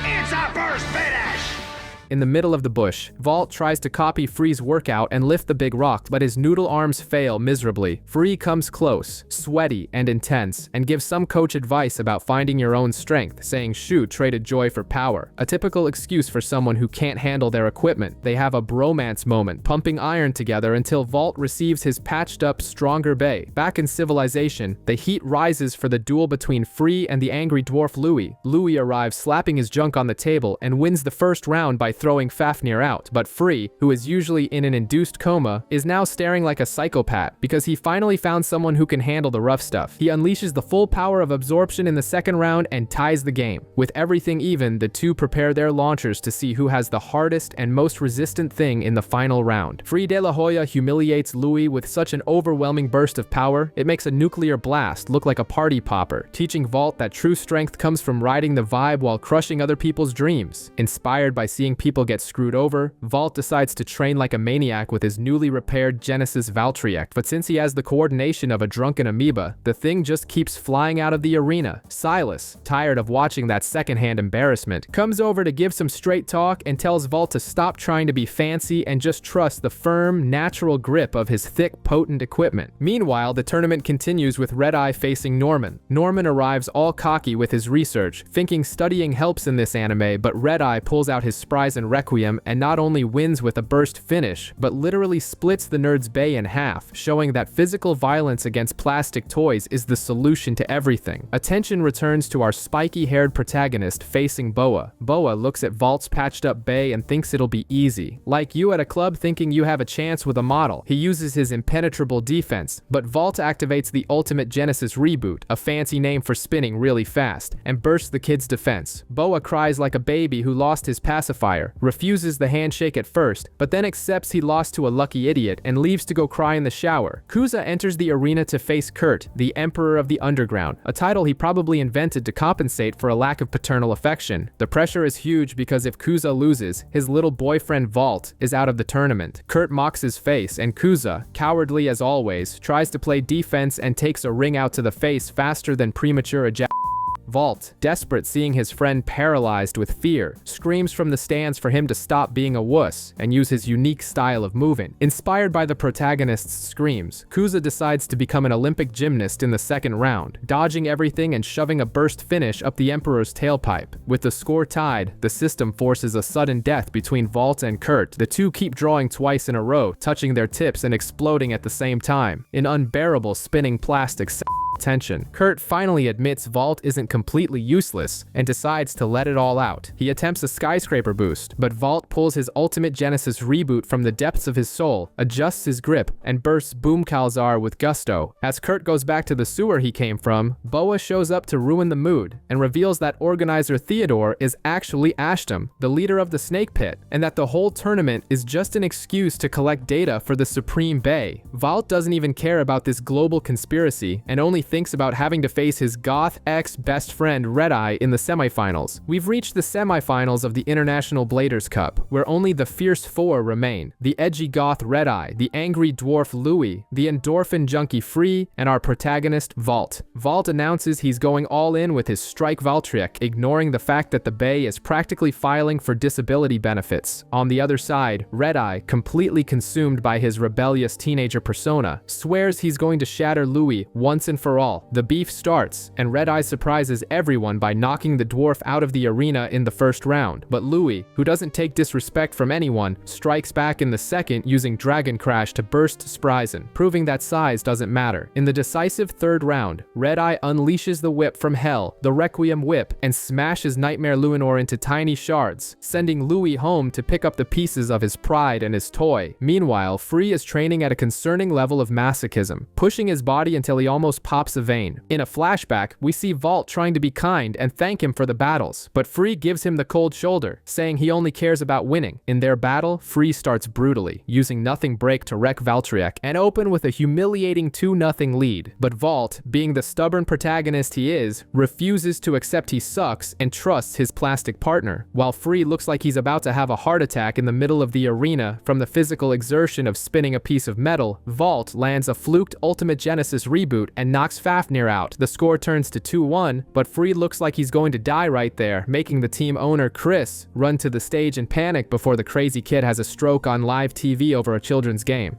It's our first finish! in the middle of the bush. Valt tries to copy Free's workout and lift the big rock, but his noodle arms fail miserably. Free comes close, sweaty and intense, and gives some coach advice about finding your own strength, saying shoot traded joy for power. A typical excuse for someone who can't handle their equipment. They have a bromance moment, pumping iron together until Valt receives his patched up, stronger Bay. Back in civilization, the heat rises for the duel between Free and the angry dwarf Louis. Louis arrives slapping his junk on the table and wins the first round by throwing Fafnir out, but Free, who is usually in an induced coma, is now staring like a psychopath because he finally found someone who can handle the rough stuff. He unleashes the full power of absorption in the second round and ties the game. With everything even, the two prepare their launchers to see who has the hardest and most resistant thing in the final round. Free de la Hoya humiliates Louis with such an overwhelming burst of power, it makes a nuclear blast look like a party popper, teaching Valt that true strength comes from riding the vibe while crushing other people's dreams. Inspired by seeing people get screwed over, Valt decides to train like a maniac with his newly repaired Genesis Valtryek, but since he has the coordination of a drunken amoeba, the thing just keeps flying out of the arena. Silas, tired of watching that secondhand embarrassment, comes over to give some straight talk and tells Valt to stop trying to be fancy and just trust the firm, natural grip of his thick, potent equipment. Meanwhile, the tournament continues with Red Eye facing Norman. Norman arrives all cocky with his research, thinking studying helps in this anime, but Red Eye pulls out his Spries and Requiem and not only wins with a burst finish, but literally splits the nerd's Bay in half, showing that physical violence against plastic toys is the solution to everything. Attention returns to our spiky-haired protagonist facing Boa. Boa looks at Valt's patched up Bay and thinks it'll be easy. Like you at a club thinking you have a chance with a model. He uses his impenetrable defense, but Valt activates the Ultimate Genesis Reboot, a fancy name for spinning really fast, and bursts the kid's defense. Boa cries like a baby who lost his pacifier, refuses the handshake at first, but then accepts he lost to a lucky idiot and leaves to go cry in the shower. Kuza enters the arena to face Kurt, the Emperor of the Underground, a title he probably invented to compensate for a lack of paternal affection. The pressure is huge because if Kuza loses, his little boyfriend Valt is out of the tournament. Kurt mocks his face, and Kuza, cowardly as always, tries to play defense and takes a ring out to the face faster than premature ejaculation. Valt, desperate seeing his friend paralyzed with fear, screams from the stands for him to stop being a wuss and use his unique style of moving. Inspired by the protagonist's screams, Kuza decides to become an Olympic gymnast in the second round, dodging everything and shoving a burst finish up the Emperor's tailpipe. With the score tied, the system forces a sudden death between Valt and Kurt. The two keep drawing twice in a row, touching their tips and exploding at the same time. In unbearable spinning plastic tension, Kurt finally admits Valt isn't completely useless and decides to let it all out. He attempts a skyscraper boost, but Valt pulls his Ultimate Genesis Reboot from the depths of his soul, adjusts his grip, and bursts Boom Kalzar with gusto. As Kurt goes back to the sewer he came from, Boa shows up to ruin the mood and reveals that organizer Theodore is actually Ashton, the leader of the Snake Pit, and that the whole tournament is just an excuse to collect data for the Supreme Bay. Valt doesn't even care about this global conspiracy and only thinks about having to face his goth ex-best friend Red Eye in the semifinals. We've reached the semifinals of the International Bladers Cup, where only the Fierce Four remain: the edgy goth Red Eye, the angry dwarf Louis, the endorphin junkie Free, and our protagonist Valt. Valt announces he's going all in with his Strike Valtryek, ignoring the fact that the Bay is practically filing for disability benefits. On the other side, Red Eye, completely consumed by his rebellious teenager persona, swears he's going to shatter Louis once and for all. The beef starts, and Red Eye surprises everyone by knocking the dwarf out of the arena in the first round. But Louis, who doesn't take disrespect from anyone, strikes back in the second using Dragon Crash to burst Spryzen, proving that size doesn't matter. In the decisive third round, Red Eye unleashes the whip from hell, the Requiem Whip, and smashes Nightmare Luinor into tiny shards, sending Louis home to pick up the pieces of his pride and his toy. Meanwhile, Free is training at a concerning level of masochism, pushing his body until he almost pops a vein. In a flashback, we see Valt trying to be kind and thank him for the battles, but Free gives him the cold shoulder, saying he only cares about winning. In their battle, Free starts brutally, using Nothing Break to wreck Valtryek and open with a humiliating 2-0 lead. But Valt, being the stubborn protagonist he is, refuses to accept he sucks and trusts his plastic partner. While Free looks like he's about to have a heart attack in the middle of the arena from the physical exertion of spinning a piece of metal, Valt lands a fluked Ultimate Genesis Reboot and knocks knocks Fafnir out. The score turns to 2-1, but Free looks like he's going to die right there, making the team owner Chris run to the stage in panic before the crazy kid has a stroke on live TV over a children's game.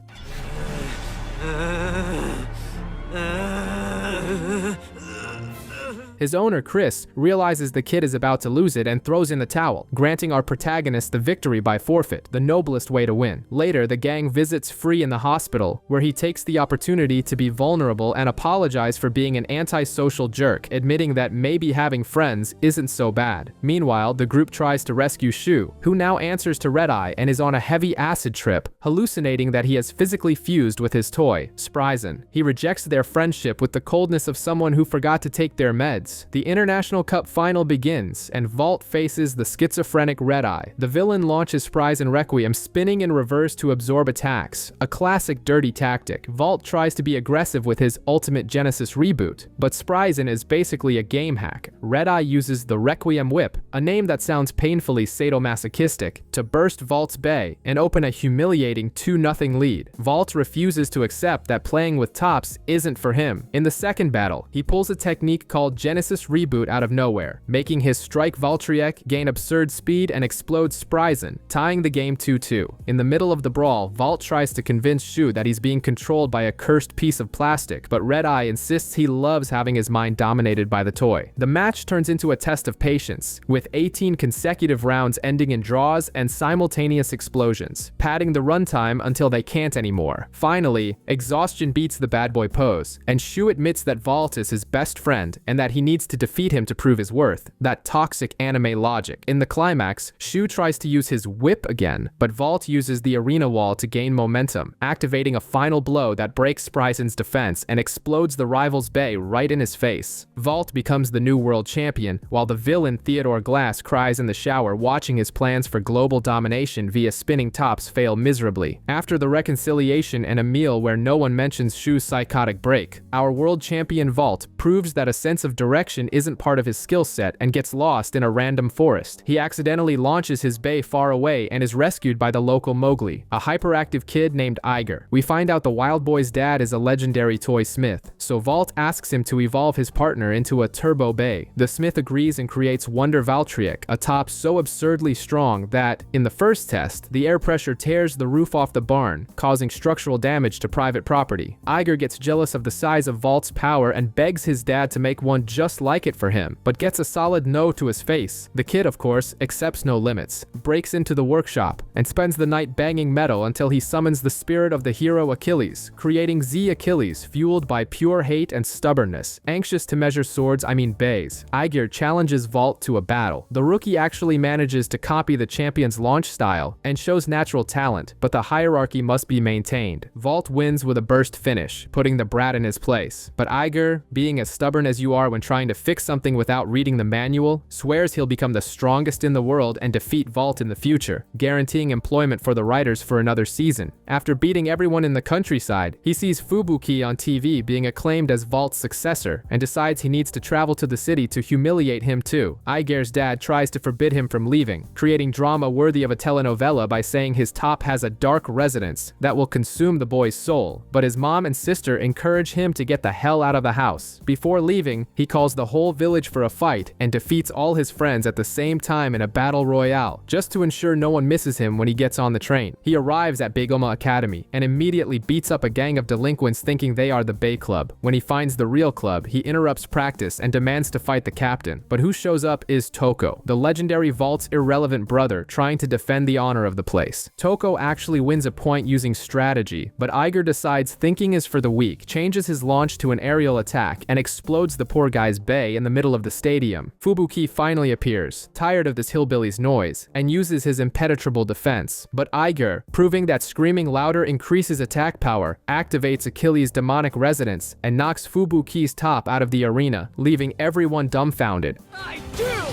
His owner, Chris, realizes the kid is about to lose it and throws in the towel, granting our protagonist the victory by forfeit, the noblest way to win. Later, the gang visits Free in the hospital, where he takes the opportunity to be vulnerable and apologize for being an antisocial jerk, admitting that maybe having friends isn't so bad. Meanwhile, the group tries to rescue Shu, who now answers to Red Eye and is on a heavy acid trip, hallucinating that he has physically fused with his toy, Spryzen. He rejects their friendship with the coldness of someone who forgot to take their meds. The International Cup final begins, and Valt faces the schizophrenic Red Eye. The villain launches Spryzen Requiem spinning in reverse to absorb attacks, a classic dirty tactic. Valt tries to be aggressive with his Ultimate Genesis reboot, but Spryzen is basically a game hack. Red Eye uses the Requiem Whip, a name that sounds painfully sadomasochistic, to burst Valt's bay and open a humiliating 2-0 lead. Valt refuses to accept that playing with tops isn't for him. In the second battle, he pulls a technique called Genesis reboot out of nowhere, making his strike Valtryek gain absurd speed and explode Spryzen, tying the game 2-2. In the middle of the brawl, Valt tries to convince Shu that he's being controlled by a cursed piece of plastic, but Red Eye insists he loves having his mind dominated by the toy. The match turns into a test of patience, with 18 consecutive rounds ending in draws and simultaneous explosions, padding the runtime until they can't anymore. Finally, exhaustion beats the bad boy pose, and Shu admits that Valt is his best friend and that he needs to defeat him to prove his worth. That toxic anime logic. In the climax, Shu tries to use his whip again, but Valt uses the arena wall to gain momentum, activating a final blow that breaks Spryzen's defense and explodes the rival's bay right in his face. Valt becomes the new world champion, while the villain Theodore Glass cries in the shower watching his plans for global domination via spinning tops fail miserably. After the reconciliation and a meal where no one mentions Shu's psychotic break, our world champion Valt proves that a sense of direction isn't part of his skill set and gets lost in a random forest. He accidentally launches his bay far away and is rescued by the local Mowgli, a hyperactive kid named Iger. We find out the Wild Boy's dad is a legendary toy smith, so Valt asks him to evolve his partner into a turbo bay. The smith agrees and creates Wonder Valtryek, a top so absurdly strong that, in the first test, the air pressure tears the roof off the barn, causing structural damage to private property. Iger gets jealous of the size of Valt's power and begs his dad to make one just like it for him, but gets a solid no to his face. The kid, of course, accepts no limits, breaks into the workshop, and spends the night banging metal until he summons the spirit of the hero Achilles, creating Z Achilles, fueled by pure hate and stubbornness. Anxious to measure swords, bays, Iger challenges Valt to a battle. The rookie actually manages to copy the champion's launch style and shows natural talent, but the hierarchy must be maintained. Valt wins with a burst finish, putting the brat in his place. But Iger, being as stubborn as you are when trying to fix something without reading the manual, swears he'll become the strongest in the world and defeat Valt in the future, guaranteeing employment for the writers for another season. After beating everyone in the countryside, he sees Fubuki on TV being acclaimed as Valt's successor and decides he needs to travel to the city to humiliate him too. Iger's dad tries to forbid him from leaving, creating drama worthy of a telenovela by saying his top has a dark residence that will consume the boy's soul, but his mom and sister encourage him to get the hell out of the house. Before leaving, he calls the whole village for a fight and defeats all his friends at the same time in a battle royale, just to ensure no one misses him when he gets on the train. He arrives at Begoma Academy and immediately beats up a gang of delinquents thinking they are the Bay Club. When he finds the real club, he interrupts practice and demands to fight the captain, but who shows up is Toko, the legendary Valt's irrelevant brother trying to defend the honor of the place. Toko actually wins a point using strategy, but Iger decides thinking is for the weak, changes his launch to an aerial attack, and explodes the poor guy's bay in the middle of the stadium. Fubuki finally appears, tired of this hillbilly's noise, and uses his impenetrable defense, but Iger, proving that screaming louder increases attack power, activates Achilles' demonic resonance and knocks Fubuki's top out of the arena, leaving everyone dumbfounded. I do!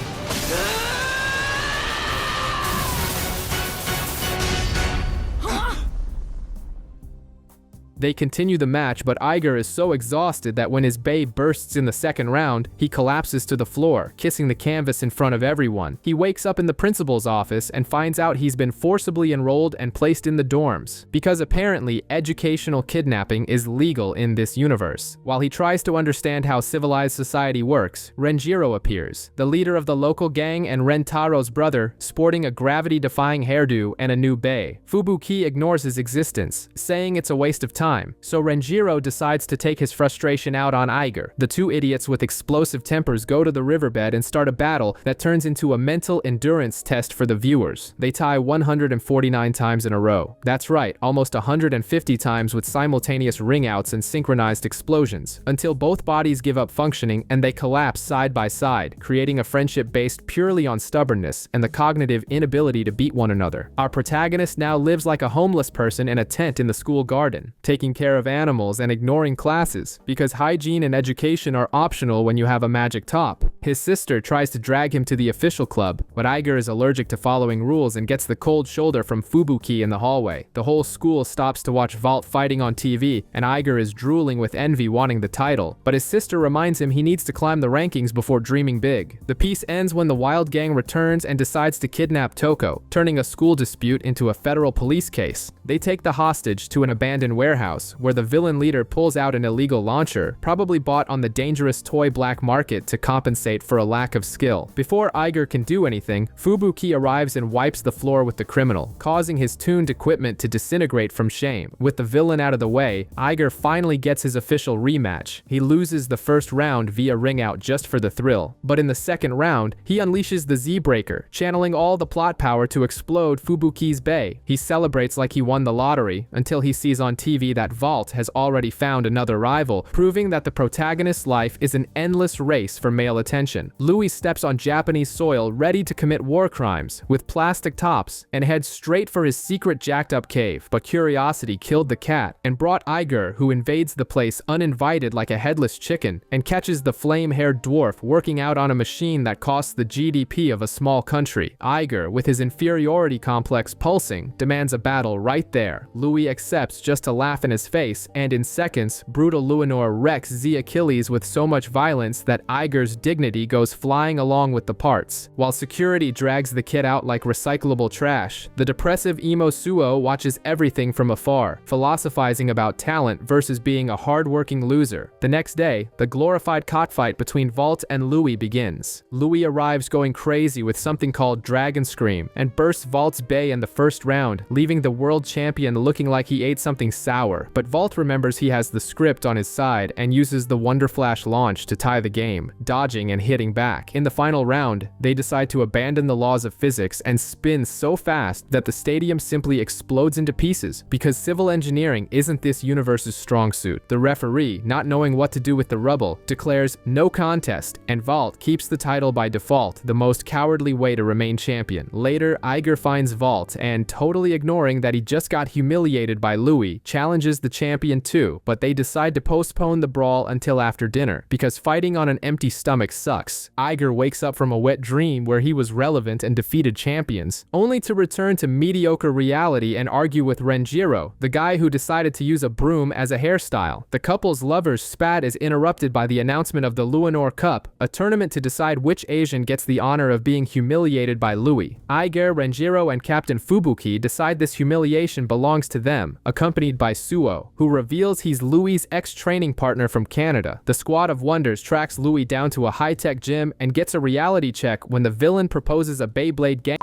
They continue the match, but Iger is so exhausted that when his Bey bursts in the second round, he collapses to the floor, kissing the canvas in front of everyone. He wakes up in the principal's office and finds out he's been forcibly enrolled and placed in the dorms, because apparently educational kidnapping is legal in this universe. While he tries to understand how civilized society works, Renjiro appears, the leader of the local gang and Rentaro's brother, sporting a gravity-defying hairdo and a new Bey. Fubuki ignores his existence, saying it's a waste of time, so Renjiro decides to take his frustration out on Iger. The two idiots with explosive tempers go to the riverbed and start a battle that turns into a mental endurance test for the viewers. They tie 149 times in a row. That's right, almost 150 times with simultaneous ring-outs and synchronized explosions, until both bodies give up functioning and they collapse side by side, creating a friendship based purely on stubbornness and the cognitive inability to beat one another. Our protagonist now lives like a homeless person in a tent in the school garden, taking care of animals and ignoring classes, because hygiene and education are optional when you have a magic top. His sister tries to drag him to the official club, but Iger is allergic to following rules and gets the cold shoulder from Fubuki in the hallway. The whole school stops to watch Valt fighting on TV, and Iger is drooling with envy wanting the title, but his sister reminds him he needs to climb the rankings before dreaming big. The piece ends when the Wild Gang returns and decides to kidnap Toko, turning a school dispute into a federal police case. They take the hostage to an abandoned warehouse, where the villain leader pulls out an illegal launcher, probably bought on the dangerous toy black market to compensate for a lack of skill. Before Iger can do anything, Fubuki arrives and wipes the floor with the criminal, causing his tuned equipment to disintegrate from shame. With the villain out of the way, Iger finally gets his official rematch. He loses the first round via ring out just for the thrill, but in the second round, he unleashes the Z-Breaker, channeling all the plot power to explode Fubuki's Bey. He celebrates like he won the lottery, until he sees on TV that Valt has already found another rival, proving that the protagonist's life is an endless race for male attention. Louis steps on Japanese soil ready to commit war crimes, with plastic tops, and heads straight for his secret jacked-up cave, but curiosity killed the cat, and brought Iger, who invades the place uninvited like a headless chicken, and catches the flame-haired dwarf working out on a machine that costs the GDP of a small country. Iger, with his inferiority complex pulsing, demands a battle right there. Louis accepts just to laugh in his face, and in seconds, brutal Luinor wrecks Z Achilles with so much violence that Iger's dignity goes flying along with the parts. While security drags the kid out like recyclable trash, the depressive emo Suo watches everything from afar, philosophizing about talent versus being a hard-working loser. The next day, the glorified cockfight between Valt and Louis begins. Louis arrives going crazy with something called Dragon Scream, and bursts Valt's Bey in the first round, leaving the world champion looking like he ate something sour. But Valt remembers he has the script on his side and uses the Wonder Flash launch to tie the game, dodging and hitting back. In the final round, they decide to abandon the laws of physics and spin so fast that the stadium simply explodes into pieces, because civil engineering isn't this universe's strong suit. The referee, not knowing what to do with the rubble, declares no contest, and Valt keeps the title by default, the most cowardly way to remain champion. Later, Iger finds Valt and, totally ignoring that he just got humiliated by Louis, challenges the champion too, but they decide to postpone the brawl until after dinner, because fighting on an empty stomach sucks. Iger wakes up from a wet dream where he was relevant and defeated champions, only to return to mediocre reality and argue with Renjiro, the guy who decided to use a broom as a hairstyle. The couple's lovers' spat is interrupted by the announcement of the Luinor Cup, a tournament to decide which Asian gets the honor of being humiliated by Louis. Iger, Renjiro, and Captain Fubuki decide this humiliation belongs to them, accompanied by Suo, who reveals he's Louis' ex-training partner from Canada. The Squad of Wonders tracks Louis down to a high-tech gym and gets a reality check when the villain proposes a Beyblade gang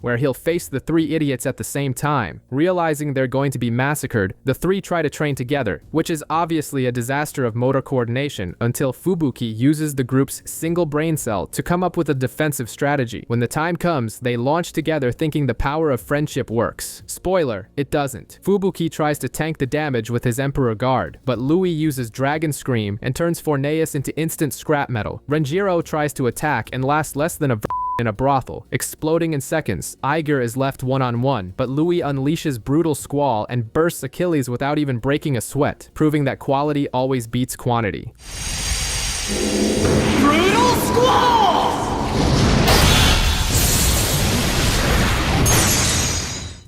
where he'll face the three idiots at the same time. Realizing they're going to be massacred, the three try to train together, which is obviously a disaster of motor coordination until Fubuki uses the group's single brain cell to come up with a defensive strategy. When the time comes, they launch together thinking the power of friendship works. Spoiler, it doesn't. Fubuki tries to tank the damage with his Emperor Guard, but Louis uses Dragon Scream and turns Forneus into instant scrap metal. Renjiro tries to attack and lasts less than a in a brothel, exploding in seconds. Iger is left one-on-one, but Louis unleashes Brutal Squall and bursts Achilles without even breaking a sweat, proving that quality always beats quantity. Brutal Squall!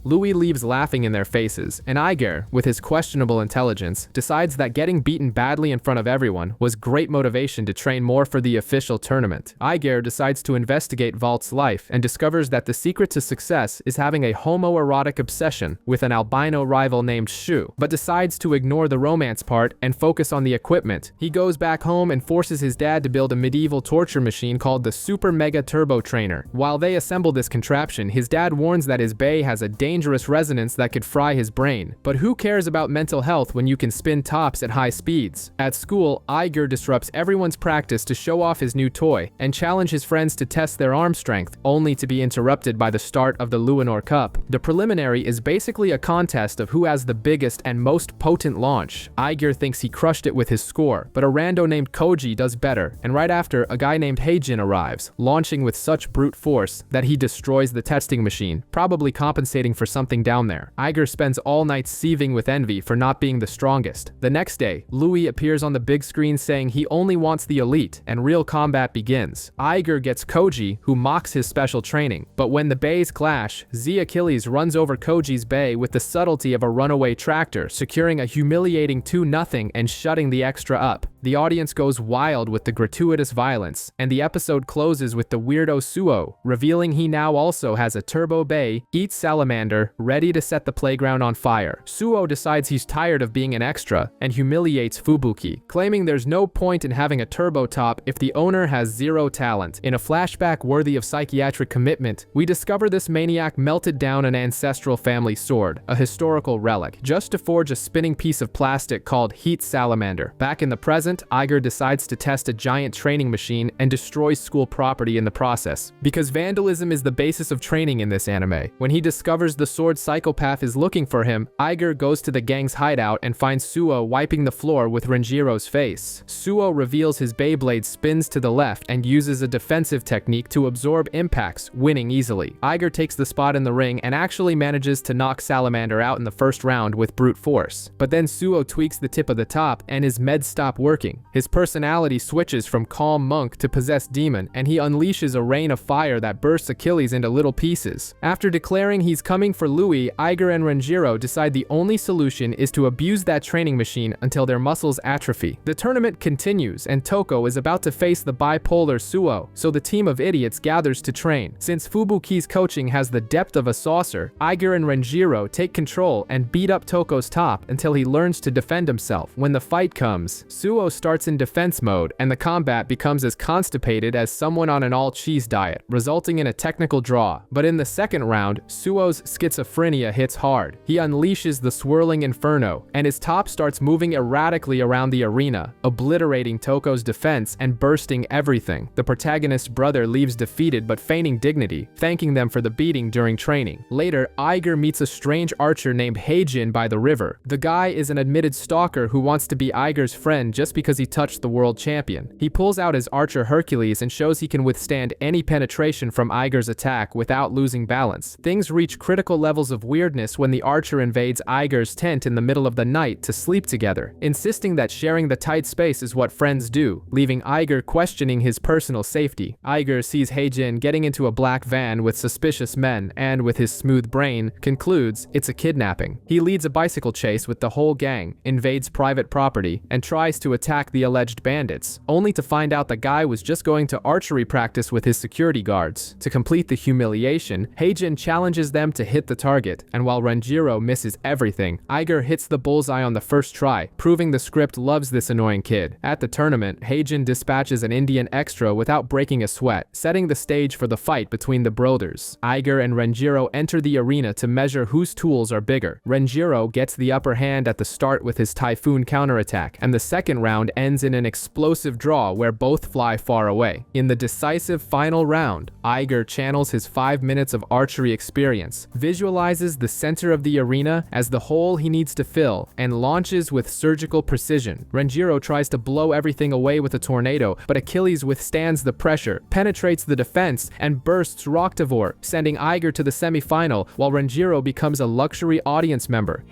Louis leaves laughing in their faces, and Iger, with his questionable intelligence, decides that getting beaten badly in front of everyone was great motivation to train more for the official tournament. Iger decides to investigate Valt's life and discovers that the secret to success is having a homoerotic obsession with an albino rival named Shu, but decides to ignore the romance part and focus on the equipment. He goes back home and forces his dad to build a medieval torture machine called the Super Mega Turbo Trainer. While they assemble this contraption, his dad warns that his bay has a dangerous resonance that could fry his brain. But who cares about mental health when you can spin tops at high speeds? At school, Iger disrupts everyone's practice to show off his new toy and challenge his friends to test their arm strength, only to be interrupted by the start of the Luinor Cup. The preliminary is basically a contest of who has the biggest and most potent launch. Iger thinks he crushed it with his score, but a rando named Koji does better, and right after, a guy named Heijin arrives, launching with such brute force that he destroys the testing machine, probably compensating for something down there. Iger spends all night seething with envy for not being the strongest. The next day, Louis appears on the big screen saying he only wants the elite, and real combat begins. Iger gets Koji, who mocks his special training, but when the bays clash, Z Achilles runs over Koji's bay with the subtlety of a runaway tractor, securing a humiliating 2-0 and shutting the extra up. The audience goes wild with the gratuitous violence, and the episode closes with the weirdo Suo, revealing he now also has a turbo bay, eat salamander, ready to set the playground on fire. Suo decides he's tired of being an extra, and humiliates Fubuki, claiming there's no point in having a turbo top if the owner has zero talent. In a flashback worthy of psychiatric commitment, we discover this maniac melted down an ancestral family sword, a historical relic, just to forge a spinning piece of plastic called Heat Salamander. Back in the present, Iger decides to test a giant training machine and destroys school property in the process, because vandalism is the basis of training in this anime. When he discovers the sword psychopath is looking for him, Iger goes to the gang's hideout and finds Suo wiping the floor with Renjiro's face. Suo reveals his Beyblade spins to the left and uses a defensive technique to absorb impacts, winning easily. Iger takes the spot in the ring and actually manages to knock Salamander out in the first round with brute force. But then Suo tweaks the tip of the top and his meds stop working. His personality switches from calm monk to possessed demon, and he unleashes a rain of fire that bursts Achilles into little pieces. After declaring he's coming for Louis, Iger and Renjiro decide the only solution is to abuse that training machine until their muscles atrophy. The tournament continues, and Toko is about to face the bipolar Suo, so the team of idiots gathers to train. Since Fubuki's coaching has the depth of a saucer, Iger and Renjiro take control and beat up Toko's top until he learns to defend himself. When the fight comes, Suo starts in defense mode, and the combat becomes as constipated as someone on an all-cheese diet, resulting in a technical draw. But in the second round, Suo's schizophrenia hits hard. He unleashes the swirling inferno, and his top starts moving erratically around the arena, obliterating Toko's defense and bursting everything. The protagonist's brother leaves defeated but feigning dignity, thanking them for the beating during training. Later, Iger meets a strange archer named Heijin by the river. The guy is an admitted stalker who wants to be Iger's friend just because he touched the world champion. He pulls out his archer Hercules and shows he can withstand any penetration from Iger's attack without losing balance. Things reach critical levels of weirdness when the archer invades Iger's tent in the middle of the night to sleep together, insisting that sharing the tight space is what friends do, leaving Iger questioning his personal safety. Iger sees Heijin getting into a black van with suspicious men and, with his smooth brain, concludes it's a kidnapping. He leads a bicycle chase with the whole gang, invades private property, and tries to attack the alleged bandits, only to find out the guy was just going to archery practice with his security guards. To complete the humiliation, Heijin challenges them to hit the target, and while Renjiro misses everything, Iger hits the bullseye on the first try, proving the script loves this annoying kid. At the tournament, Heijin dispatches an Indian extra without breaking a sweat, setting the stage for the fight between the brothers. Iger and Renjiro enter the arena to measure whose tools are bigger. Renjiro gets the upper hand at the start with his Typhoon counterattack, and the second round ends in an explosive draw where both fly far away. In the decisive final round, Iger channels his 5 minutes of archery experience, visualizes the center of the arena as the hole he needs to fill, and launches with surgical precision. Renjiro tries to blow everything away with a tornado, but Achilles withstands the pressure, penetrates the defense, and bursts Roctavor, sending Iger to the semi-final, while Renjiro becomes a luxury audience member.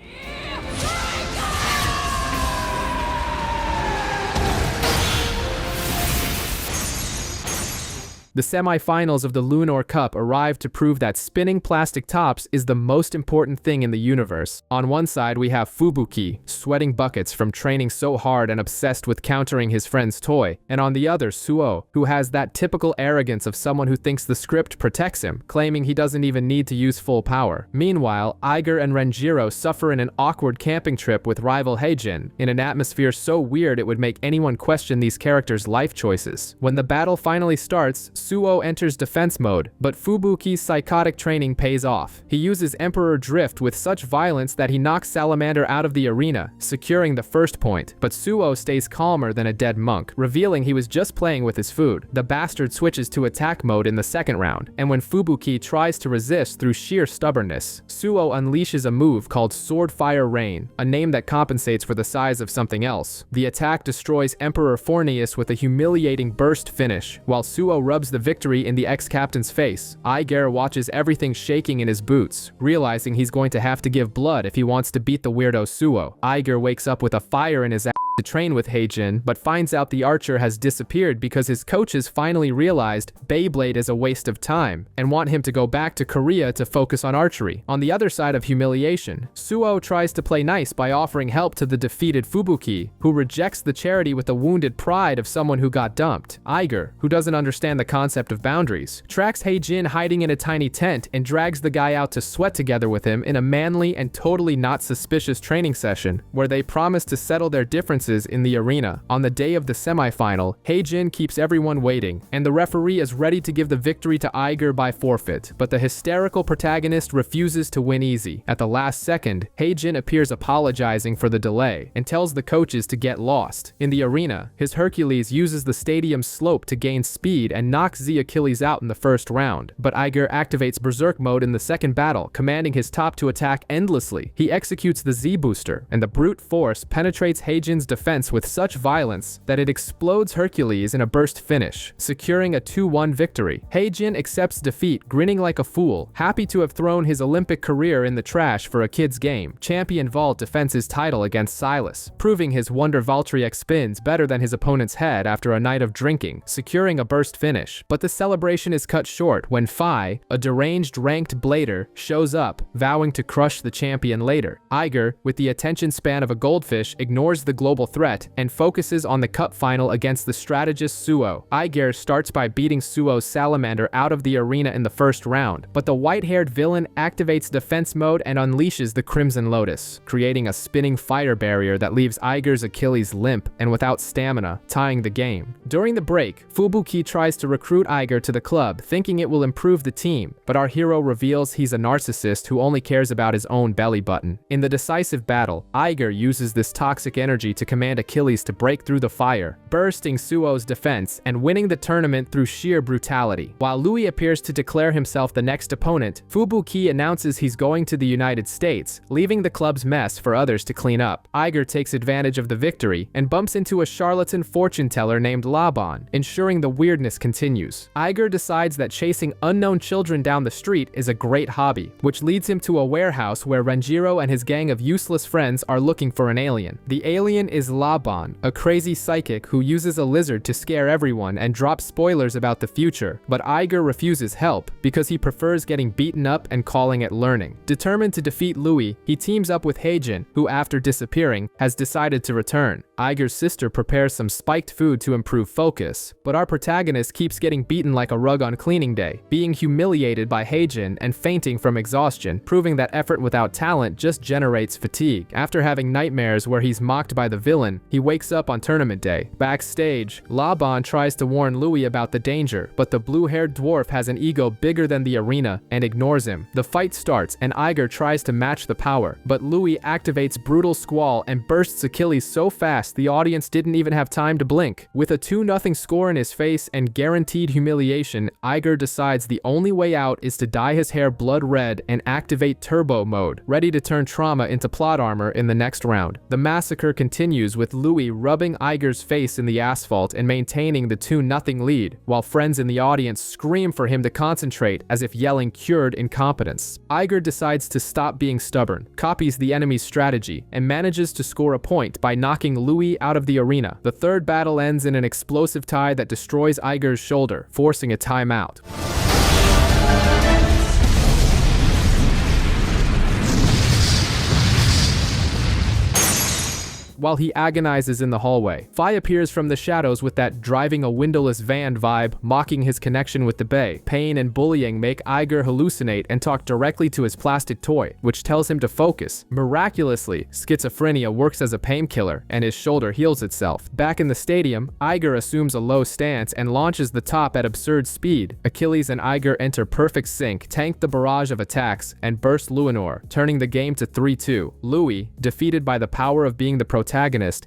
The semifinals of the Lunar Cup arrive to prove that spinning plastic tops is the most important thing in the universe. On one side, we have Fubuki, sweating buckets from training so hard and obsessed with countering his friend's toy, and on the other, Suo, who has that typical arrogance of someone who thinks the script protects him, claiming he doesn't even need to use full power. Meanwhile, Iger and Renjiro suffer in an awkward camping trip with rival Heijin, in an atmosphere so weird it would make anyone question these characters' life choices. When the battle finally starts, Suo enters defense mode, but Fubuki's psychotic training pays off. He uses Emperor Drift with such violence that he knocks Salamander out of the arena, securing the first point, but Suo stays calmer than a dead monk, revealing he was just playing with his food. The bastard switches to attack mode in the second round, and when Fubuki tries to resist through sheer stubbornness, Suo unleashes a move called Sword Fire Rain, a name that compensates for the size of something else. The attack destroys Emperor Fornius with a humiliating burst finish, while Suo rubs the victory in the ex-captain's face. Iger watches everything shaking in his boots, realizing he's going to have to give blood if he wants to beat the weirdo Suo. Iger wakes up with a fire in his ass to train with Heijin, but finds out the archer has disappeared because his coaches finally realized Beyblade is a waste of time and want him to go back to Korea to focus on archery. On the other side of humiliation, Suo tries to play nice by offering help to the defeated Fubuki, who rejects the charity with the wounded pride of someone who got dumped. Iger, who doesn't understand the concept of boundaries, tracks Heijin hiding in a tiny tent and drags the guy out to sweat together with him in a manly and totally not suspicious training session, where they promise to settle their differences in the arena. On the day of the semifinal, Heijin keeps everyone waiting, and the referee is ready to give the victory to Iger by forfeit, but the hysterical protagonist refuses to win easy. At the last second, Heijin appears apologizing for the delay and tells the coaches to get lost. In the arena, his Hercules uses the stadium's slope to gain speed and knocks Z Achilles out in the first round, but Iger activates Berserk mode in the second battle, commanding his top to attack endlessly. He executes the Z booster, and the brute force penetrates Heijin's defense with such violence that it explodes Hercules in a burst finish, securing a 2-1 victory. Heijin accepts defeat, grinning like a fool, happy to have thrown his Olympic career in the trash for a kid's game. Champion Valt defends his title against Silas, proving his Wonder Valtryek spins better than his opponent's head after a night of drinking, securing a burst finish. But the celebration is cut short when Phi, a deranged ranked blader, shows up, vowing to crush the champion later. Iger, with the attention span of a goldfish, ignores the global threat and focuses on the cup final against the strategist Suo. Iger starts by beating Suo's Salamander out of the arena in the first round, but the white-haired villain activates defense mode and unleashes the Crimson Lotus, creating a spinning fire barrier that leaves Iger's Achilles limp and without stamina, tying the game. During the break, Fubuki tries to recruit Iger to the club, thinking it will improve the team, but our hero reveals he's a narcissist who only cares about his own belly button. In the decisive battle, Iger uses this toxic energy to command Achilles to break through the fire, bursting Suo's defense and winning the tournament through sheer brutality. While Louis appears to declare himself the next opponent, Fubuki announces he's going to the United States, leaving the club's mess for others to clean up. Iger takes advantage of the victory and bumps into a charlatan fortune teller named Laban, ensuring the weirdness continues. Iger decides that chasing unknown children down the street is a great hobby, which leads him to a warehouse where Renjiro and his gang of useless friends are looking for an alien. The alien is Laban, a crazy psychic who uses a lizard to scare everyone and drop spoilers about the future, but Iger refuses help because he prefers getting beaten up and calling it learning. Determined to defeat Louis, he teams up with Heijin, who after disappearing, has decided to return. Iger's sister prepares some spiked food to improve focus, but our protagonist keeps getting beaten like a rug on cleaning day, being humiliated by Heijin and fainting from exhaustion, proving that effort without talent just generates fatigue. After having nightmares where he's mocked by the villain, he wakes up on tournament day. Backstage, Laban tries to warn Louis about the danger, but the blue-haired dwarf has an ego bigger than the arena and ignores him. The fight starts and Iger tries to match the power, but Louis activates Brutal Squall and bursts Achilles so fast the audience didn't even have time to blink. With a 2-0 score in his face and guaranteed humiliation, Iger decides the only way out is to dye his hair blood red and activate turbo mode, ready to turn trauma into plot armor in the next round. The massacre continues continues with Louis rubbing Iger's face in the asphalt and maintaining the 2-0 lead, while friends in the audience scream for him to concentrate as if yelling cured incompetence. Iger decides to stop being stubborn, copies the enemy's strategy, and manages to score a point by knocking Louis out of the arena. The third battle ends in an explosive tie that destroys Iger's shoulder, forcing a timeout. While he agonizes in the hallway, Fi appears from the shadows with that driving a windowless van vibe, mocking his connection with the Bay. Pain and bullying make Iger hallucinate and talk directly to his plastic toy, which tells him to focus. Miraculously, schizophrenia works as a painkiller, and his shoulder heals itself. Back in the stadium, Iger assumes a low stance and launches the top at absurd speed. Achilles and Iger enter perfect sync, tank the barrage of attacks, and burst Luinor, turning the game to 3-2. Louis, defeated by the power of being the protagonist,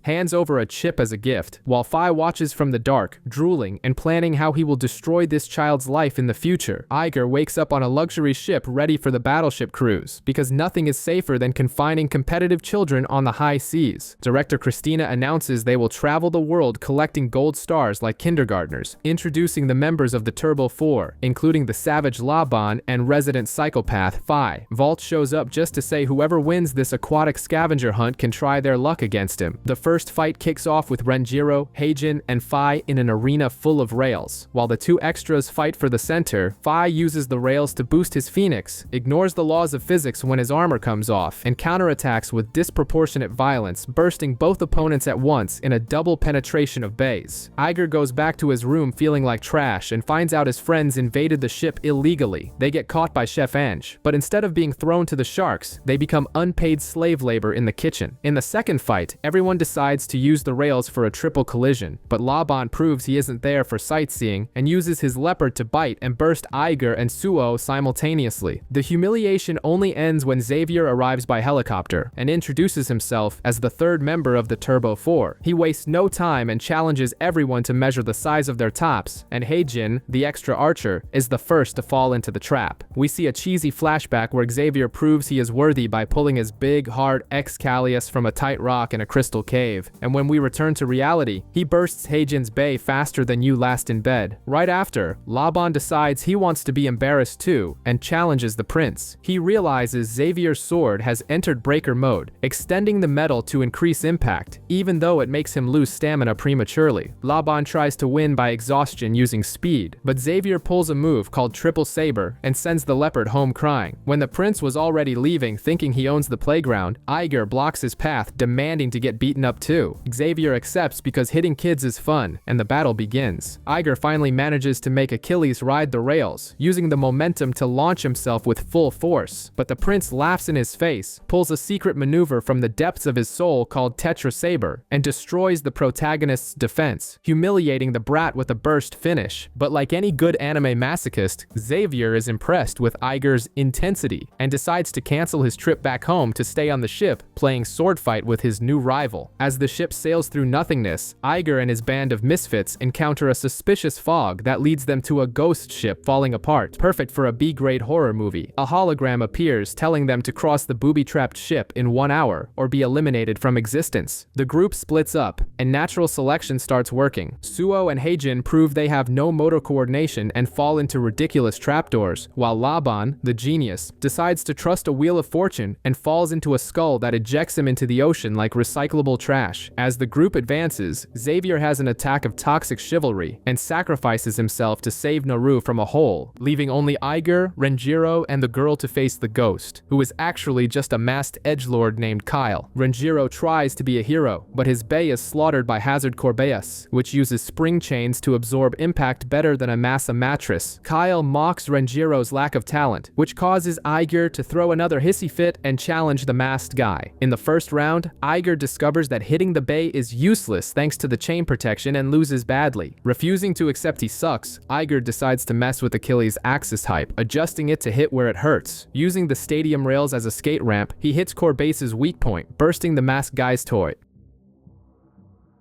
hands over a chip as a gift, while Fi watches from the dark, drooling and planning how he will destroy this child's life in the future. Iger wakes up on a luxury ship ready for the battleship cruise, because nothing is safer than confining competitive children on the high seas. Director Christina announces they will travel the world collecting gold stars like kindergartners, introducing the members of the Turbo 4, including the savage Laban and resident psychopath Fi. Valt shows up just to say whoever wins this aquatic scavenger hunt can try their luck against him. The first fight kicks off with Renjiro, Heijin, and Fi in an arena full of rails. While the two extras fight for the center, Fi uses the rails to boost his phoenix, ignores the laws of physics when his armor comes off, and counterattacks with disproportionate violence, bursting both opponents at once in a double penetration of bays. Iger goes back to his room feeling like trash and finds out his friends invaded the ship illegally. They get caught by Chef Ange, but instead of being thrown to the sharks, they become unpaid slave labor in the kitchen. In the second fight, everyone decides to use the rails for a triple collision, but Laban proves he isn't there for sightseeing and uses his leopard to bite and burst Iger and Suo simultaneously. The humiliation only ends when Xavier arrives by helicopter and introduces himself as the third member of the Turbo 4. He wastes no time and challenges everyone to measure the size of their tops, and Heijin, the extra archer, is the first to fall into the trap. We see a cheesy flashback where Xavier proves he is worthy by pulling his big, hard Excalius from a tight rock in a crystal cave, and when we return to reality, he bursts Heijin's bay faster than you last in bed. Right after, Laban decides he wants to be embarrassed too, and challenges the prince. He realizes Xavier's sword has entered breaker mode, extending the metal to increase impact, even though it makes him lose stamina prematurely. Laban tries to win by exhaustion using speed, but Xavier pulls a move called Triple Saber and sends the leopard home crying. When the prince was already leaving thinking he owns the playground, Iger blocks his path, demanding to get beaten up too. Xavier accepts because hitting kids is fun, and the battle begins. Iger finally manages to make Achilles ride the rails, using the momentum to launch himself with full force, but the prince laughs in his face, pulls a secret maneuver from the depths of his soul called Tetra Saber, and destroys the protagonist's defense, humiliating the brat with a burst finish. But like any good anime masochist, Xavier is impressed with Iger's intensity and decides to cancel his trip back home to stay on the ship, playing sword fight with his new rival. As the ship sails through nothingness, Iger and his band of misfits encounter a suspicious fog that leads them to a ghost ship falling apart, perfect for a B-grade horror movie. A hologram appears telling them to cross the booby-trapped ship in 1 hour or be eliminated from existence. The group splits up, and natural selection starts working. Suo and Heijin prove they have no motor coordination and fall into ridiculous trapdoors, while Laban, the genius, decides to trust a wheel of fortune and falls into a skull that ejects him into the ocean like recyclable trash. As the group advances, Xavier has an attack of toxic chivalry and sacrifices himself to save Naru from a hole, leaving only Iger, Renjiro, and the girl to face the ghost, who is actually just a masked edgelord named Kyle. Renjiro tries to be a hero, but his bay is slaughtered by Hazard Corbeus, which uses spring chains to absorb impact better than a massa mattress. Kyle mocks Renjiro's lack of talent, which causes Iger to throw another hissy fit and challenge the masked guy. In the first round, Iger discovers that hitting the bay is useless thanks to the chain protection and loses badly. Refusing to accept he sucks, Iger decides to mess with Achilles' axis hype, adjusting it to hit where it hurts. Using the stadium rails as a skate ramp, he hits Corbeus's weak point, bursting the masked guy's toy.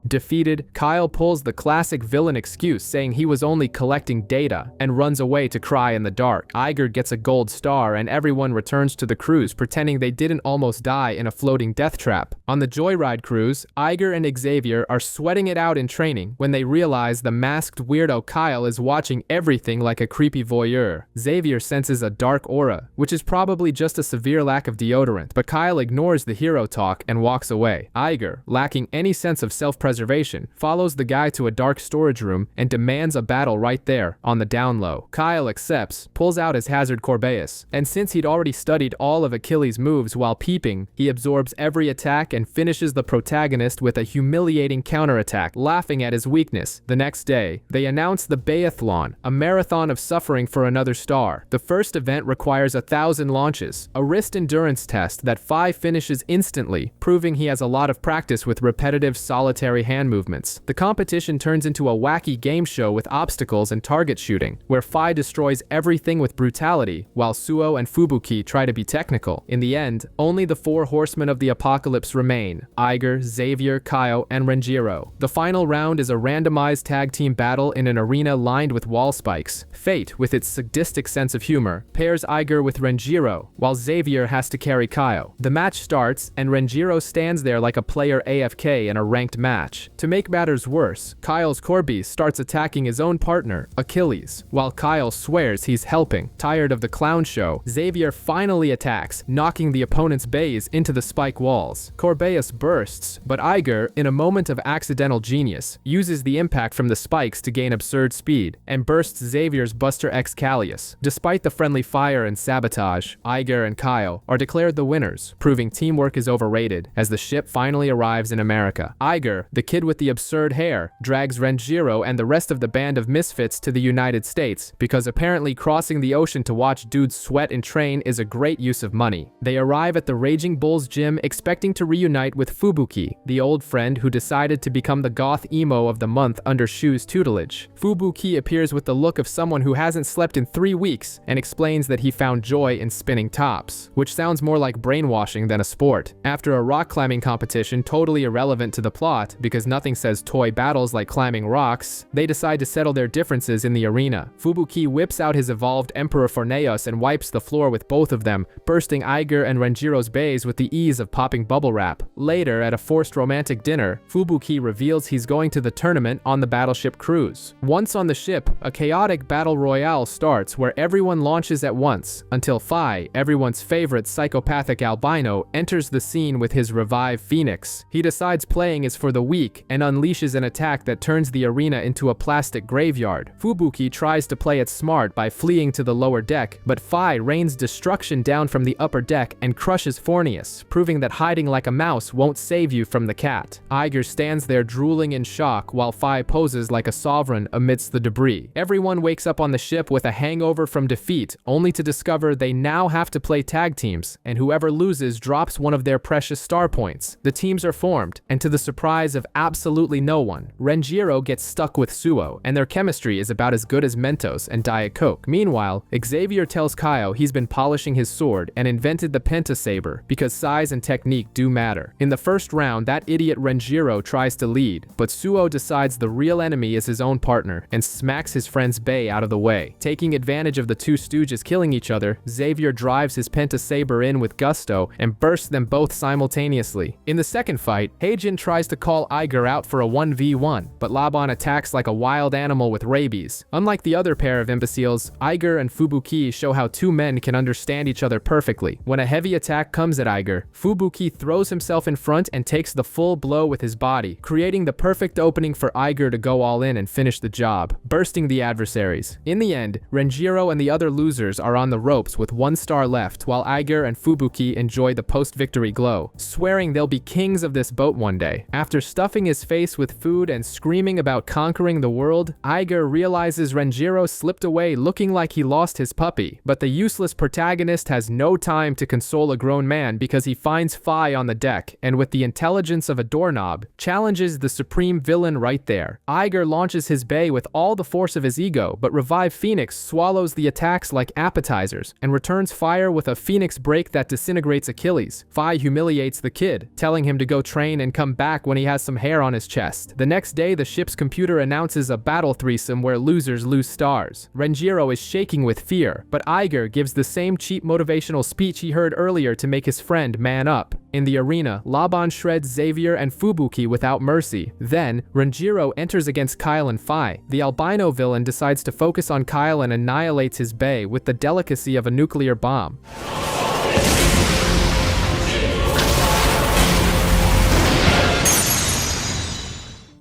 Defeated, Kyle pulls the classic villain excuse saying he was only collecting data and runs away to cry in the dark. Iger gets a gold star and everyone returns to the cruise pretending they didn't almost die in a floating death trap. On the Joyride cruise, Iger and Xavier are sweating it out in training when they realize the masked weirdo Kyle is watching everything like a creepy voyeur. Xavier senses a dark aura, which is probably just a severe lack of deodorant, but Kyle ignores the hero talk and walks away. Iger, lacking any sense of self-preservation, follows the guy to a dark storage room and demands a battle right there on the down low. Kyle accepts, pulls out his Hazard Corbeus, and since he'd already studied all of Achilles' moves while peeping, he absorbs every attack and finishes the protagonist with a humiliating counterattack, laughing at his weakness. The next day, they announce the Bayathlon, a marathon of suffering for another star. The first event requires 1,000 launches, a wrist endurance test that Phi finishes instantly, proving he has a lot of practice with repetitive solitary hand movements. The competition turns into a wacky game show with obstacles and target shooting, where Phi destroys everything with brutality, while Suo and Fubuki try to be technical. In the end, only the 4 horsemen of the apocalypse remain: Iger, Xavier, Kaio, and Renjiro. The final round is a randomized tag team battle in an arena lined with wall spikes. Fate, with its sadistic sense of humor, pairs Iger with Renjiro, while Xavier has to carry Kaio. The match starts, and Renjiro stands there like a player AFK in a ranked match. To make matters worse, Kyle's Corbeast starts attacking his own partner, Achilles, while Kyle swears he's helping. Tired of the clown show, Xavier finally attacks, knocking the opponent's bays into the spike walls. Corbeus bursts, but Iger, in a moment of accidental genius, uses the impact from the spikes to gain absurd speed, and bursts Xavier's Buster X Callius. Despite the friendly fire and sabotage, Iger and Kyle are declared the winners, proving teamwork is overrated as the ship finally arrives in America. Iger, the kid with the absurd hair, drags Renjiro and the rest of the band of misfits to the United States because apparently crossing the ocean to watch dudes sweat and train is a great use of money. They arrive at the Raging Bull's gym expecting to reunite with Fubuki, the old friend who decided to become the goth emo of the month under Shu's tutelage. Fubuki appears with the look of someone who hasn't slept in 3 weeks and explains that he found joy in spinning tops, which sounds more like brainwashing than a sport. After a rock climbing competition totally irrelevant to the plot because nothing says toy battles like climbing rocks, they decide to settle their differences in the arena. Fubuki whips out his evolved Emperor Forneos and wipes the floor with both of them, bursting Iger and Renjiro's bays with the ease of popping bubble wrap. Later, at a forced romantic dinner, Fubuki reveals he's going to the tournament on the battleship cruise. Once on the ship, a chaotic battle royale starts where everyone launches at once, until Phi, everyone's favorite psychopathic albino, enters the scene with his revived Phoenix. He decides playing is for the weak and unleashes an attack that turns the arena into a plastic graveyard. Fubuki tries to play it smart by fleeing to the lower deck, but Phi rains destruction down from the upper deck and crushes Forneus, proving that hiding like a mouse won't save you from the cat. Iger stands there drooling in shock while Phi poses like a sovereign amidst the debris. Everyone wakes up on the ship with a hangover from defeat, only to discover they now have to play tag teams, and whoever loses drops one of their precious star points. The teams are formed, and to the surprise of absolutely no one, Renjiro gets stuck with Suo, and their chemistry is about as good as Mentos and Diet Coke. Meanwhile, Xavier tells Kaio he's been polishing his sword and invented the Pentasaber because size and technique do matter. In the first round, that idiot Renjiro tries to lead, but Suo decides the real enemy is his own partner and smacks his friend's bay out of the way. Taking advantage of the two stooges killing each other, Xavier drives his Pentasaber in with gusto and bursts them both simultaneously. In the second fight, Heijin tries to call Iger out for a 1v1, but Laban attacks like a wild animal with rabies. Unlike the other pair of imbeciles, Iger and Fubuki show how two men can understand each other perfectly. When a heavy attack comes at Iger, Fubuki throws himself in front and takes the full blow with his body, creating the perfect opening for Iger to go all in and finish the job, bursting the adversaries. In the end, Renjiro and the other losers are on the ropes with 1 star left, while Iger and Fubuki enjoy the post-victory glow, swearing they'll be kings of this boat one day. After stuffing his face with food and screaming about conquering the world, Iger realizes Renjiro slipped away looking like he lost his puppy, but the useless protagonist has no time to console a grown man because he finds Phi on the deck, and with the intelligence of a doorknob, challenges the supreme villain right there. Iger launches his bay with all the force of his ego, but revived Phoenix swallows the attacks like appetizers and returns fire with a Phoenix break that disintegrates Achilles. Phi humiliates the kid, telling him to go train and come back when he has some hair on his chest. The next day, the ship's computer announces a battle threesome where losers lose stars. Renjiro is shaking with fear, but Iger gives the same cheap motivational speech he heard earlier to make his friend man up. In the arena, Laban shreds Xavier and Fubuki without mercy. Then, Renjiro enters against Kyle and Phi. The albino villain decides to focus on Kyle and annihilates his bae with the delicacy of a nuclear bomb.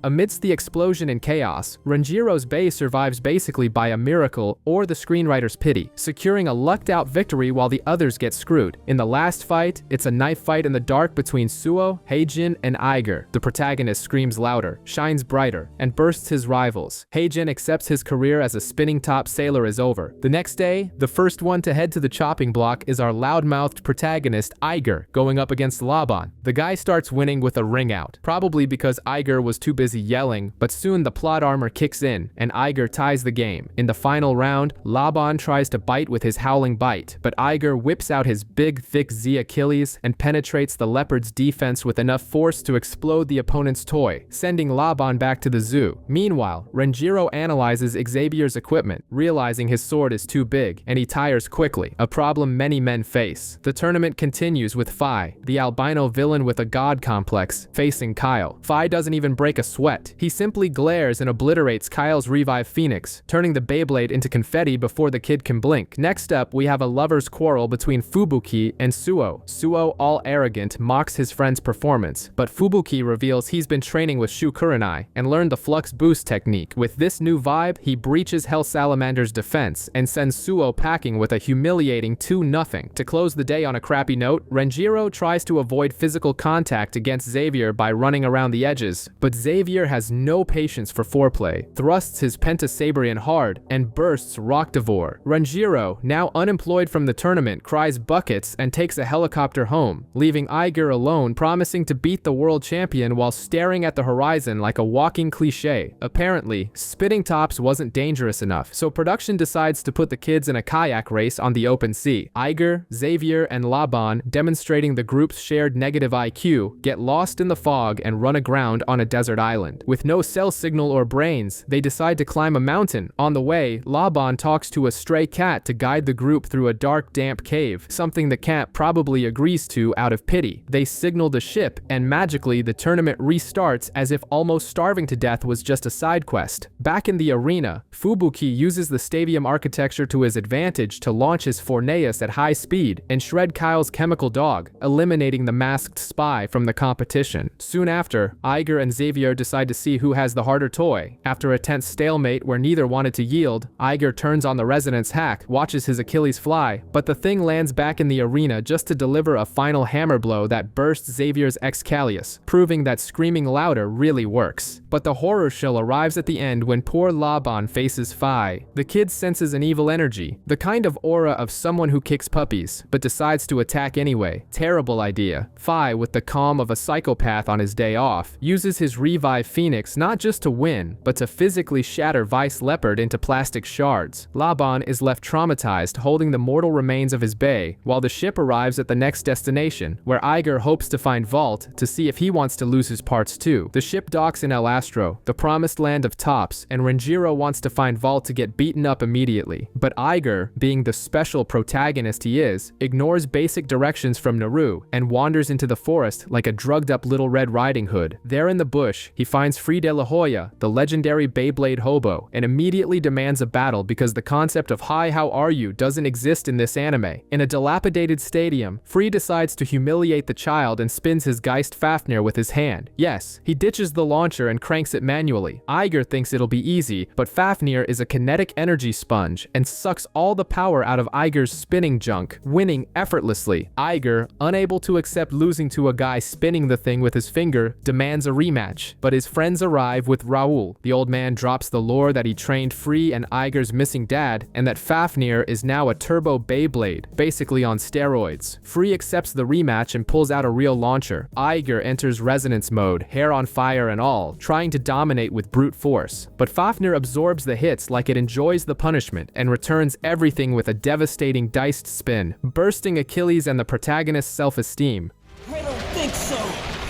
Amidst the explosion and chaos, Renjiro's bae survives basically by a miracle or the screenwriter's pity, securing a lucked-out victory while the others get screwed. In the last fight, it's a knife fight in the dark between Suo, Heijin, and Iger. The protagonist screams louder, shines brighter, and bursts his rivals. Heijin accepts his career as a spinning-top sailor is over. The next day, the first one to head to the chopping block is our loud-mouthed protagonist, Iger, going up against Laban. The guy starts winning with a ring out, probably because Iger was too busy yelling, but soon the plot armor kicks in, and Iger ties the game. In the final round, Laban tries to bite with his howling bite, but Iger whips out his big, thick Z Achilles and penetrates the leopard's defense with enough force to explode the opponent's toy, sending Laban back to the zoo. Meanwhile, Renjiro analyzes Xavier's equipment, realizing his sword is too big, and he tires quickly, a problem many men face. The tournament continues with Phi, the albino villain with a god complex, facing Kyle. Phi doesn't even break a sweat. He simply glares and obliterates Kyle's Revive Phoenix, turning the Beyblade into confetti before the kid can blink. Next up, we have a lover's quarrel between Fubuki and Suo. Suo, all arrogant, mocks his friend's performance, but Fubuki reveals he's been training with Shu Kurenai and learned the Flux Boost technique. With this new vibe, he breaches Hell Salamander's defense and sends Suo packing with a humiliating 2-0. To close the day on a crappy note, Renjiro tries to avoid physical contact against Xavier by running around the edges, but Xavier has no patience for foreplay, thrusts his Pentasabrian hard, and bursts Rockdivore. Renjiro, now unemployed from the tournament, cries buckets and takes a helicopter home, leaving Iger alone, promising to beat the world champion while staring at the horizon like a walking cliche. Apparently, spitting tops wasn't dangerous enough, so production decides to put the kids in a kayak race on the open sea. Iger, Xavier, and Laban, demonstrating the group's shared negative IQ, get lost in the fog and run aground on a desert island. With no cell signal or brains, they decide to climb a mountain. On the way, Laban talks to a stray cat to guide the group through a dark, damp cave, something the cat probably agrees to out of pity. They signal the ship, and magically the tournament restarts as if almost starving to death was just a side quest. Back in the arena, Fubuki uses the stadium architecture to his advantage to launch his Forneus at high speed and shred Kyle's chemical dog, eliminating the masked spy from the competition. Soon after, Iger and Xavier decide to see who has the harder toy. After a tense stalemate where neither wanted to yield, Iger turns on the resonance hack, watches his Achilles fly, but the thing lands back in the arena just to deliver a final hammer blow that bursts Xavier's Excalius, proving that screaming louder really works. But the horror show arrives at the end when poor Laban faces Phi. The kid senses an evil energy, the kind of aura of someone who kicks puppies, but decides to attack anyway. Terrible idea. Phi, with the calm of a psychopath on his day off, uses his Revive Phoenix not just to win, but to physically shatter Vice Leopard into plastic shards. Laban is left traumatized, holding the mortal remains of his bae, while the ship arrives at the next destination, where Iger hopes to find Valt to see if he wants to lose his parts too. The ship docks in El Astro, the promised land of tops, and Renjiro wants to find Valt to get beaten up immediately. But Iger, being the special protagonist he is, ignores basic directions from Naru and wanders into the forest like a drugged-up Little Red Riding Hood. There in the bush, he finds Free de la Hoya, the legendary Beyblade hobo, and immediately demands a battle because the concept of "Hi, how are you" doesn't exist in this anime. In a dilapidated stadium, Free decides to humiliate the child and spins his Geist Fafnir with his hand. Yes, he ditches the launcher and cranks it manually. Iger thinks it'll be easy, but Fafnir is a kinetic energy sponge and sucks all the power out of Iger's spinning junk, winning effortlessly. Iger, unable to accept losing to a guy spinning the thing with his finger, demands a rematch, but his friends arrive with Raoul. The old man drops the lore that he trained Free and Iger's missing dad, and that Fafnir is now a turbo Beyblade, basically on steroids. Free accepts the rematch and pulls out a real launcher. Iger enters resonance mode, hair on fire and all, trying to dominate with brute force. But Fafnir absorbs the hits like it enjoys the punishment and returns everything with a devastating diced spin, bursting Achilles and the protagonist's self-esteem. I don't think so.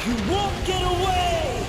You won't get away!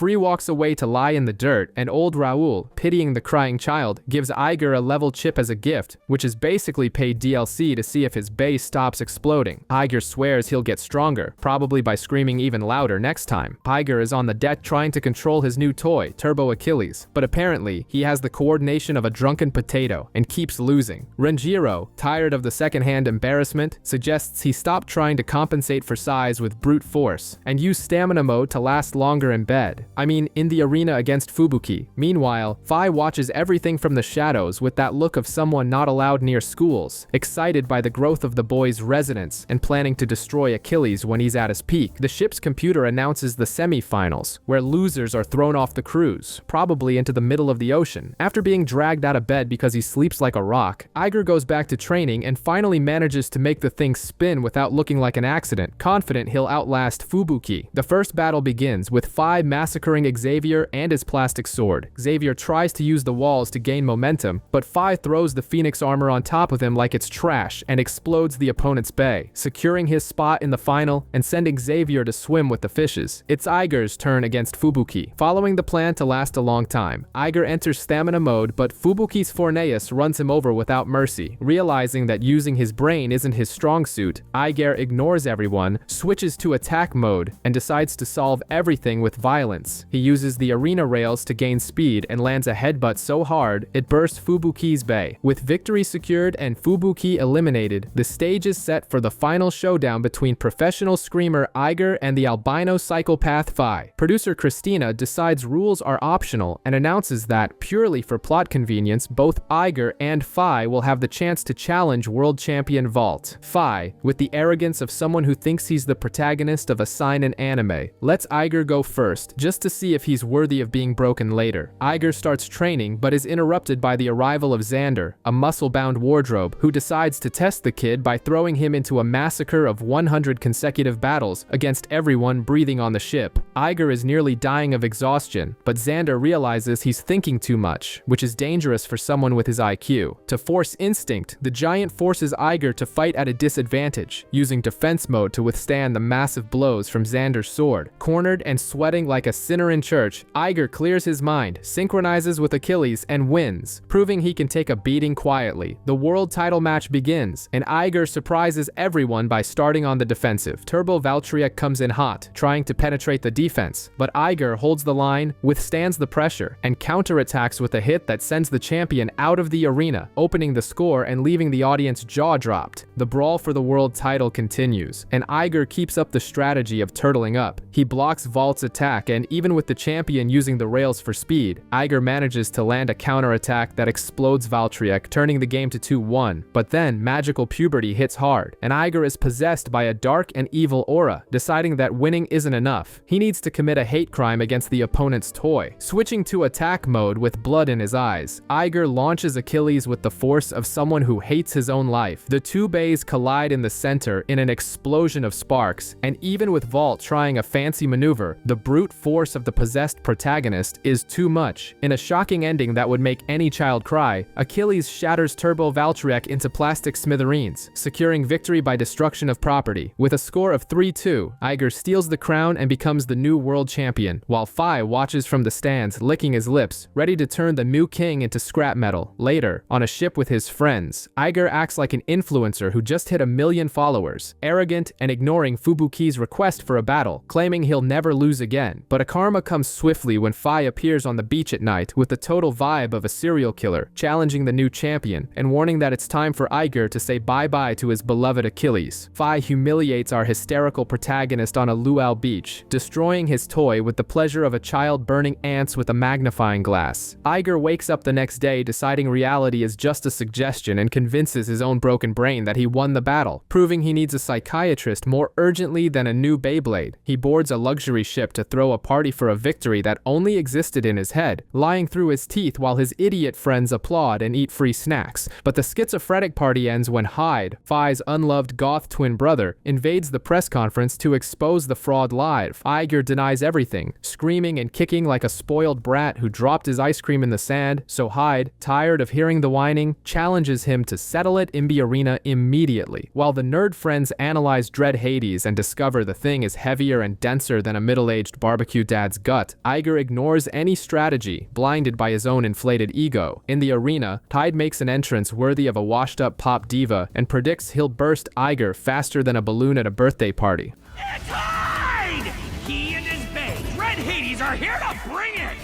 Free walks away to lie in the dirt, and old Raoul, pitying the crying child, gives Iger a level chip as a gift, which is basically paid DLC to see if his base stops exploding. Iger swears he'll get stronger, probably by screaming even louder next time. Iger is on the deck trying to control his new toy, Turbo Achilles, but apparently he has the coordination of a drunken potato and keeps losing. Renjiro, tired of the secondhand embarrassment, suggests he stop trying to compensate for size with brute force and use stamina mode to last longer in bed. I mean, in the arena against Fubuki. Meanwhile, Fi watches everything from the shadows with that look of someone not allowed near schools, excited by the growth of the boy's residence and planning to destroy Achilles when he's at his peak. The ship's computer announces the semi-finals, where losers are thrown off the cruise, probably into the middle of the ocean. After being dragged out of bed because he sleeps like a rock, Iger goes back to training and finally manages to make the thing spin without looking like an accident, confident he'll outlast Fubuki. The first battle begins with Fi massacring Xavier and his plastic sword. Xavier tries to use the walls to gain momentum, but Fi throws the Phoenix armor on top of him like it's trash and explodes the opponent's bay, securing his spot in the final and sending Xavier to swim with the fishes. It's Iger's turn against Fubuki. Following the plan to last a long time, Iger enters stamina mode, but Fubuki's Forneus runs him over without mercy. Realizing that using his brain isn't his strong suit, Iger ignores everyone, switches to attack mode, and decides to solve everything with violence. He uses the arena rails to gain speed and lands a headbutt so hard it bursts Fubuki's bay. With victory secured and Fubuki eliminated, the stage is set for the final showdown between professional screamer Iger and the albino psychopath Fi. Producer Christina decides rules are optional and announces that, purely for plot convenience, both Iger and Fi will have the chance to challenge world champion Valt. Fi, with the arrogance of someone who thinks he's the protagonist of a seinen anime, lets Iger go first, just to see if he's worthy of being broken later. Iger starts training, but is interrupted by the arrival of Xander, a muscle-bound wardrobe, who decides to test the kid by throwing him into a massacre of 100 consecutive battles against everyone breathing on the ship. Iger is nearly dying of exhaustion, but Xander realizes he's thinking too much, which is dangerous for someone with his IQ. To force instinct, the giant forces Iger to fight at a disadvantage, using defense mode to withstand the massive blows from Xander's sword. Cornered and sweating like a sinner in church, Iger clears his mind, synchronizes with Achilles, and wins, proving he can take a beating quietly. The world title match begins, and Iger surprises everyone by starting on the defensive. Turbo Valtryek comes in hot, trying to penetrate the defense, but Iger holds the line, withstands the pressure, and counterattacks with a hit that sends the champion out of the arena, opening the score and leaving the audience jaw-dropped. The brawl for the world title continues, and Iger keeps up the strategy of turtling up. He blocks Valt's attack, and even with the champion using the rails for speed, Iger manages to land a counterattack that explodes Valtryek, turning the game to 2-1. But then, magical puberty hits hard, and Iger is possessed by a dark and evil aura, deciding that winning isn't enough. He needs to commit a hate crime against the opponent's toy. Switching to attack mode with blood in his eyes, Iger launches Achilles with the force of someone who hates his own life. The two bays collide in the center in an explosion of sparks, and even with Valt trying a fancy maneuver, the brute force of the possessed protagonist is too much. In a shocking ending that would make any child cry, Achilles shatters Turbo Valtryek into plastic smithereens, securing victory by destruction of property. With a score of 3-2, Iger steals the crown and becomes the new world champion, while Fi watches from the stands, licking his lips, ready to turn the new king into scrap metal. Later, on a ship with his friends, Iger acts like an influencer who just hit 1 million followers, arrogant and ignoring Fubuki's request for a battle, claiming he'll never lose again. But a karma comes swiftly when Fi appears on the beach at night with the total vibe of a serial killer, challenging the new champion and warning that it's time for Iger to say bye-bye to his beloved Achilles. Fi humiliates our hysterical protagonist on a luau beach, destroying his toy with the pleasure of a child burning ants with a magnifying glass. Iger wakes up the next day deciding reality is just a suggestion and convinces his own broken brain that he won the battle, proving he needs a psychiatrist more urgently than a new Beyblade. He boards a luxury ship to throw a party for a victory that only existed in his head, lying through his teeth while his idiot friends applaud and eat free snacks. But the schizophrenic party ends when Hyde, Fi's unloved goth twin brother, invades the press conference to expose the fraud live. Iger denies everything, screaming and kicking like a spoiled brat who dropped his ice cream in the sand, so Hyde, tired of hearing the whining, challenges him to settle it in the arena immediately. While the nerd friends analyze Dread Hades and discover the thing is heavier and denser than a middle-aged barbecue dad's gut, Iger ignores any strategy, blinded by his own inflated ego. In the arena, Hyde makes an entrance worthy of a washed-up pop diva and predicts he'll burst Iger faster than a balloon at a birthday party. It's Hyde! He and his band, Red Hades, are here to bring it!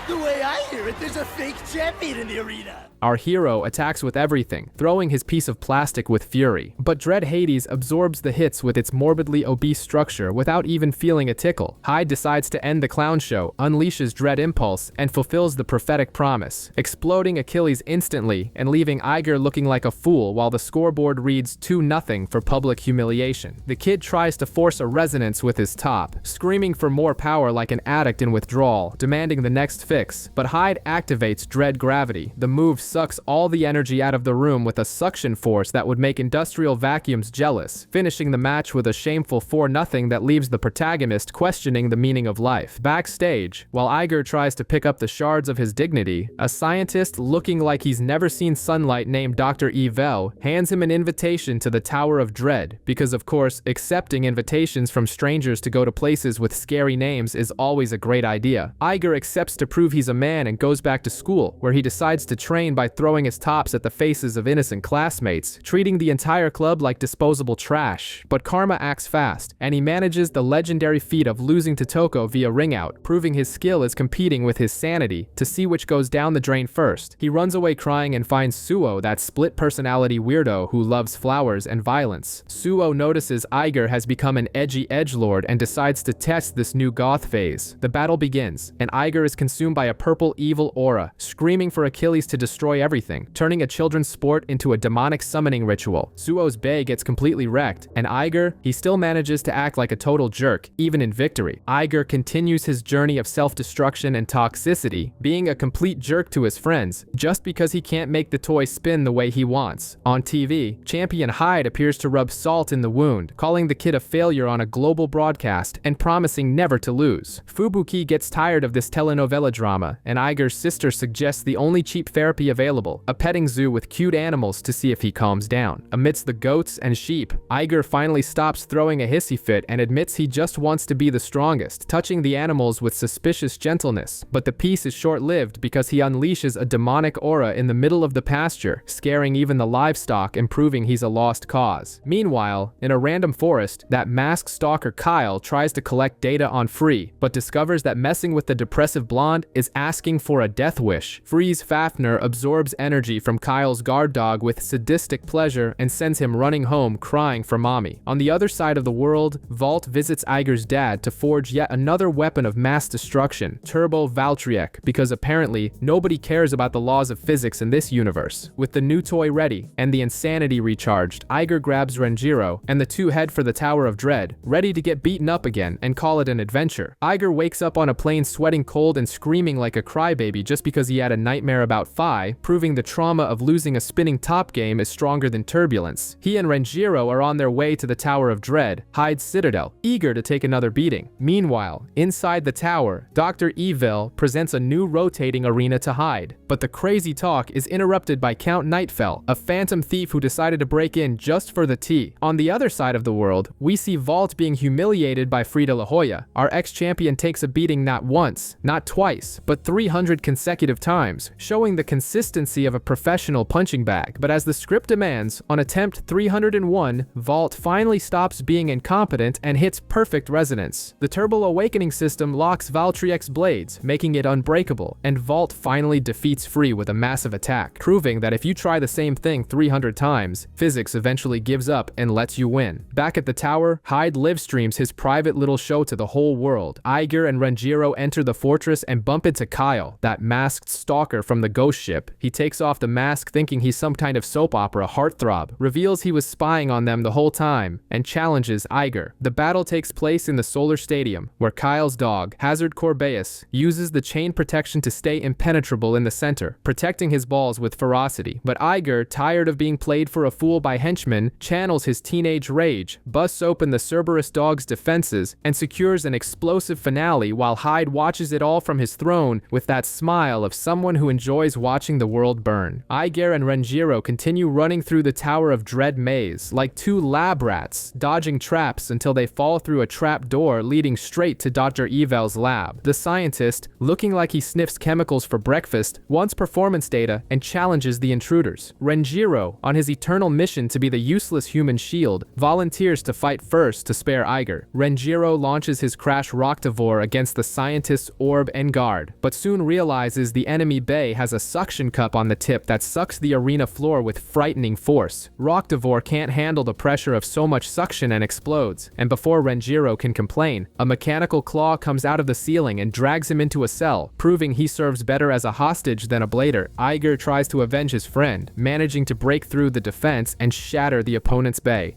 The way I hear it, there's a fake champion in the arena. Our hero attacks with everything, throwing his piece of plastic with fury. But Dread Hades absorbs the hits with its morbidly obese structure without even feeling a tickle. Hyde decides to end the clown show, unleashes Dread Impulse, and fulfills the prophetic promise, exploding Achilles instantly and leaving Iger looking like a fool while the scoreboard reads 2-0 for public humiliation. The kid tries to force a resonance with his top, screaming for more power like an addict in withdrawal, demanding the next fix. But Hyde activates Dread Gravity. The move sucks all the energy out of the room with a suction force that would make industrial vacuums jealous, finishing the match with a shameful 4-0 that leaves the protagonist questioning the meaning of life. Backstage, while Iger tries to pick up the shards of his dignity, a scientist looking like he's never seen sunlight named Dr. Evil hands him an invitation to the Tower of Dread, because of course, accepting invitations from strangers to go to places with scary names is always a great idea. Iger accepts to prove he's a man and goes back to school, where he decides to train by throwing his tops at the faces of innocent classmates, treating the entire club like disposable trash. But karma acts fast, and he manages the legendary feat of losing to Toko via ring out, proving his skill is competing with his sanity to see which goes down the drain first. He runs away crying and finds Suo, that split personality weirdo who loves flowers and violence. Suo notices Iger has become an edgy edgelord and decides to test this new goth phase. The battle begins, and Iger is consumed by a purple evil aura, screaming for Achilles to destroy everything, turning a children's sport into a demonic summoning ritual. Suo's bae gets completely wrecked, and Iger, he still manages to act like a total jerk, even in victory. Iger continues his journey of self-destruction and toxicity, being a complete jerk to his friends, just because he can't make the toy spin the way he wants. On TV, Champion Hyde appears to rub salt in the wound, calling the kid a failure on a global broadcast and promising never to lose. Fubuki gets tired of this telenovela drama, and Iger's sister suggests the only cheap therapy available, a petting zoo with cute animals to see if he calms down. Amidst the goats and sheep, Iger finally stops throwing a hissy fit and admits he just wants to be the strongest, touching the animals with suspicious gentleness. But the peace is short-lived because he unleashes a demonic aura in the middle of the pasture, scaring even the livestock and proving he's a lost cause. Meanwhile, in a random forest, that masked stalker Kyle tries to collect data on Free, but discovers that messing with the depressive blonde is asking for a death wish. Free's Fafnir absorbs energy from Kyle's guard dog with sadistic pleasure and sends him running home crying for mommy. On the other side of the world, Valt visits Iger's dad to forge yet another weapon of mass destruction, Turbo Valtryek, because apparently nobody cares about the laws of physics in this universe. With the new toy ready and the insanity recharged, Iger grabs Renjiro and the two head for the Tower of Dread, ready to get beaten up again and call it an adventure. Iger wakes up on a plane sweating cold and screaming like a crybaby just because he had a nightmare about Phi, proving the trauma of losing a spinning top game is stronger than turbulence. He and Renjiro are on their way to the Tower of Dread, Hyde's citadel, eager to take another beating. Meanwhile, inside the tower, Dr. Evil presents a new rotating arena to Hyde, but the crazy talk is interrupted by Count Nightfell, a phantom thief who decided to break in just for the tea. On the other side of the world, we see Valt being humiliated by Frida La Jolla. Our ex-champion takes a beating not once, not twice, but 300 consecutive times, showing the consistency of a professional punching bag. But as the script demands, on attempt 301, Valt finally stops being incompetent and hits perfect resonance. The Turbo Awakening system locks Valtryek's blades, making it unbreakable, and Valt finally defeats Free with a massive attack, proving that if you try the same thing 300 times, physics eventually gives up and lets you win. Back at the tower, Hyde livestreams his private little show to the whole world. Iger and Renjiro enter the fortress and bump into Kyle, that masked stalker from the ghost ship. He takes off the mask thinking he's some kind of soap opera heartthrob, reveals he was spying on them the whole time, and challenges Iger. The battle takes place in the Solar Stadium, where Kyle's dog, Hazard Corbeus, uses the chain protection to stay impenetrable in the center, protecting his balls with ferocity. But Iger, tired of being played for a fool by henchmen, channels his teenage rage, busts open the Cerberus dog's defenses, and secures an explosive finale while Hyde watches it all from his throne with that smile of someone who enjoys watching watching the world burn. Iger and Renjiro continue running through the Tower of Dread maze like two lab rats, dodging traps until they fall through a trap door leading straight to Dr. Evel's lab. The scientist, looking like he sniffs chemicals for breakfast, wants performance data and challenges the intruders. Renjiro, on his eternal mission to be the useless human shield, volunteers to fight first to spare Iger. Renjiro launches his Crash Rocktavor against the scientist's orb and guard, but soon realizes the enemy Bay has a suction cup on the tip that sucks the arena floor with frightening force. Rocktavor can't handle the pressure of so much suction and explodes, and before Renjiro can complain, a mechanical claw comes out of the ceiling and drags him into a cell, proving he serves better as a hostage than a blader. Iger tries to avenge his friend, managing to break through the defense and shatter the opponent's Bay.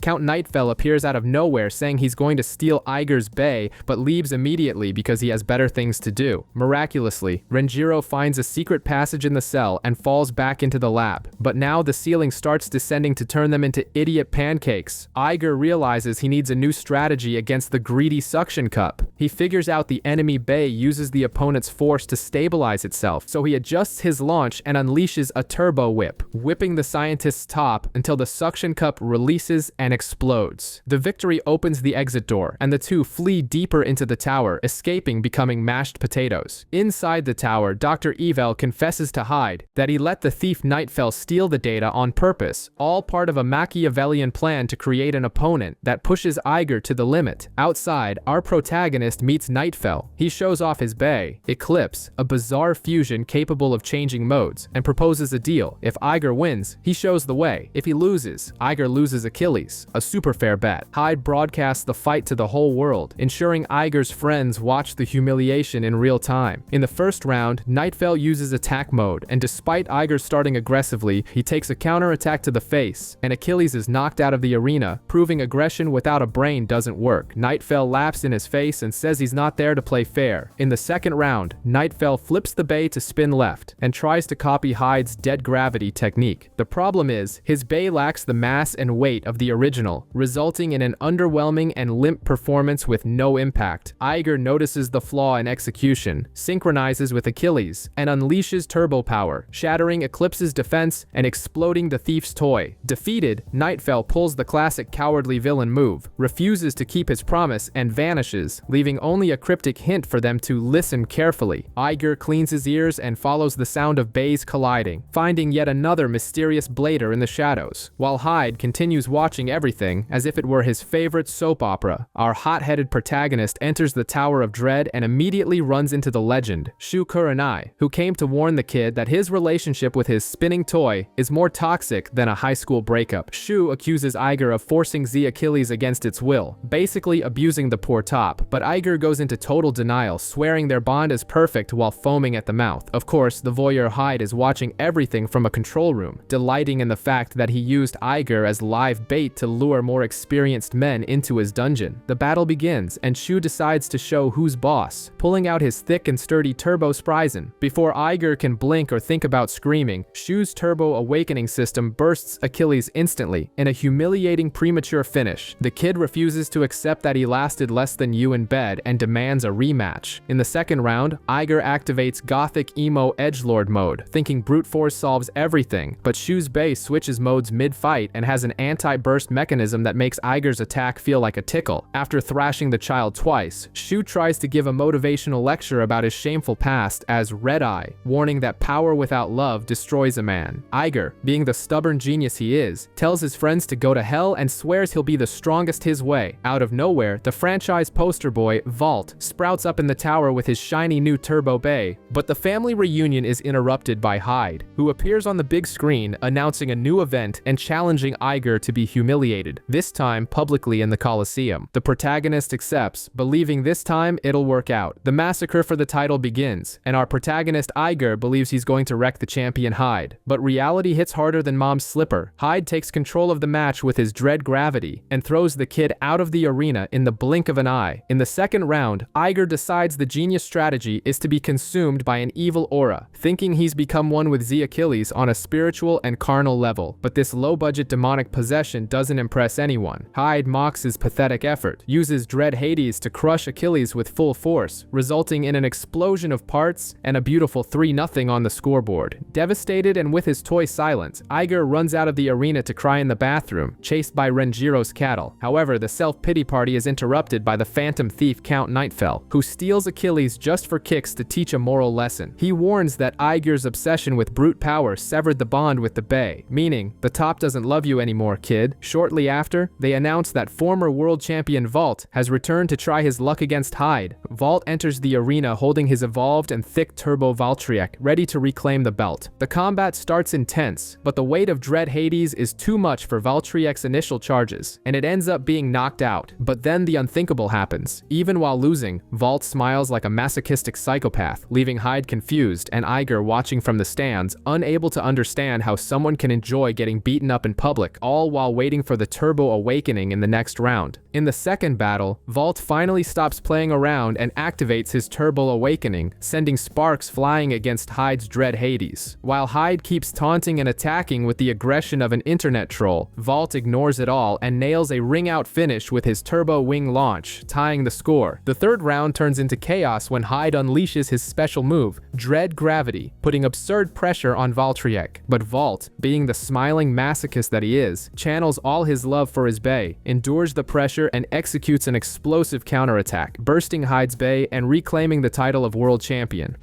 Count Nightfell appears out of nowhere saying he's going to steal Iger's Bay, but leaves immediately because he has better things to do. Miraculously, Renjiro finds a secret passage in the cell and falls back into the lab, but now the ceiling starts descending to turn them into idiot pancakes. Iger realizes he needs a new strategy against the greedy suction cup. He figures out the enemy Bay uses the opponent's force to stabilize itself, so he adjusts his launch and unleashes a turbo whip, whipping the scientist's top until the suction cup releases and explodes. The victory opens the exit door, and the two flee deeper into the tower, escaping becoming mashed potatoes. Inside the tower, Dr. Evel confesses to Hyde that he let the thief Nightfell steal the data on purpose, all part of a Machiavellian plan to create an opponent that pushes Iger to the limit. Outside, our protagonist meets Nightfell. He shows off his Bay, Eclipse, a bizarre fusion capable of changing modes, and proposes a deal. If Iger wins, he shows the way. If he loses, Iger loses Achilles. A super fair bet. Hyde broadcasts the fight to the whole world, ensuring Iger's friends watch the humiliation in real time. In the first round, Nightfell uses attack mode, and despite Iger starting aggressively, he takes a counterattack to the face, and Achilles is knocked out of the arena, proving aggression without a brain doesn't work. Nightfell laughs in his face and says he's not there to play fair. In the second round, Nightfell flips the Bay to spin left, and tries to copy Hyde's dead gravity technique. The problem is, his Bay lacks the mass and weight of the original, resulting in an underwhelming and limp performance with no impact. Iger notices the flaw in execution, synchronizes with Achilles, and unleashes turbo power, shattering Eclipse's defense and exploding the thief's toy. Defeated, Nightfell pulls the classic cowardly villain move, refuses to keep his promise, and vanishes, leaving only a cryptic hint for them to listen carefully. Iger cleans his ears and follows the sound of bays colliding, finding yet another mysterious blader in the shadows, while Hyde continues watching everything as if it were his favorite soap opera. Our hot-headed protagonist enters the Tower of Dread and immediately runs into the legend, Shu Kurenai, who came to warn the kid that his relationship with his spinning toy is more toxic than a high school breakup. Shu accuses Iger of forcing Z Achilles against its will, basically abusing the poor top, but Iger goes into total denial, swearing their bond is perfect while foaming at the mouth. Of course, the voyeur Hyde is watching everything from a control room, delighting in the fact that he used Iger as live bait to lure more experienced men into his dungeon. The battle begins, and Shu decides to show who's boss, pulling out his thick and sturdy Turbo Spryzen. Before Iger can blink or think about screaming, Shu's Turbo Awakening system bursts Achilles instantly, in a humiliating premature finish. The kid refuses to accept that he lasted less than you in bed and demands a rematch. In the second round, Iger activates Gothic Emo Edgelord mode, thinking brute force solves everything, but Shu's Bay switches modes mid-fight and has an anti-burst mechanism that makes Iger's attack feel like a tickle. After thrashing the child twice, Shu tries to give a motivational lecture about his shameful past as Red Eye, warning that power without love destroys a man. Iger, being the stubborn genius he is, tells his friends to go to hell and swears he'll be the strongest his way. Out of nowhere, the franchise poster boy, Valt, sprouts up in the tower with his shiny new Turbo Bay, but the family reunion is interrupted by Hyde, who appears on the big screen announcing a new event and challenging Iger to be humiliated, this time publicly in the Colosseum. The protagonist accepts, believing this time it'll work out. The massacre for the title begins, and our protagonist Iger believes he's going to wreck the champion Hyde. But reality hits harder than Mom's slipper. Hyde takes control of the match with his dread gravity, and throws the kid out of the arena in the blink of an eye. In the second round, Iger decides the genius strategy is to be consumed by an evil aura, thinking he's become one with Z Achilles on a spiritual and carnal level. But this low-budget demonic possession doesn't doesn't impress anyone. Hyde mocks his pathetic effort, uses Dread Hades to crush Achilles with full force, resulting in an explosion of parts and a beautiful 3-0 on the scoreboard. Devastated and with his toy silent, Iger runs out of the arena to cry in the bathroom, chased by Renjiro's cattle. However, the self-pity party is interrupted by the phantom thief Count Nightfell, who steals Achilles just for kicks to teach a moral lesson. He warns that Iger's obsession with brute power severed the bond with the Bay, meaning, the top doesn't love you anymore, kid. Shortly after, they announce that former world champion Valt has returned to try his luck against Hyde. Valt enters the arena holding his evolved and thick turbo Valtryek, ready to reclaim the belt. The combat starts intense, but the weight of Dread Hades is too much for Valtryek's initial charges, and it ends up being knocked out. But then the unthinkable happens. Even while losing, Valt smiles like a masochistic psychopath, leaving Hyde confused and Iger watching from the stands, unable to understand how someone can enjoy getting beaten up in public, all while waiting for the turbo awakening in the next round. In the second battle, Valt finally stops playing around and activates his turbo awakening, sending sparks flying against Hyde's Dread Hades. While Hyde keeps taunting and attacking with the aggression of an internet troll, Valt ignores it all and nails a ring-out finish with his turbo wing launch, tying the score. The third round turns into chaos when Hyde unleashes his special move, Dread Gravity, putting absurd pressure on Valtryek. But Valt, being the smiling masochist that he is, channels all his love for his Bay, endures the pressure and executes an explosive counterattack, bursting Hyde's Bay and reclaiming the title of world champion.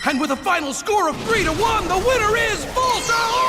And with a final score of 3-1, the winner is Valt Saga!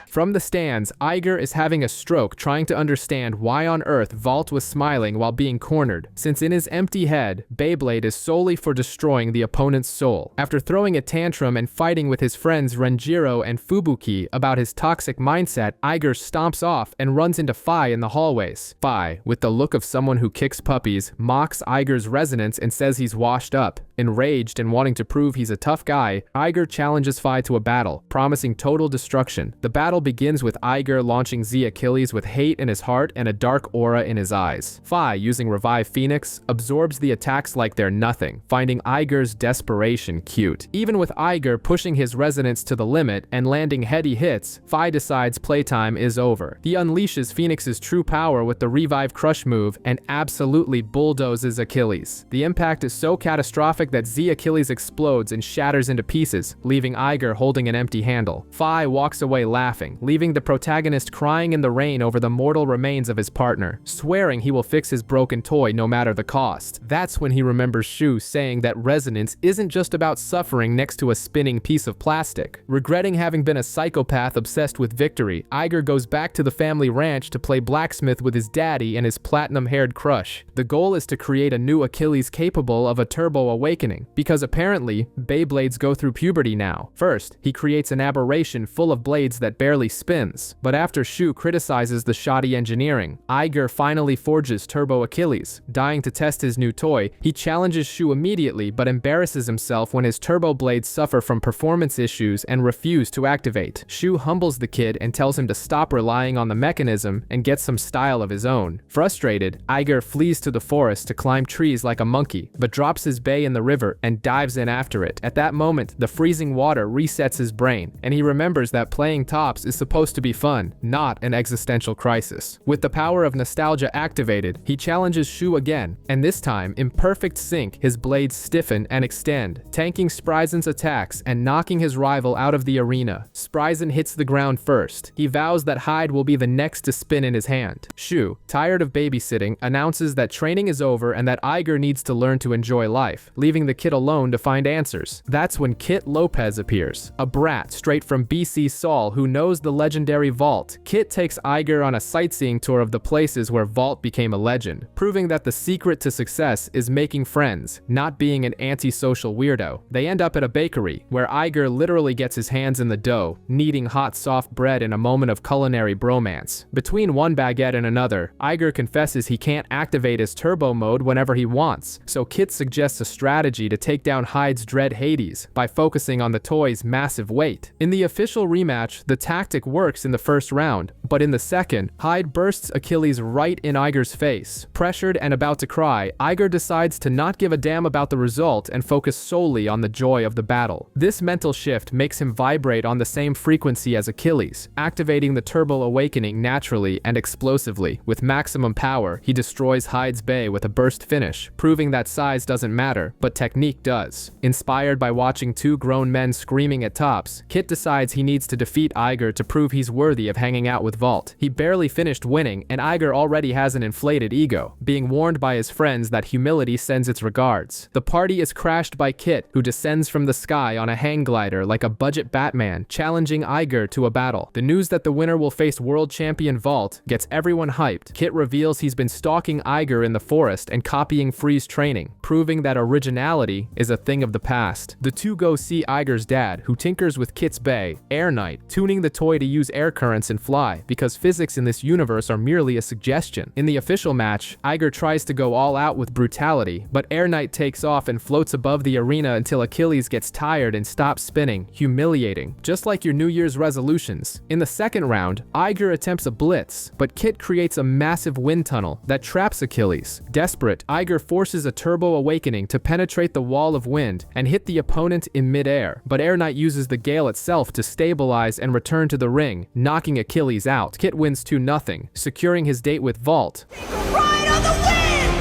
From the stands, Iger is having a stroke trying to understand why on earth Valt was smiling while being cornered, since in his empty head, Beyblade is solely for destroying the opponent's soul. After throwing a tantrum and fighting with his friends Renjiro and Fubuki about his toxic mindset, Iger stomps off and runs into Fi in the hallways. Fi, with the look of someone who kicks puppies, mocks Iger's resonance and says he's washed up. Enraged and wanting to prove he's a tough guy, Iger challenges Fi to a battle, promising total destruction. The battle begins with Iger launching Z Achilles with hate in his heart and a dark aura in his eyes. Fi, using Revive Phoenix, absorbs the attacks like they're nothing, finding Iger's desperation cute. Even with Iger pushing his resonance to the limit and landing heady hits, Fi decides playtime is over. He unleashes Phoenix's true power with the Revive Crush move and absolutely bulldozes Achilles. The impact is so catastrophic that Z Achilles explodes and shatters into pieces, leaving Iger holding an empty handle. Fi walks away laughing, leaving the protagonist crying in the rain over the mortal remains of his partner, swearing he will fix his broken toy no matter the cost. That's when he remembers Shu saying that resonance isn't just about suffering next to a spinning piece of plastic. Regretting having been a psychopath obsessed with victory, Iger goes back to the family ranch to play blacksmith with his daddy and his platinum-haired crush. The goal is to create a new Achilles capable of a turbo awakening, because apparently, Beyblades go through puberty now. First, he creates an aberration full of blades that barely spins, but after Shu criticizes the shoddy engineering, Iger finally forges Turbo Achilles. Dying to test his new toy, he challenges Shu immediately but embarrasses himself when his turbo blades suffer from performance issues and refuse to activate. Shu humbles the kid and tells him to stop relying on the mechanism and get some style of his own. Frustrated, Iger flees to the forest to climb trees like a monkey, but drops his Bay in the river and dives in after it. At that moment, the freezing water resets his brain, and he remembers that playing tops is supposed to be fun, not an existential crisis. With the power of nostalgia activated, he challenges Shu again, and this time, in perfect sync, his blades stiffen and extend, tanking Spryzen's attacks and knocking his rival out of the arena. Spryzen hits the ground first. He vows that Hyde will be the next to spin in his hand. Shu, tired of babysitting, announces that training is over and that Iger needs to learn to enjoy life, leaving the kid alone to find answers. That's when Kit Lopez appears, a brat straight from BC Saul who knows the legendary Valt. Kit takes Iger on a sightseeing tour of the places where Valt became a legend, proving that the secret to success is making friends, not being an antisocial weirdo. They end up at a bakery, where Iger literally gets his hands in the dough, kneading hot soft bread in a moment of culinary bromance. Between one baguette and another, Iger confesses he can't activate his turbo mode whenever he wants, so Kit suggests a strategy strategy to take down Hyde's Dread Hades by focusing on the toy's massive weight. In the official rematch, the tactic works in the first round, but in the second, Hyde bursts Achilles right in Iger's face. Pressured and about to cry, Iger decides to not give a damn about the result and focus solely on the joy of the battle. This mental shift makes him vibrate on the same frequency as Achilles, activating the Turbo Awakening naturally and explosively. With maximum power, he destroys Hyde's Bay with a burst finish, proving that size doesn't matter, but technique does. Inspired by watching two grown men screaming at tops, Kit decides he needs to defeat Iger to prove he's worthy of hanging out with Valt. He barely finished winning, and Iger already has an inflated ego, being warned by his friends that humility sends its regards. The party is crashed by Kit, who descends from the sky on a hang glider like a budget Batman, challenging Iger to a battle. The news that the winner will face world champion Valt gets everyone hyped. Kit reveals he's been stalking Iger in the forest and copying Free's training, proving that originality is a thing of the past. The two go see Iger's dad, who tinkers with Kit's Bay, Air Knight, tuning the toy to use air currents and fly, because physics in this universe are merely a suggestion. In the official match, Iger tries to go all out with brutality, but Air Knight takes off and floats above the arena until Achilles gets tired and stops spinning, humiliating, just like your New Year's resolutions. In the second round, Iger attempts a blitz, but Kit creates a massive wind tunnel that traps Achilles. Desperate, Iger forces a Turbo Awakening to penetrate the wall of wind and hit the opponent in midair, but Air Knight uses the gale itself to stabilize and return to the ring, knocking Achilles out. Kit wins 2-0, securing his date with Valt. Ride on the wind!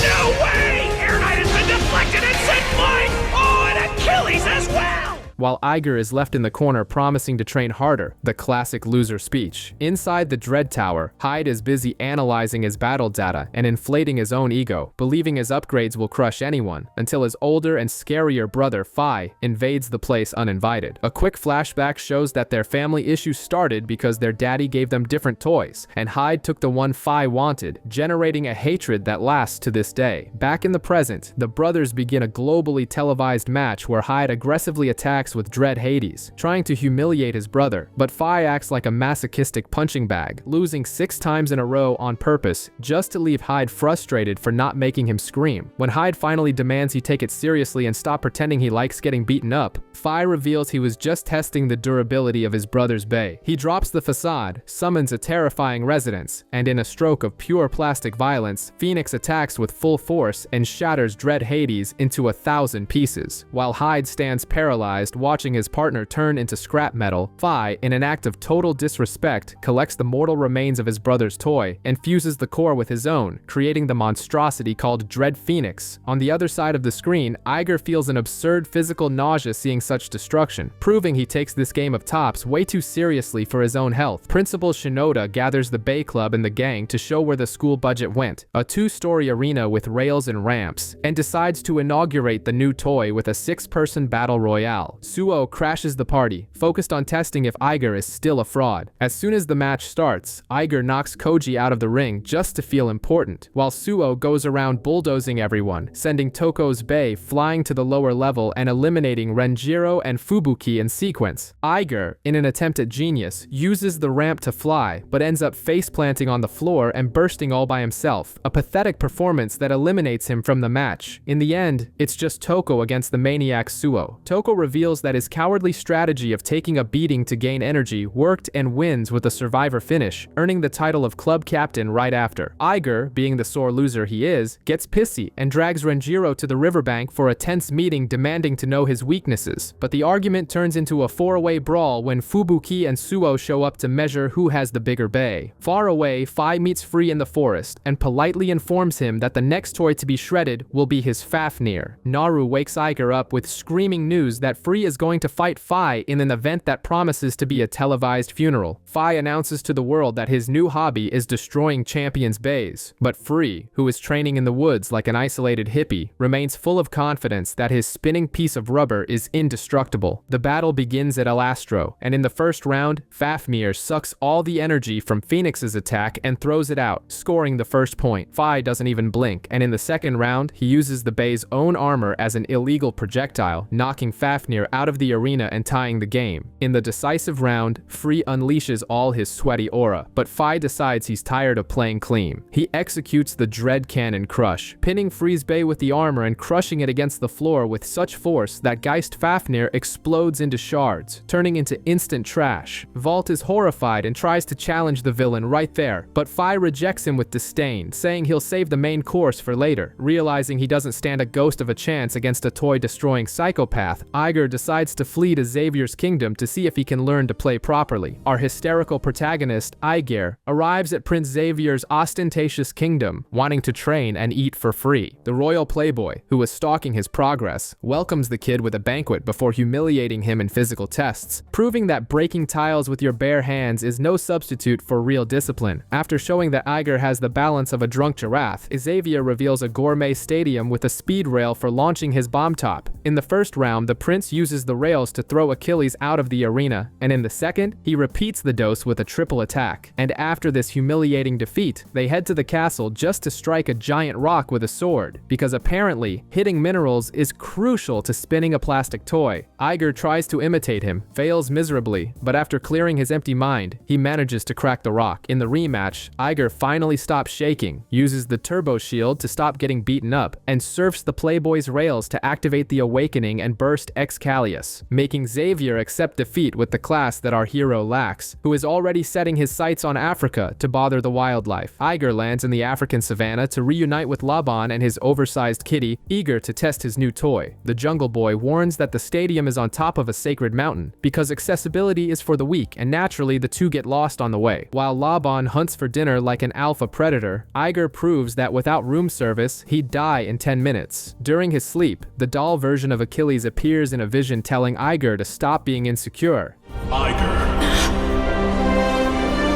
No way! Air Knight has been deflected and sent flying! Oh, and Achilles as well! While Iger is left in the corner promising to train harder, the classic loser speech. Inside the Dread Tower, Hyde is busy analyzing his battle data and inflating his own ego, believing his upgrades will crush anyone, until his older and scarier brother, Phi, invades the place uninvited. A quick flashback shows that their family issues started because their daddy gave them different toys, and Hyde took the one Phi wanted, generating a hatred that lasts to this day. Back in the present, the brothers begin a globally televised match where Hyde aggressively attacks with Dread Hades, trying to humiliate his brother, but Phi acts like a masochistic punching bag, losing 6 times in a row on purpose just to leave Hyde frustrated for not making him scream. When Hyde finally demands he take it seriously and stop pretending he likes getting beaten up, Phi reveals he was just testing the durability of his brother's Bay. He drops the facade, summons a terrifying residence, and in a stroke of pure plastic violence, Phoenix attacks with full force and shatters Dread Hades into 1,000 pieces. While Hyde stands paralyzed, watching his partner turn into scrap metal, Phi, in an act of total disrespect, collects the mortal remains of his brother's toy and fuses the core with his own, creating the monstrosity called Dread Phoenix. On the other side of the screen, Iger feels an absurd physical nausea seeing such destruction, proving he takes this game of tops way too seriously for his own health. Principal Shinoda gathers the Bay Club and the gang to show where the school budget went, a 2-story arena with rails and ramps, and decides to inaugurate the new toy with a 6-person battle royale. Suo crashes the party, focused on testing if Iger is still a fraud. As soon as the match starts, Iger knocks Koji out of the ring just to feel important, while Suo goes around bulldozing everyone, sending Toko's Bay flying to the lower level and eliminating Renjiro and Fubuki in sequence. Iger, in an attempt at genius, uses the ramp to fly, but ends up face-planting on the floor and bursting all by himself, a pathetic performance that eliminates him from the match. In the end, it's just Toko against the maniac Suo. Toko reveals that his cowardly strategy of taking a beating to gain energy worked and wins with a survivor finish, earning the title of club captain right after. Iger, being the sore loser he is, gets pissy and drags Renjiro to the riverbank for a tense meeting demanding to know his weaknesses, but the argument turns into a 4-way brawl when Fubuki and Suo show up to measure who has the bigger bay. Far away, Phi meets Free in the forest and politely informs him that the next toy to be shredded will be his Fafnir. Naru wakes Iger up with screaming news that Free is going to fight Phi in an event that promises to be a televised funeral. Phi announces to the world that his new hobby is destroying champions' bays, but Free, who is training in the woods like an isolated hippie, remains full of confidence that his spinning piece of rubber is indestructible. The battle begins at Elastro, and in the first round, Fafnir sucks all the energy from Phoenix's attack and throws it out, scoring the first point. Phi doesn't even blink, and in the second round, he uses the bay's own armor as an illegal projectile, knocking Fafnir out of the arena and tying the game. In the decisive round, Free unleashes all his sweaty aura, but Fi decides he's tired of playing clean. He executes the Dread Cannon Crush, pinning Free's Bay with the armor and crushing it against the floor with such force that Geist Fafnir explodes into shards, turning into instant trash. Valt is horrified and tries to challenge the villain right there, but Fi rejects him with disdain, saying he'll save the main course for later. Realizing he doesn't stand a ghost of a chance against a toy-destroying psychopath, Iger decides to flee to Xavier's kingdom to see if he can learn to play properly. Our hysterical protagonist, Iger, arrives at Prince Xavier's ostentatious kingdom, wanting to train and eat for free. The royal playboy, who was stalking his progress, welcomes the kid with a banquet before humiliating him in physical tests, proving that breaking tiles with your bare hands is no substitute for real discipline. After showing that Iger has the balance of a drunk giraffe, Xavier reveals a gourmet stadium with a speed rail for launching his bomb top. In the first round, the prince uses the rails to throw Achilles out of the arena, and in the second, he repeats the dose with a triple attack. And after this humiliating defeat, they head to the castle just to strike a giant rock with a sword, because apparently, hitting minerals is crucial to spinning a plastic toy. Iger tries to imitate him, fails miserably, but after clearing his empty mind, he manages to crack the rock. In the rematch, Iger finally stops shaking, uses the turbo shield to stop getting beaten up, and surfs the Playboy's rails to activate the awakening and burst Excalius, making Xavier accept defeat with the class that our hero lacks, who is already setting his sights on Africa to bother the wildlife. Iger lands in the African savannah to reunite with Laban and his oversized kitty, eager to test his new toy. The Jungle Boy warns that the stadium is on top of a sacred mountain, because accessibility is for the weak, and naturally the two get lost on the way. While Laban hunts for dinner like an alpha predator, Iger proves that without room service, he'd die in 10 minutes. During his sleep, the doll version of Achilles appears in a vision telling Iger to stop being insecure. Iger,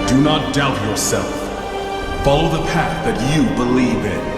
do not doubt yourself. Follow the path that you believe in.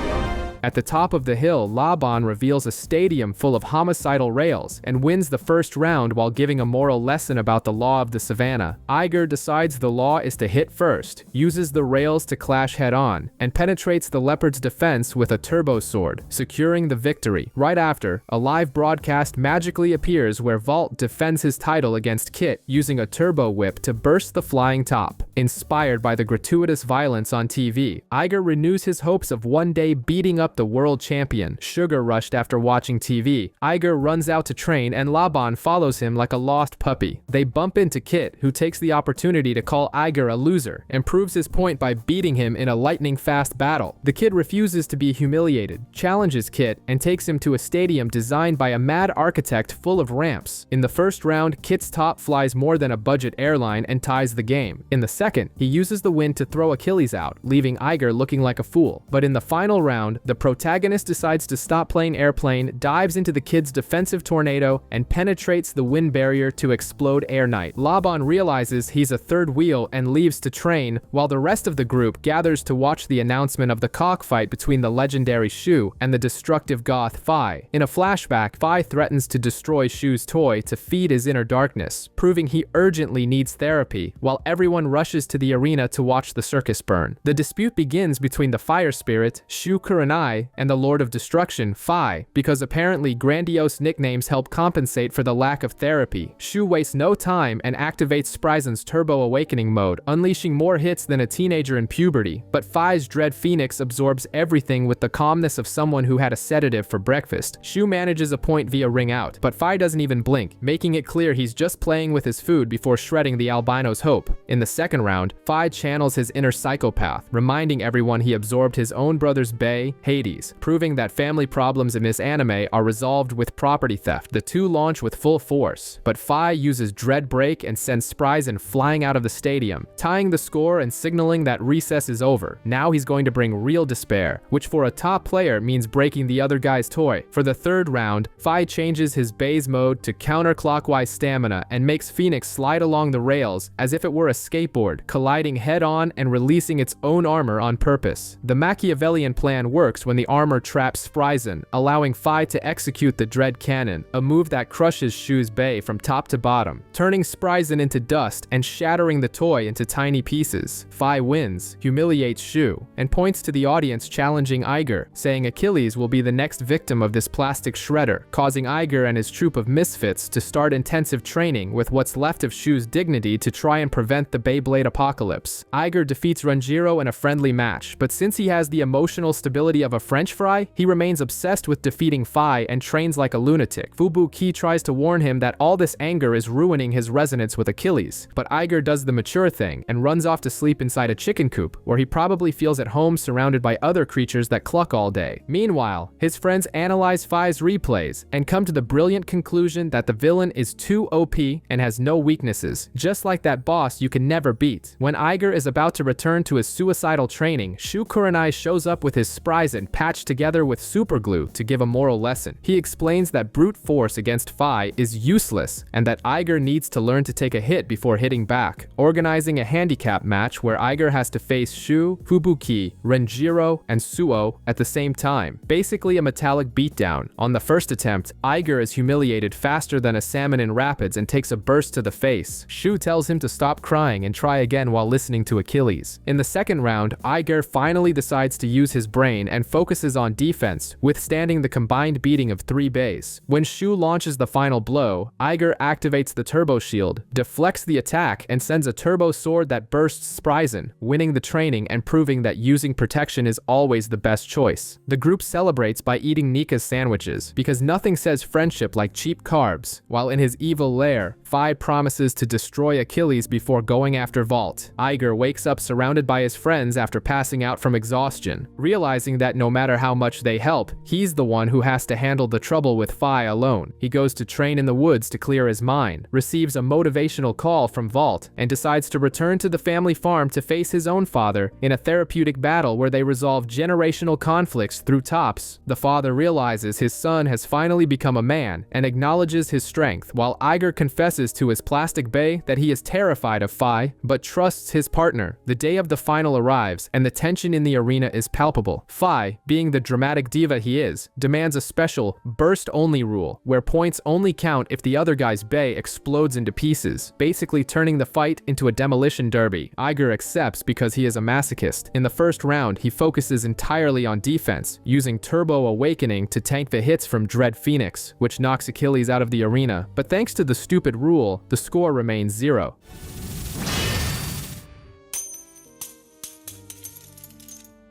At the top of the hill, Laban reveals a stadium full of homicidal rails and wins the first round while giving a moral lesson about the law of the savannah. Iger decides the law is to hit first, uses the rails to clash head-on, and penetrates the leopard's defense with a turbo sword, securing the victory. Right after, a live broadcast magically appears where Valt defends his title against Kit using a turbo whip to burst the flying top. Inspired by the gratuitous violence on TV, Iger renews his hopes of one day beating up the world champion. Sugar rushed after watching TV. Iger runs out to train and Laban follows him like a lost puppy. They bump into Kit, who takes the opportunity to call Iger a loser and proves his point by beating him in a lightning-fast battle. The kid refuses to be humiliated, challenges Kit, and takes him to a stadium designed by a mad architect full of ramps. In the first round, Kit's top flies more than a budget airline and ties the game. In the second, he uses the wind to throw Achilles out, leaving Iger looking like a fool. But in the final round, the protagonist decides to stop playing airplane, dives into the kid's defensive tornado, and penetrates the wind barrier to explode Air Knight. Laban realizes he's a third wheel and leaves to train, while the rest of the group gathers to watch the announcement of the cockfight between the legendary Shu and the destructive goth Fi. In a flashback, Fi threatens to destroy Shu's toy to feed his inner darkness, proving he urgently needs therapy, while everyone rushes to the arena to watch the circus burn. The dispute begins between the fire spirit, Shu Kurenai, and the Lord of Destruction, Fi, because apparently grandiose nicknames help compensate for the lack of therapy. Shu wastes no time and activates Spryzen's Turbo Awakening mode, unleashing more hits than a teenager in puberty, but Fi's Dread Phoenix absorbs everything with the calmness of someone who had a sedative for breakfast. Shu manages a point via ring out, but Fi doesn't even blink, making it clear he's just playing with his food before shredding the albino's hope. In the second round, Fi channels his inner psychopath, reminding everyone he absorbed his own brother's Bay, Hades, proving that family problems in this anime are resolved with property theft. The two launch with full force, but Fi uses Dread Break and sends Spryzen flying out of the stadium, tying the score and signaling that recess is over. Now he's going to bring real despair, which for a top player means breaking the other guy's toy. For the third round, Fi changes his Bay's mode to counterclockwise stamina and makes Phoenix slide along the rails as if it were a skateboard, colliding head-on and releasing its own armor on purpose. The Machiavellian plan works when the armor traps Spryzen, allowing Fi to execute the Dread Cannon, a move that crushes Shu's Bay from top to bottom, turning Spryzen into dust and shattering the toy into tiny pieces. Fi wins, humiliates Shu, and points to the audience challenging Iger, saying Achilles will be the next victim of this plastic shredder, causing Iger and his troop of misfits to start intensive training with what's left of Shu's dignity to try and prevent the Beyblade apocalypse. Iger defeats Renjiro in a friendly match, but since he has the emotional stability of a French fry, he remains obsessed with defeating Fi and trains like a lunatic. Fubuki tries to warn him that all this anger is ruining his resonance with Achilles, but Iger does the mature thing and runs off to sleep inside a chicken coop, where he probably feels at home surrounded by other creatures that cluck all day. Meanwhile, his friends analyze Fi's replays and come to the brilliant conclusion that the villain is too OP and has no weaknesses, just like that boss you can never beat. When Iger is about to return to his suicidal training, Shu Kurenai shows up with his Spryzen patched together with superglue to give a moral lesson. He explains that brute force against Fi is useless and that Iger needs to learn to take a hit before hitting back, organizing a handicap match where Iger has to face Shu, Fubuki, Renjiro, and Suo at the same time. Basically a metallic beatdown. On the first attempt, Iger is humiliated faster than a salmon in rapids and takes a burst to the face. Shu tells him to stop crying and try again while listening to Achilles. In the second round, Iger finally decides to use his brain and focuses on defense, withstanding the combined beating of 3 bays. When Shu launches the final blow, Iger activates the turbo shield, deflects the attack, and sends a turbo sword that bursts Spryzen, winning the training and proving that using protection is always the best choice. The group celebrates by eating Nika's sandwiches, because nothing says friendship like cheap carbs, while in his evil lair, Fi promises to destroy Achilles before going after Valt. Iger wakes up surrounded by his friends after passing out from exhaustion, realizing that no matter how much they help, he's the one who has to handle the trouble with Fi alone. He goes to train in the woods to clear his mind, receives a motivational call from Valt, and decides to return to the family farm to face his own father in a therapeutic battle where they resolve generational conflicts through tops. The father realizes his son has finally become a man and acknowledges his strength, while Iger confesses to his plastic bay that he is terrified of Fi, but trusts his partner. The day of the final arrives, and the tension in the arena is palpable. Fi, being the dramatic diva he is, demands a special burst-only rule, where points only count if the other guy's bay explodes into pieces, basically turning the fight into a demolition derby. Iger accepts because he is a masochist. In the first round, he focuses entirely on defense, using Turbo Awakening to tank the hits from Dread Phoenix, which knocks Achilles out of the arena, but thanks to the stupid rule, the score remains 0.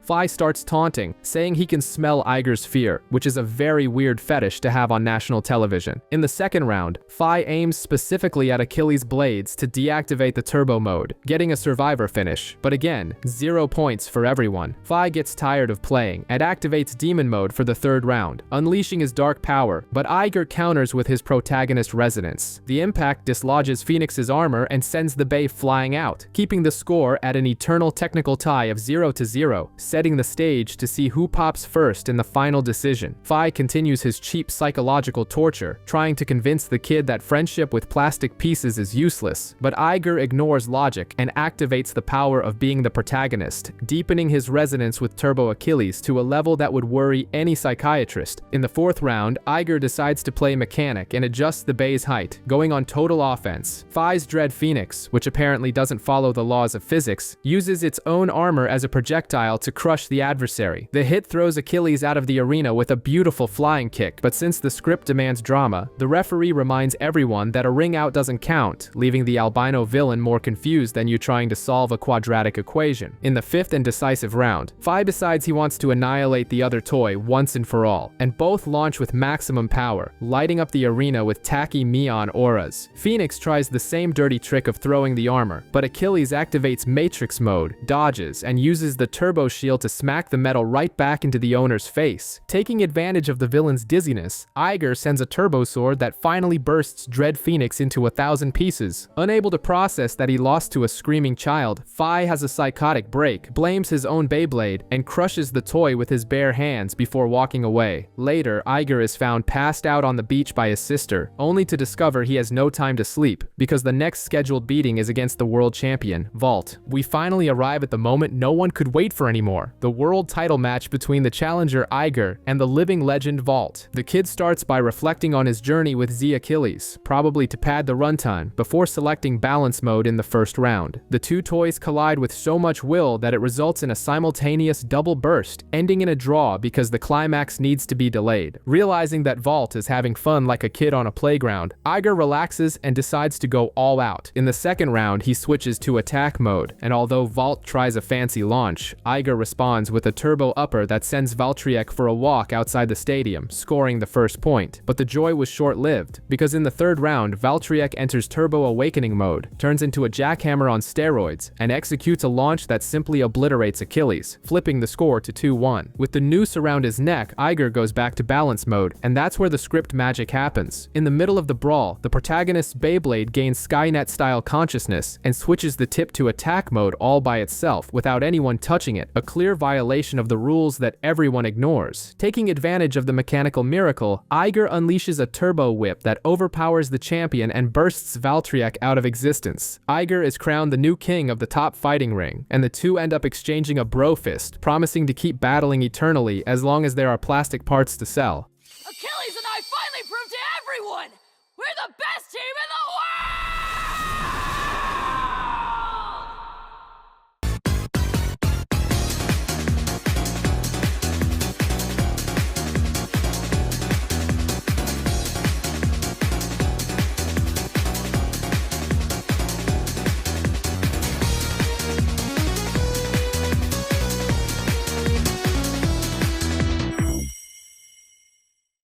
Fi starts taunting, saying he can smell Iger's fear, which is a very weird fetish to have on national television. In the second round, Fi aims specifically at Achilles' blades to deactivate the turbo mode, getting a survivor finish. But again, 0 points for everyone. Fi gets tired of playing and activates demon mode for the third round, unleashing his dark power, but Iger counters with his protagonist resonance. The impact dislodges Phoenix's armor and sends the bay flying out, keeping the score at an eternal technical tie of 0-0, setting the stage to see who pops first in the final decision. Fi continues his cheap psychological torture, trying to convince the kid that friendship with plastic pieces is useless, but Iger ignores logic and activates the power of being the protagonist, deepening his resonance with Turbo Achilles to a level that would worry any psychiatrist. In the fourth round, Iger decides to play mechanic and adjusts the bay's height, going on total offense. Fi's Dread Phoenix, which apparently doesn't follow the laws of physics, uses its own armor as a projectile to crush the adversary. The hit throws Achilles out of the arena with a beautiful flying kick, but since the script demands drama, the referee reminds everyone that a ring out doesn't count, leaving the albino villain more confused than you trying to solve a quadratic equation. In the fifth and decisive round, Fi decides he wants to annihilate the other toy once and for all, and both launch with maximum power, lighting up the arena with tacky neon auras. Phoenix tries the same dirty trick of throwing the armor, but Achilles activates Matrix mode, dodges, and uses the turbo shield to smack the metal right back into the owner's face. Taking advantage of the villain's dizziness, Iger sends a turbo sword that finally bursts Dread Phoenix into 1,000 pieces. Unable to process that he lost to a screaming child, Fi has a psychotic break, blames his own Beyblade, and crushes the toy with his bare hands before walking away. Later, Iger is found passed out on the beach by his sister, only to discover he has no time to sleep, because the next scheduled beating is against the world champion, Valt. We finally arrive at the moment no one could wait for anymore. more, the world title match between the challenger Iger and the living legend Valt. The kid starts by reflecting on his journey with Z Achilles, probably to pad the runtime, before selecting balance mode in the first round. The two toys collide with so much will that it results in a simultaneous double burst, ending in a draw because the climax needs to be delayed. Realizing that Valt is having fun like a kid on a playground, Iger relaxes and decides to go all out. In the second round, he switches to attack mode, and although Valt tries a fancy launch, Iger responds with a turbo upper that sends Valtryek for a walk outside the stadium, scoring the first point. But the joy was short-lived, because in the third round, Valtryek enters turbo awakening mode, turns into a jackhammer on steroids, and executes a launch that simply obliterates Achilles, flipping the score to 2-1. With the noose around his neck, Iger goes back to balance mode, and that's where the script magic happens. In the middle of the brawl, the protagonist's Beyblade gains Skynet-style consciousness and switches the tip to attack mode all by itself without anyone touching it, a clear violation of the rules that everyone ignores. Taking advantage of the mechanical miracle, Iger unleashes a turbo whip that overpowers the champion and bursts Valtryek out of existence. Iger is crowned the new king of the top fighting ring, and the two end up exchanging a bro fist, promising to keep battling eternally as long as there are plastic parts to sell. Achilles and I finally proved to everyone we're the best team in the world!